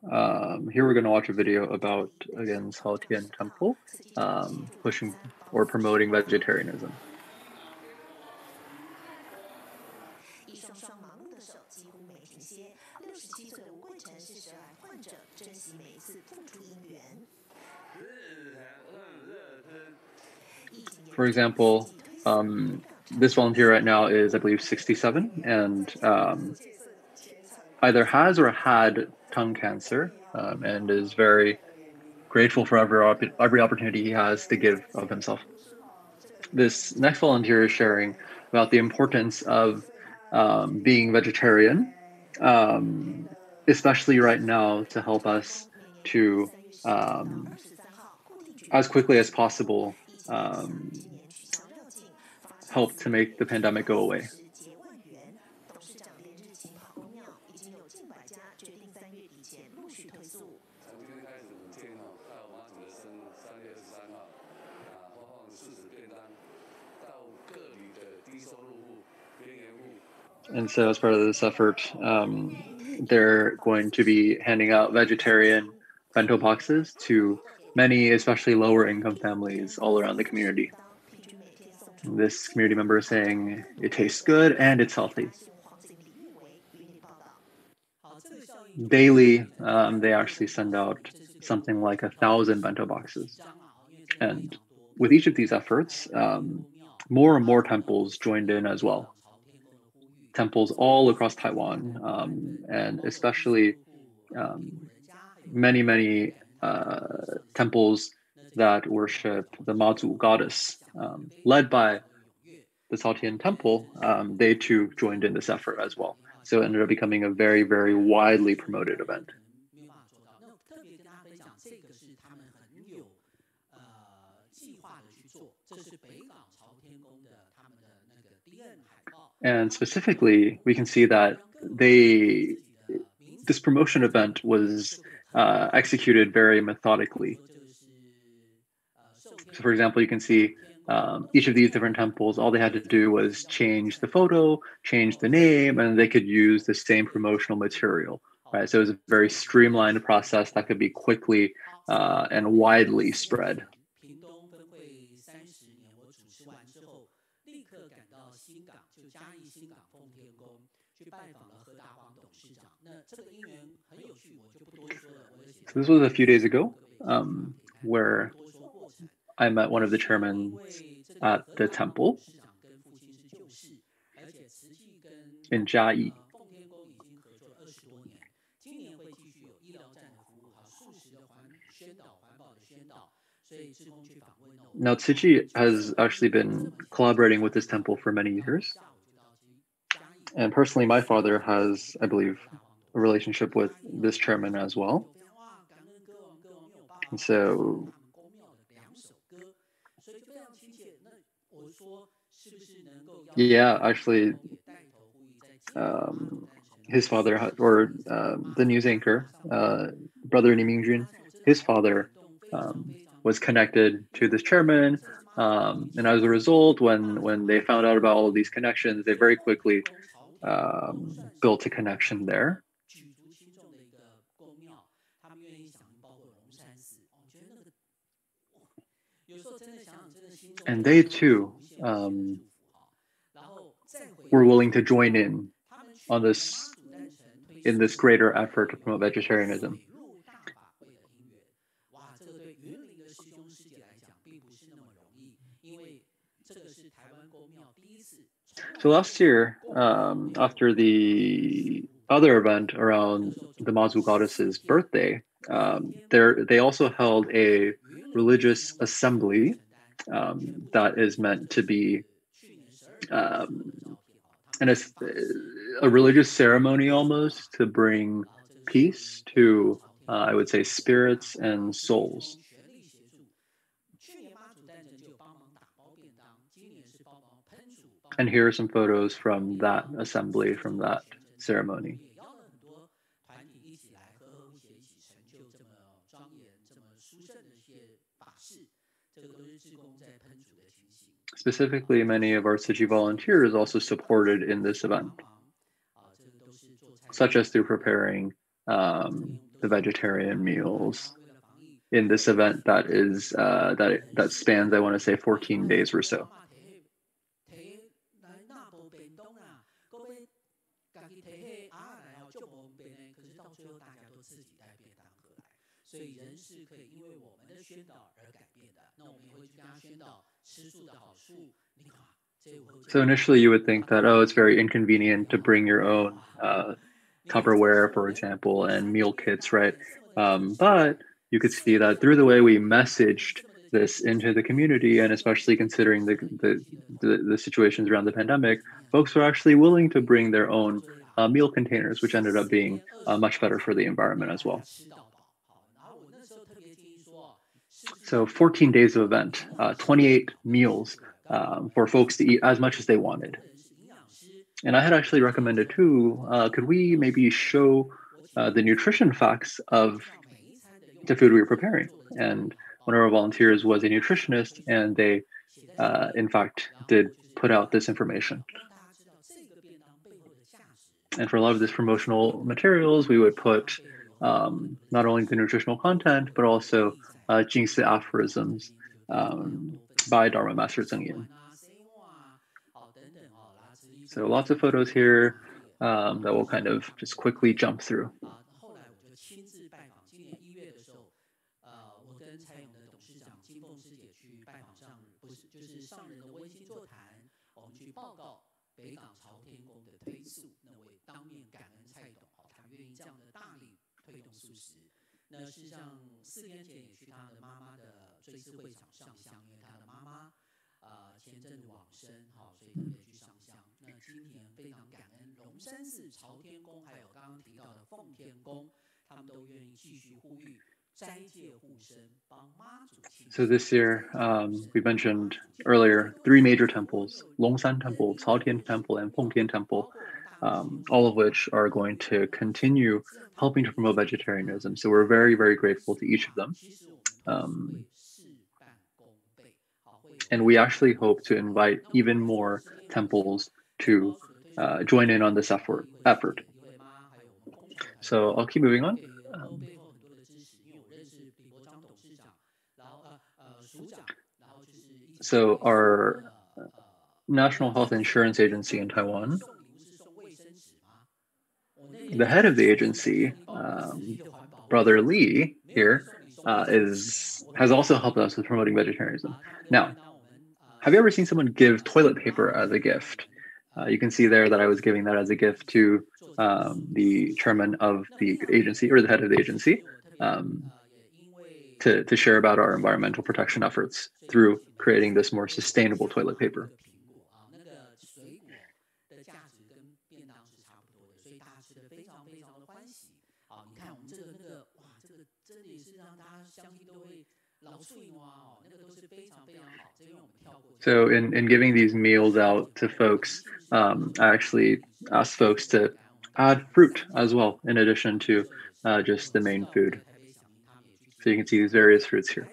here we're going to watch a video about, again, Caohsiung Temple pushing or promoting vegetarianism. For example, this volunteer right now is, I believe, 67, and either has or had tongue cancer, and is very grateful for every opportunity he has to give of himself. This next volunteer is sharing about the importance of being vegetarian, especially right now, to help us to, as quickly as possible, help to make the pandemic go away. And so as part of this effort, they're going to be handing out vegetarian bento boxes to many, especially lower income families all around the community. This community member is saying it tastes good and it's healthy. Daily, they actually send out something like 1,000 bento boxes. And with each of these efforts, more and more temples joined in as well. Temples all across Taiwan, and especially many temples that worship the Mazu goddess, led by the Taotian temple. They too joined in this effort as well. So it ended up becoming a very, very widely promoted event. And specifically, we can see that this promotion event was executed very methodically. So for example, you can see each of these different temples, all they had to do was change the photo, change the name, and they could use the same promotional material, right? So it was a very streamlined process that could be quickly and widely spread. So this was a few days ago, where I met one of the chairmen at the temple in Jiayi. Now, Tzu Chi has actually been collaborating with this temple for many years. And personally, my father has, I believe, a relationship with this chairman as well. And so yeah, actually, his father, or the news anchor, brother Ming-Jun, his father was connected to this chairman. And as a result, when they found out about all of these connections, they very quickly built a connection there. And they too were willing to join in on this greater effort to promote vegetarianism. So last year, after the other event around the Mazu goddess's birthday, they also held a religious assembly that is meant to be a religious ceremony almost to bring peace to, I would say, spirits and souls. And here are some photos from that assembly, from that ceremony. Specifically, many of our Tzu Chi volunteers also supported in this event, such as through preparing the vegetarian meals in this event that is that spans, I want to say, 14 days or so. So initially you would think that, oh, it's very inconvenient to bring your own Tupperware, for example, and meal kits, right? But you could see that through the way we messaged this into the community, and especially considering the situations around the pandemic, folks were actually willing to bring their own meal containers, which ended up being much better for the environment as well. So 14 days of event, 28 meals for folks to eat as much as they wanted. And I had actually recommended too, could we maybe show the nutrition facts of the food we were preparing? And one of our volunteers was a nutritionist, and they, in fact, did put out this information. And for a lot of this promotional materials, we would put not only the nutritional content, but also Jingsi aphorisms by Dharma Master Zheng Yin. So lots of photos here that we'll kind of just quickly jump through. So this year, we mentioned earlier 3 major temples: Longshan Temple, Caotian Temple, and Pengtian Temple, all of which are going to continue helping to promote vegetarianism. So we're very, very grateful to each of them. And we actually hope to invite even more temples to join in on this effort. So I'll keep moving on. So our National Health Insurance Agency in Taiwan, the head of the agency, Brother Lee here, has also helped us with promoting vegetarianism. Now, have you ever seen someone give toilet paper as a gift? You can see there that I was giving that as a gift to the chairman of the agency, or the head of the agency, to share about our environmental protection efforts through creating this more sustainable toilet paper. So in giving these meals out to folks, I actually asked folks to add fruit as well, in addition to just the main food. So you can see these various fruits here.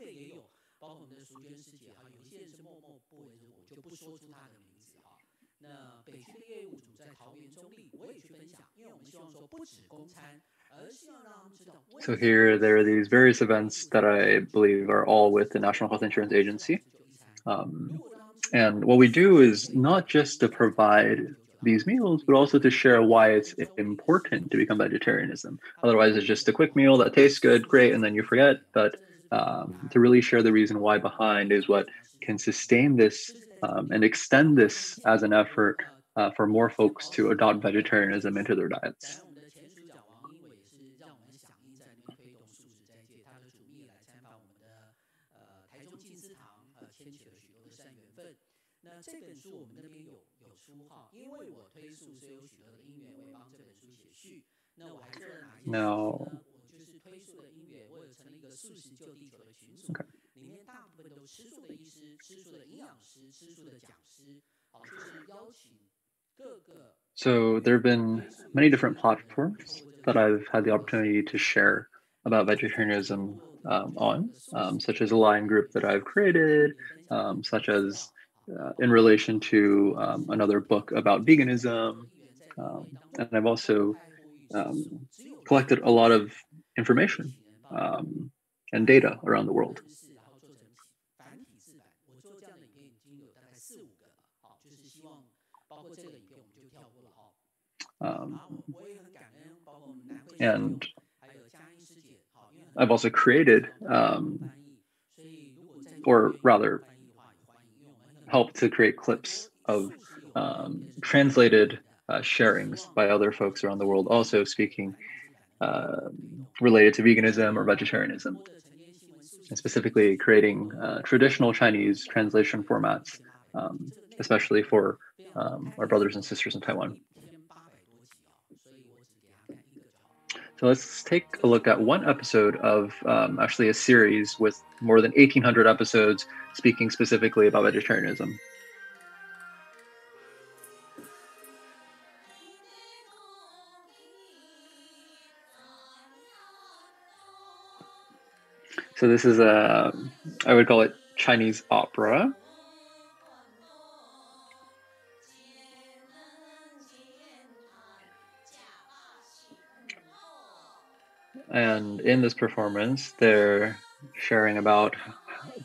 So here, there are these various events that I believe are all with the National Health Insurance Agency. And what we do is not just to provide these meals, but also to share why it's important to become vegetarianism. Otherwise, it's just a quick meal that tastes good, great, and then you forget. But to really share the reason why behind is what can sustain this and extend this as an effort for more folks to adopt vegetarianism into their diets. Now, okay. So there have been many different platforms that I've had the opportunity to share about vegetarianism on, such as a line group that I've created, such as in relation to another book about veganism. And I've also collected a lot of information and data around the world. And I've also created, or rather, helped to create clips of translated sharings by other folks around the world also speaking related to veganism or vegetarianism, and specifically creating traditional Chinese translation formats, especially for our brothers and sisters in Taiwan. So let's take a look at one episode of actually a series with more than 1,800 episodes speaking specifically about vegetarianism. So this is I would call it Chinese opera. And in this performance, they're sharing about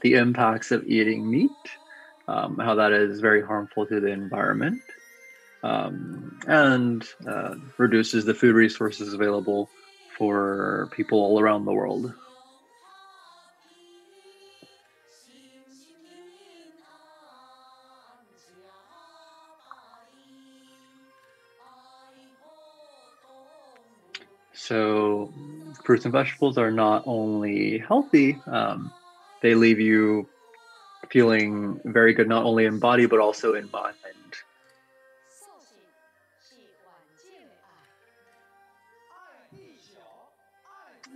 the impacts of eating meat, how that is very harmful to the environment, and reduces the food resources available for people all around the world. So fruits and vegetables are not only healthy, they leave you feeling very good, not only in body, but also in mind.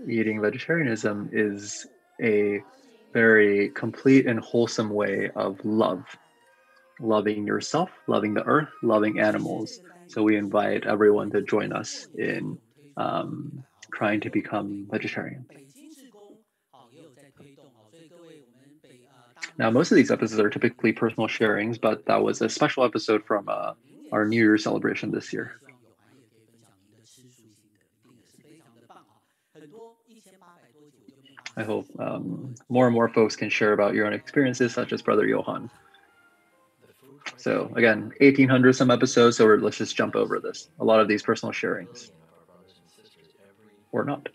Eating vegetarianism is a very complete and wholesome way of loving yourself, loving the earth, loving animals. So we invite everyone to join us in trying to become vegetarian. Now, most of these episodes are typically personal sharings, but that was a special episode from our New Year celebration this year. I hope more and more folks can share about your own experiences, such as Brother Johan. So again, 1,800 some episodes, so let's just jump over this. A lot of these personal sharings. Or not.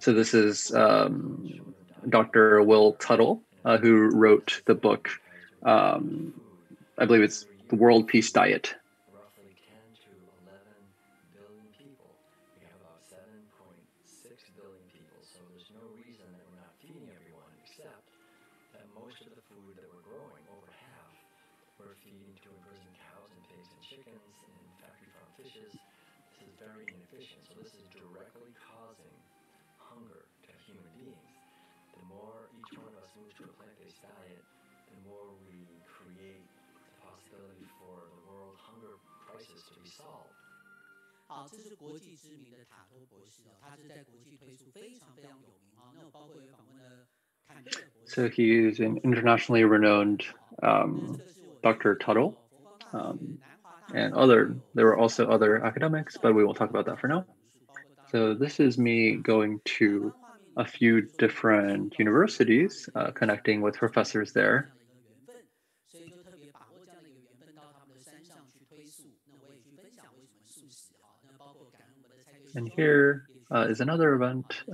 So this is Dr. Will Tuttle, who wrote the book, I believe it's The World Peace Diet. Roughly 10 to 11 billion people. We have about 7.6 billion people, so there's no reason that we're not feeding everyone, except that most of the food that we're growing, over half, we're feeding to imprisoned cows and pigs and chickens and factory farm fishes. This is very inefficient, so this is directly causing hunger to human beings. The more each one of us moves to a plant-based diet, the more we create the possibility for the world hunger crisis to be solved. 好，这是国际知名的塔托博士哦，他是在国际推出非常非常有名啊。那包括有访问了坎贝尔博士。 So he is an internationally renowned Dr. Tuttle, and there were also other academics, but we won't talk about that for now. So this is me going to a few different universities, connecting with professors there. And here is another event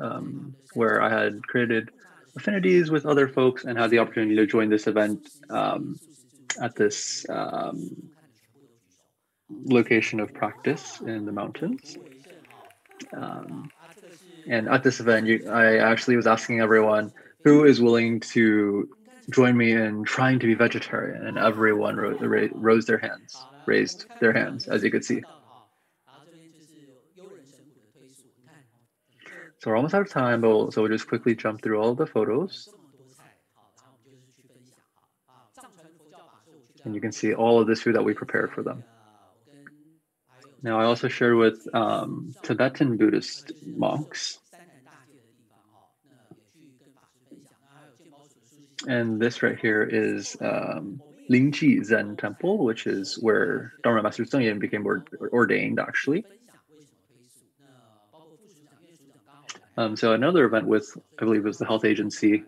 where I had created affinities with other folks and had the opportunity to join this event at this location of practice in the mountains. And at this event, I actually was asking everyone who is willing to join me in trying to be vegetarian, and everyone raised their hands, as you could see. So we're almost out of time, so we'll just quickly jump through all of the photos. And you can see all of this food that we prepared for them. Now, I also shared with Tibetan Buddhist monks. And this right here is Lingji Zen Temple, which is where Dharma Master Zeng Yin became ordained, actually. So another event with, I believe it was the health agency,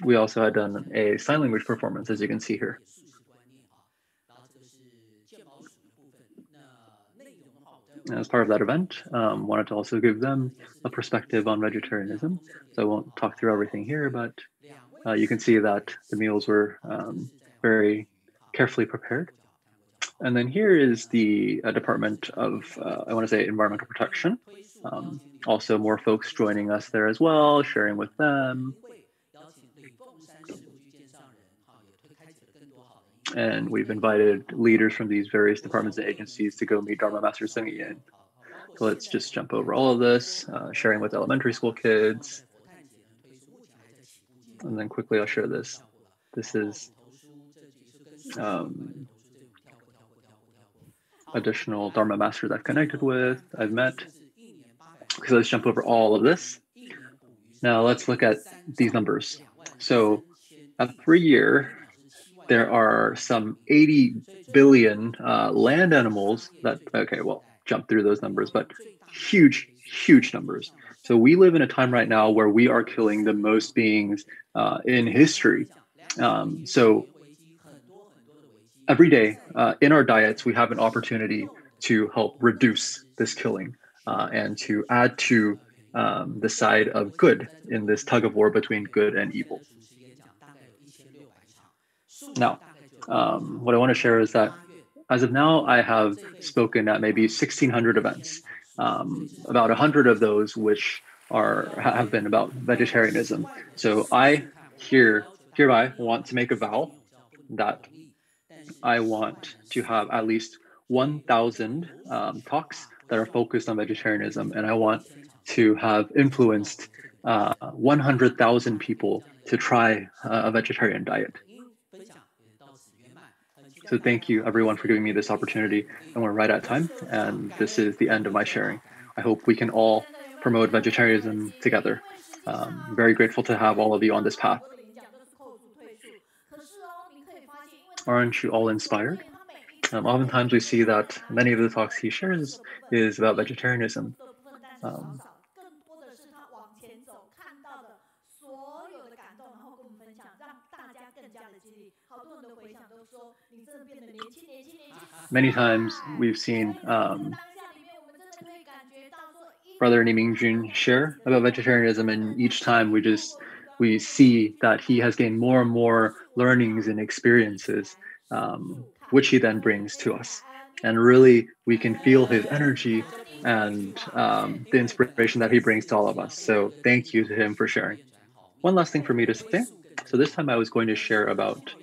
we also had done a sign language performance, as you can see here. And as part of that event, wanted to also give them a perspective on vegetarianism. So I won't talk through everything here, but you can see that the meals were very carefully prepared. And then here is the Department of, I want to say, Environmental Protection. Also more folks joining us there as well, sharing with them. And we've invited leaders from these various departments and agencies to go meet Dharma Master Seng Yin. So let's just jump over all of this, sharing with elementary school kids. And then quickly I'll share this. This is additional Dharma Masters I've connected with, I've met. So let's jump over all of this. Now let's look at these numbers. So every year, there are some 80 billion land animals that, okay, well, jump through those numbers, but huge, huge numbers. So we live in a time right now where we are killing the most beings in history. So every day in our diets, we have an opportunity to help reduce this killing and to add to the side of good in this tug of war between good and evil. Now, what I want to share is that as of now, I have spoken at maybe 1,600 events, about 100 of those which have been about vegetarianism. So I hereby want to make a vow that I want to have at least 1,000 talks that are focused on vegetarianism, and I want to have influenced 100,000 people to try a vegetarian diet. So thank you, everyone, for giving me this opportunity. And we're right at time, and this is the end of my sharing. I hope we can all promote vegetarianism together. Very grateful to have all of you on this path. Aren't you all inspired? Oftentimes we see that many of the talks he shares is about vegetarianism. Many times we've seen Brother Ming-Jun share about vegetarianism, and each time we see that he has gained more and more learnings and experiences, which he then brings to us. And really, we can feel his energy and the inspiration that he brings to all of us. So thank you to him for sharing. One last thing for me to say. So this time I was going to share about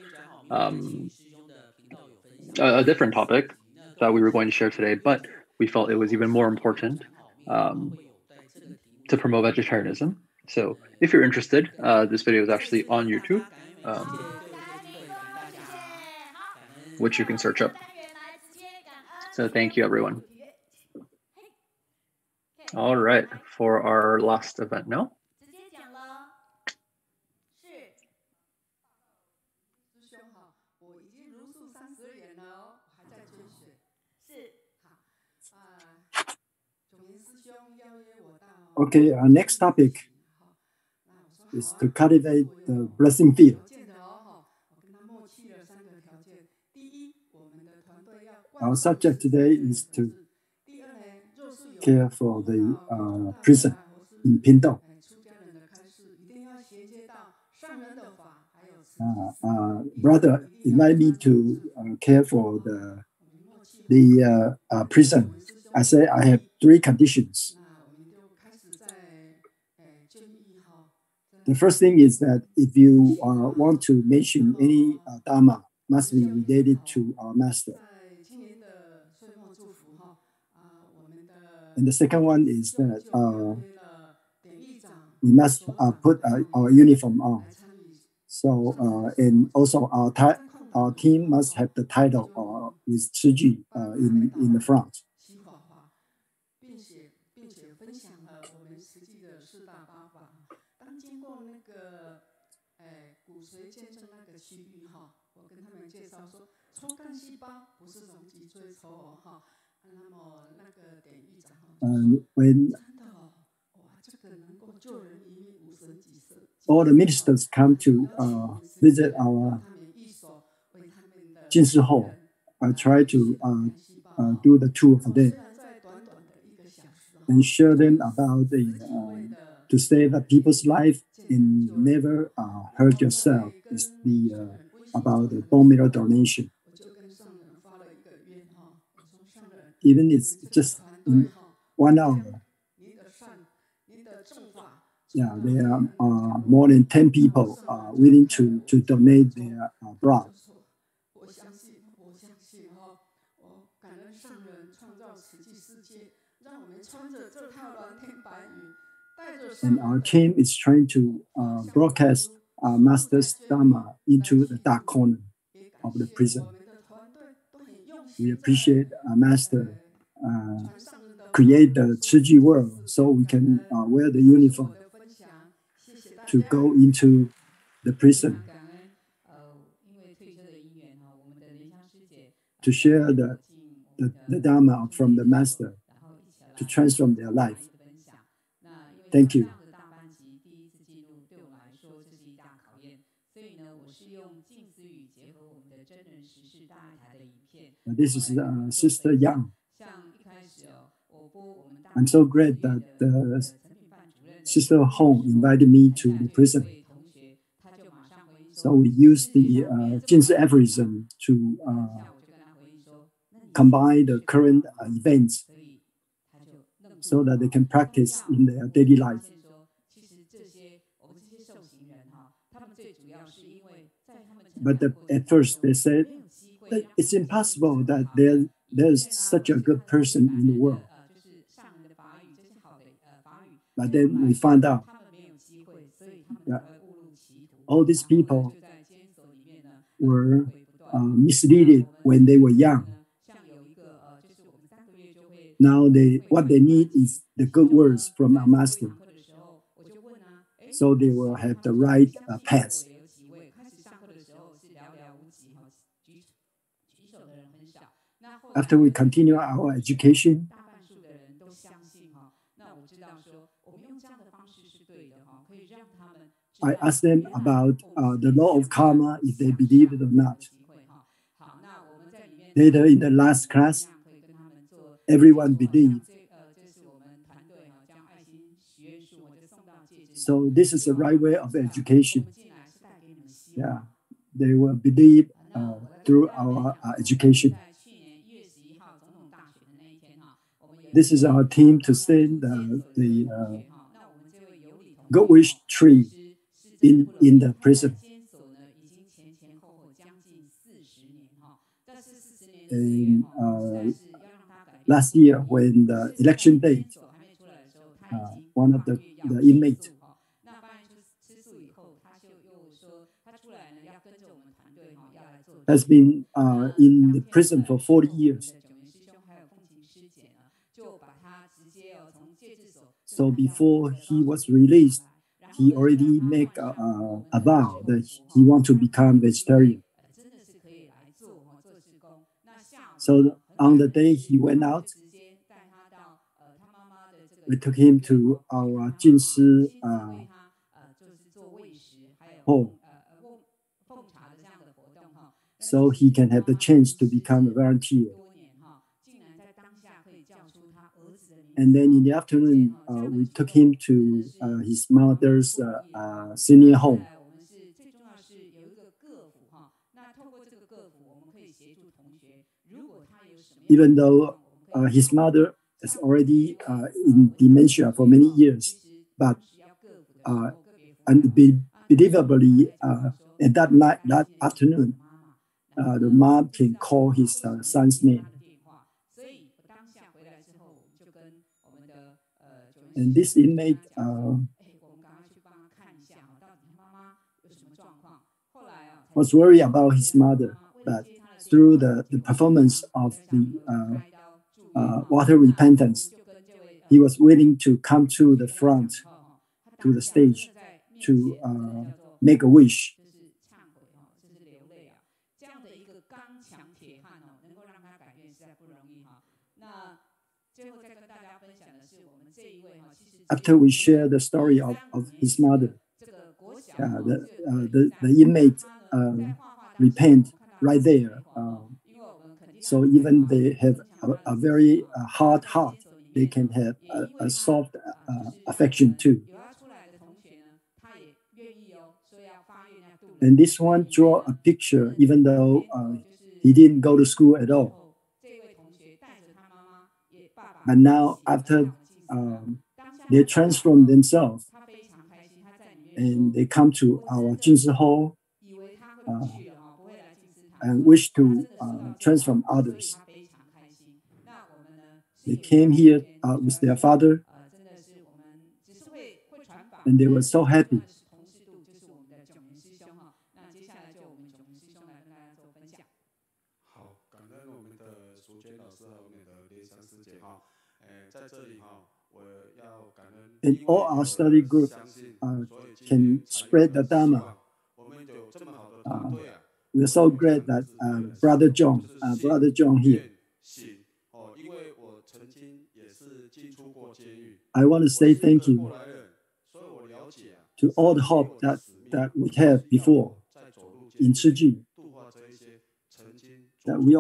a different topic that we were going to share today, but we felt it was even more important to promote vegetarianism. So if you're interested, this video is actually on YouTube, which you can search up. So thank you, everyone. All right, for our last event now. Okay, our next topic is to cultivate the blessing field. Our subject today is to care for the prison in Pingdong. Brother invited me to care for the prison. I say I have 3 conditions. The first thing is that if you want to mention any Dharma, must be related to our master. And the second one is that we must put our uniform on. So, and also our team must have the title with Chiji in the front. When all the ministers come to visit our Jinshi Hall, I try to do the tour for them and show them about to save the people's life and never hurt yourself. Is about the bone marrow donation. even it's just in 1 hour. Yeah, there are more than 10 people willing to donate their blood. And our team is trying to broadcast our Master's Dharma into the dark corner of the prison. We appreciate our Master create the Chiji world so we can wear the uniform to go into the prison to share the Dharma from the Master to transform their life. Thank you. This is Sister Yang. I'm so glad that Sister Huang invited me to the prison. So we use the Jinsi aphorism to combine the current events so that they can practice in their daily life. But at first they said that it's impossible that there's such a good person in the world. But then we found out that all these people were misleaded when they were young. Now what they need is the good words from our Master, so they will have the right path. After we continue our education, I asked them about the law of karma, if they believe it or not. Later in the last class, everyone believed. So this is the right way of education. Yeah, they will believe through our education. This is our team to send the good wish tree in the prison. And last year, when the election date, one of the inmates has been in the prison for 40 years. So before he was released, he already made a vow that he wants to become vegetarian. So on the day he went out, we took him to our Jinsi hall, so he can have the chance to become a volunteer. And then in the afternoon, we took him to his mother's senior home. Even though his mother is already in dementia for many years, but unbelievably, at that afternoon, the mom can call his son's name. And this inmate was worried about his mother, but through the performance of the water repentance, he was willing to come to the front, to the stage, to make a wish. After we share the story of his mother, the inmate repent right there. So even they have a very hard heart, they can have a soft affection too. And this one draw a picture, even though he didn't go to school at all. But now, after they transform themselves and they come to our Jinshi Hall and wish to transform others. They came here with their father, and they were so happy. And all our study group can spread the Dharma. We're so glad that Brother John here. I want to say thank you to all the hope that we have before in Chiji. That we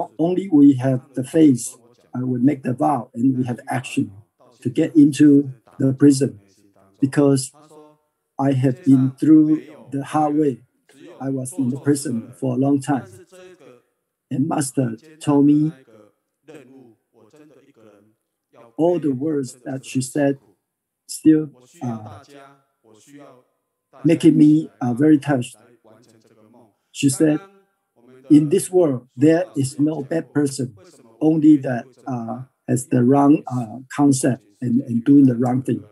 have the faith, we make the vow, and we have action to get into the prison, because I have been through the hard way. I was in the prison for a long time, and Master told me all the words that she said still making me very touched. She said, in this world, there is no bad person, only that has the wrong concept and doing the wrong thing.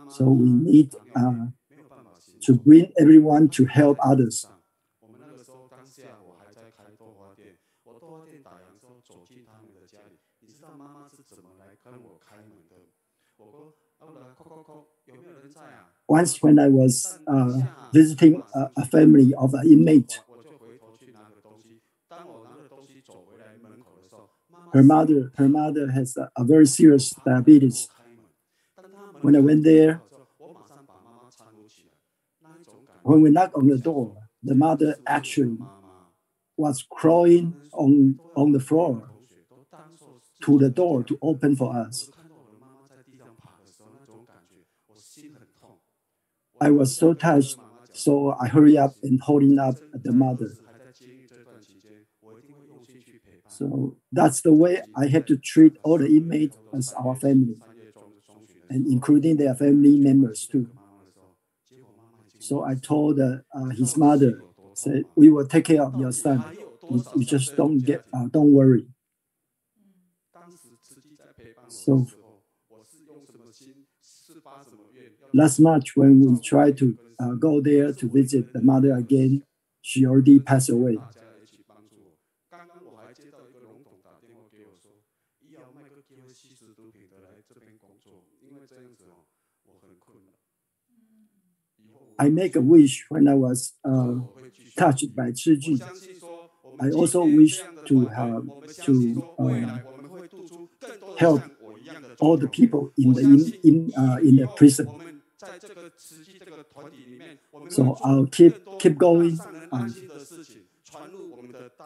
So we need to bring everyone to help others. Once when I was visiting a family of an inmate, her mother has a very serious diabetes. When I went there, when we knocked on the door, the mother actually was crawling on the floor to the door to open for us. I was so touched, so I hurried up and holding up the mother. So that's the way I have to treat all the inmates as our family, and including their family members too. So I told his mother, said, we will take care of your son. You just don't worry. So last March, when we tried to go there to visit the mother again, she already passed away. I make a wish when I was touched by Chiji. I also wish to help all the people in the prison. So I'll keep going,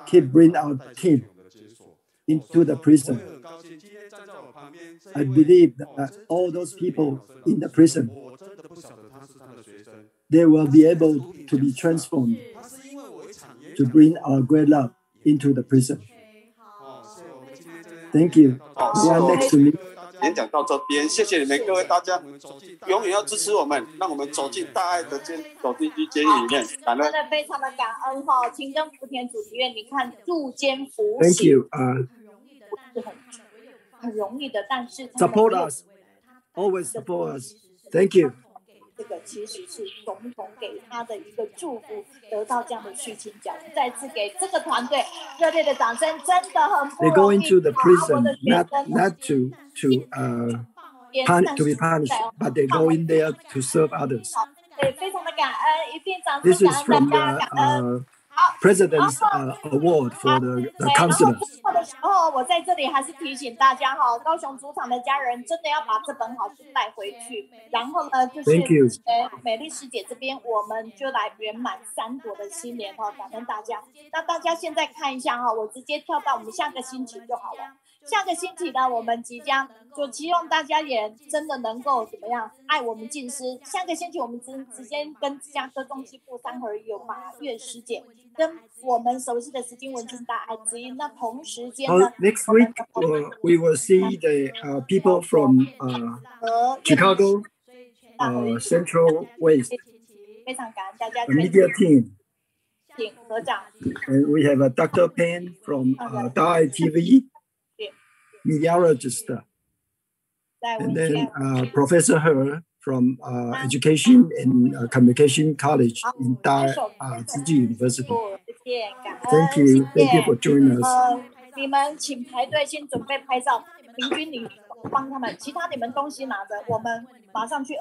keep bring our team into the prison. I believe that all those people in the prison, they will be able to be transformed to bring our great love into the prison. Thank you. One next to me. 演讲到这边，谢谢你们各位大家，永远要支持我们，让我们走进大爱的走进去监狱里面。感恩，真的非常的感恩哈！清真福田主题院，你看入监服刑，Thank you. 是很容易的，但是 support us, always support us. Thank you. 这个其实是总统给他的一个祝福，得到这样的续亲奖。再次给这个团队热烈的掌声，真的很不 They go 容易。 into the 我 prison 的学 not 生 to be punished, but they go in there to serve others. 对，非常的感恩，一片掌声 This 感 is 恩 from 大家， the 感恩。 President's Award for the 然后 counselors. 最后的时候，我在这里还是提醒大家哈，高雄主场的家人真的要把这本好书带回去。然后呢，就是 Thank you. 美丽师姐这边，我们就来圆满3朵的新年哈，感恩大家。那大家现在看一下哈，我直接跳到我们下个星期就好了。下个星期呢，我们即将就希望大家也真的能够怎么样爱我们敬师。下个星期我们直接跟芝加哥中西部3合1有马月师姐跟我们熟悉的石经文群大爱之音。那同时间呢 next week we will see the people from Chicago, Central West, 非常感恩大家 the media team. 请合掌。And we have a Dr. Pan from Dai TV, meteorologist. And then Professor He from Education and Communication College in Dai University. Thank you for joining us. 你们请排队先准备拍照，平均你帮他们，其他你们东西拿着，我们马上去